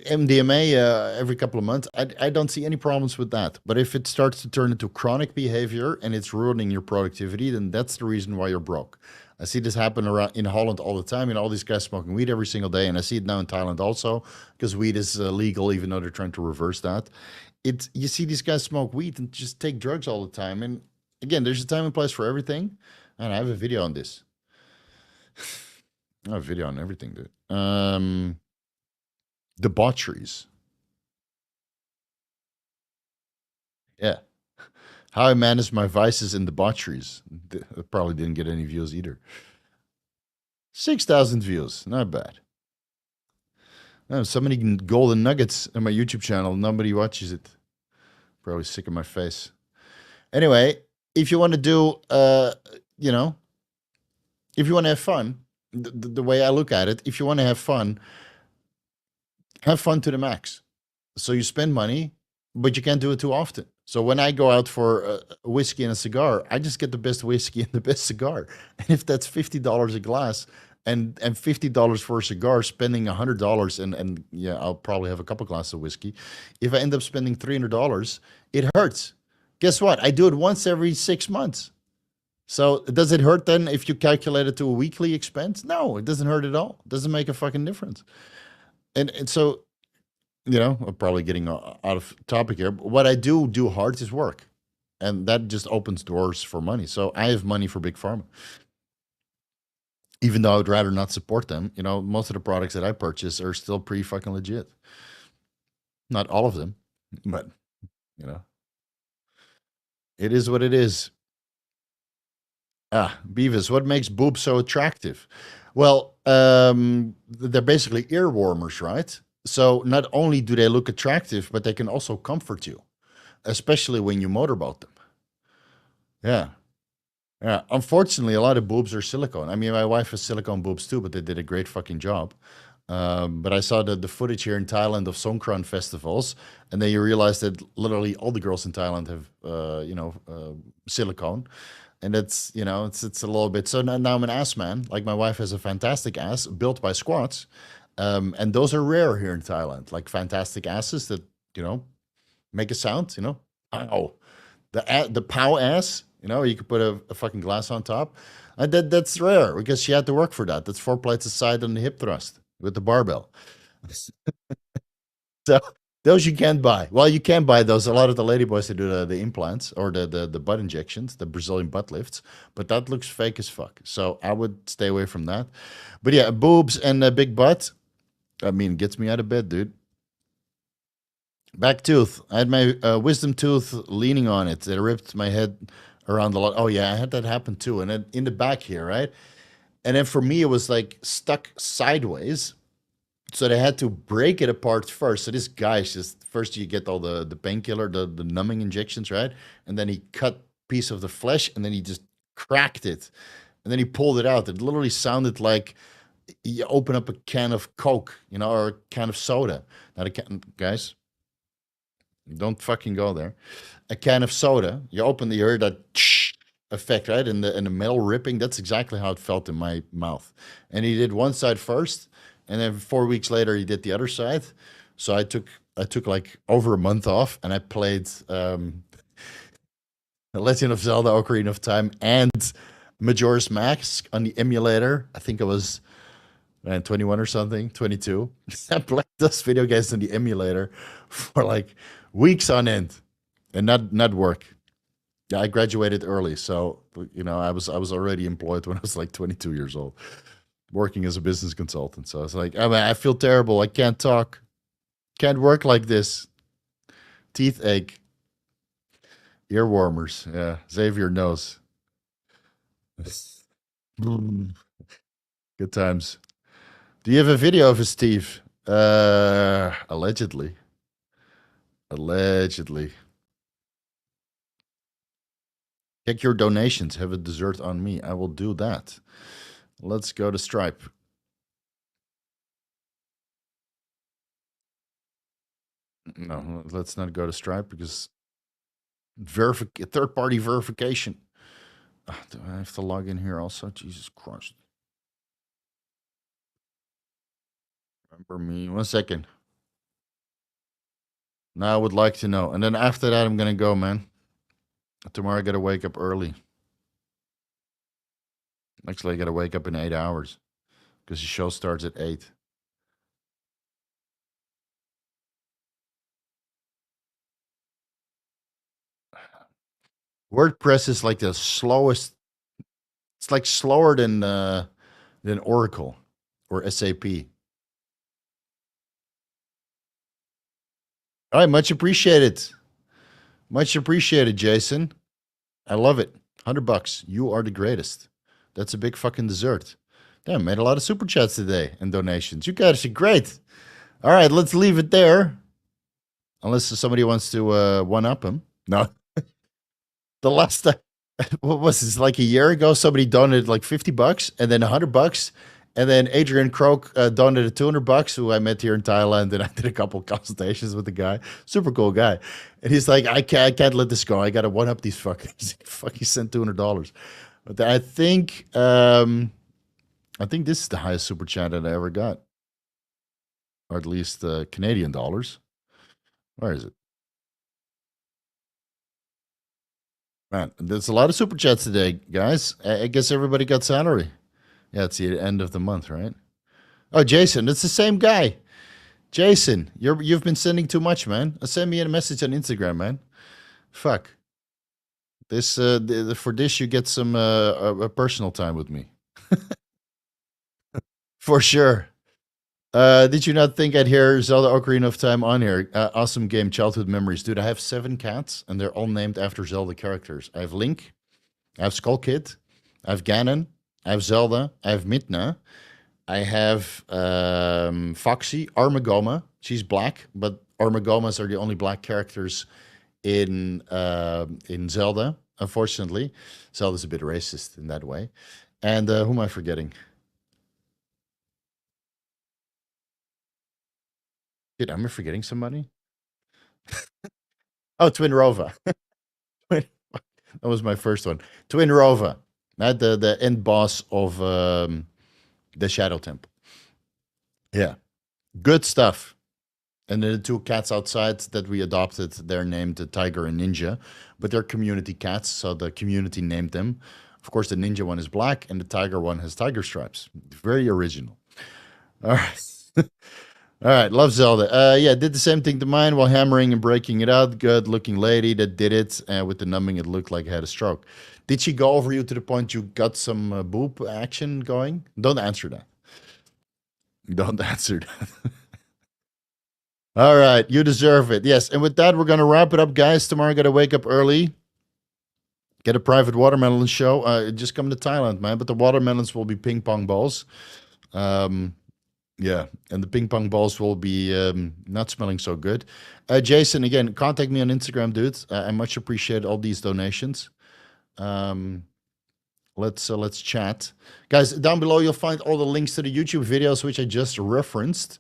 MDMA every couple of months. I don't see any problems with that. But if it starts to turn into chronic behavior and it's ruining your productivity, then that's the reason why you're broke. I see this happen around in Holland all the time. All these guys smoking weed every single day, and I see it now in Thailand also because weed is legal, even though they're trying to reverse that. It's you see these guys smoke weed and just take drugs all the time. And again, there's a time and place for everything. And I have a video on this. I have a video on everything, dude. Debaucheries. Yeah. How I manage my vices and debaucheries. Probably didn't get any views either. 6,000 views. Not bad. So many golden nuggets on my YouTube channel. Nobody watches it. Probably sick of my face. Anyway, if you want to do, you know, if you want to have fun, the way I look at it, if you want to have fun to the max. So you spend money, but you can't do it too often. So when I go out for a whiskey and a cigar, I just get the best whiskey and the best cigar. And if that's $50 a glass and $50 for a cigar, spending $100 and yeah, I'll probably have a couple glasses of whiskey. If I end up spending $300, it hurts. Guess what? I do it once every 6 months. So does it hurt then if you calculate it to a weekly expense? No, it doesn't hurt at all. It doesn't make a fucking difference. And so, I'm probably getting out of topic here. But what I do hard is work. And that just opens doors for money. So I have money for Big Pharma. Even though I would rather not support them, most of the products that I purchase are still pretty fucking legit. Not all of them, but, it is what it is. Beavis, what makes boobs so attractive? Well, they're basically ear warmers, right? So not only do they look attractive, but they can also comfort you, especially when you motorboat them. Yeah. Yeah. Unfortunately, a lot of boobs are silicone. I mean, my wife has silicone boobs too, but they did a great fucking job. But I saw the footage here in Thailand of Songkran festivals, and then you realize that literally all the girls in Thailand have, silicone. And it's a little bit. So now I'm an ass man. Like my wife has a fantastic ass built by squats, and those are rare here in Thailand. Like fantastic asses that make a sound. Ow, the pow ass. You could put a fucking glass on top. That's rare because she had to work for that. That's 4 plates aside on the hip thrust with the barbell. So those you can't buy. Well, you can buy those. A lot of the ladyboys that do the implants or the butt injections, the Brazilian butt lifts, but that looks fake as fuck. So I would stay away from that. But yeah, boobs and a big butt. I mean, gets me out of bed, dude. Back tooth. I had my wisdom tooth leaning on it. It ripped my head around a lot. Oh yeah, I had that happen too. And then in the back here, right? And then for me, it was like stuck sideways. So they had to break it apart first. So this guy's just first you get all the painkiller, the numbing injections, right? And then he cut piece of the flesh and then he just cracked it. And then he pulled it out. It literally sounded like you open up a can of Coke, or a can of soda. Now the can, guys, don't fucking go there. A can of soda. You open you hear that effect, right? And the metal ripping. That's exactly how it felt in my mouth. And he did one side first. And then 4 weeks later, he did the other side. So I took like over a month off, and I played Legend of Zelda: Ocarina of Time and Majora's Mask on the emulator. I think I was 21 or something, 22. I played those video games on the emulator for like weeks on end, and not work. Yeah, I graduated early, so I was already employed when I was like 22 years old, working as a business consultant. So I was like, I feel terrible. I can't talk. Can't work like this. Teeth ache. Ear warmers. Yeah. Xavier knows. Mm. Good times. Do you have a video of it, Steve? Allegedly. Allegedly. Check your donations. Have a dessert on me. I will do that. Let's go to Stripe. No, let's not go to Stripe because third-party verification. Do I have to log in here also? Jesus Christ. Remember me. 1 second. Now I would like to know. And then after that, I'm going to go, man. Tomorrow I got to wake up early. Actually, I got to wake up in 8 hours because the show starts at 8. WordPress is like the slowest. It's like slower than Oracle or SAP. All right, much appreciated. Much appreciated, Jason. I love it. $100. You are the greatest. That's a big fucking dessert. Damn, made a lot of super chats today and donations. You guys are great. All right, let's leave it there. Unless somebody wants to one-up him. No. The last time, what was this, like a year ago, somebody donated like $50 and then $100. And then Adrian Croak donated $200, who I met here in Thailand, and I did a couple of consultations with the guy. Super cool guy. And he's like, I can't let this go. I got to one-up these fuckers. He sent $200. But I think this is the highest super chat that I ever got. Or at least Canadian dollars. Where is it? Man, there's a lot of super chats today, guys. I guess everybody got salary. Yeah, it's the end of the month, right? Oh, Jason, it's the same guy. Jason, you've been sending too much, man. Send me a message on Instagram, man. Fuck. This for this you get some a personal time with me. For sure. Did you not think I'd hear Zelda Ocarina of Time on here? Awesome game, childhood memories. Dude, I have 7 cats, and they're all named after Zelda characters. I have Link, I have Skull Kid, I have Ganon, I have Zelda, I have Midna, I have Foxy, Armagoma. She's black, but Armagomas are the only black characters in Zelda, unfortunately. Zelda's a bit racist in that way. And who am I forgetting? Dude, am I forgetting somebody? Oh, Twin Rova. That was my first one. Twin Rova. Not the end boss of the Shadow Temple. Yeah. Good stuff. And then the 2 cats outside that we adopted, they're named Tiger and Ninja, but they're community cats, so the community named them. Of course, the Ninja one is black, and the Tiger one has tiger stripes. Very original. All right. All right, love Zelda. Yeah, did the same thing to mine while hammering and breaking it out. Good looking lady that did it. With the numbing, it looked like I had a stroke. Did she go over you to the point you got some boob action going? Don't answer that. Don't answer that. All right, you deserve it. Yes, and with that, we're going to wrap it up, guys. Tomorrow, I got to wake up early. Get a private watermelon show. Just come to Thailand, man. But the watermelons will be ping pong balls. Yeah, and the ping pong balls will be not smelling so good. Jason, again, contact me on Instagram, dude. I much appreciate all these donations. Let's chat, guys. Down below, you'll find all the links to the YouTube videos which I just referenced.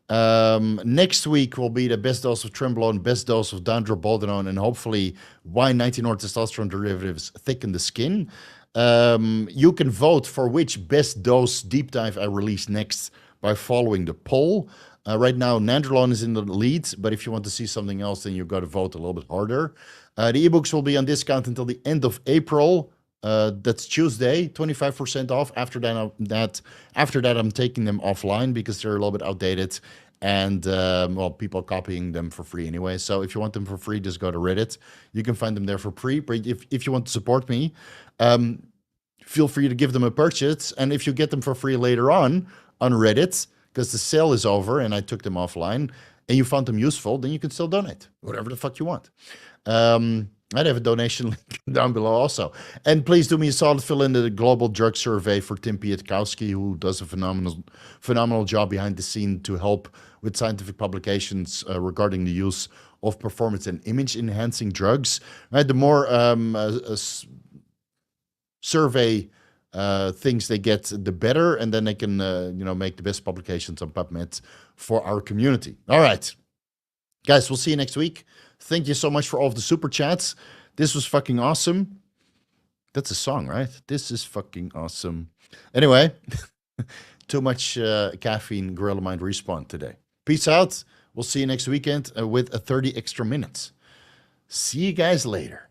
Next week will be the best dose of Trenbolone, best dose of Dandroboldenone, and hopefully why 19 or testosterone derivatives thicken the skin. You can vote for which best dose deep dive I release next by following the poll. Right now, Nandrolone is in the lead, but if you want to see something else, then you've got to vote a little bit harder. The eBooks will be on discount until the end of April. That's Tuesday, 25% off. After that, I'm taking them offline because they're a little bit outdated, and well, people are copying them for free anyway. So if you want them for free, just go to Reddit. You can find them there for free. But if you want to support me, feel free to give them a purchase. And if you get them for free later on Reddit, because the sale is over and I took them offline, and you found them useful, then you can still donate whatever the fuck you want. I'd have a donation link down below also. And please do me a solid, fill in the global drug survey for Tim Pietkowski, who does a phenomenal job behind the scene to help with scientific publications regarding the use of performance and image enhancing drugs. Right, the more survey things they get, the better, and then they can make the best publications on PubMed for our community. All right, guys, we'll see you next week. Thank you so much for all of the super chats. This was fucking awesome. That's a song, right? This is fucking awesome. Anyway, too much caffeine, Gorilla Mind Respawn today. Peace out. We'll see you next weekend with a 30 extra minutes. See you guys later.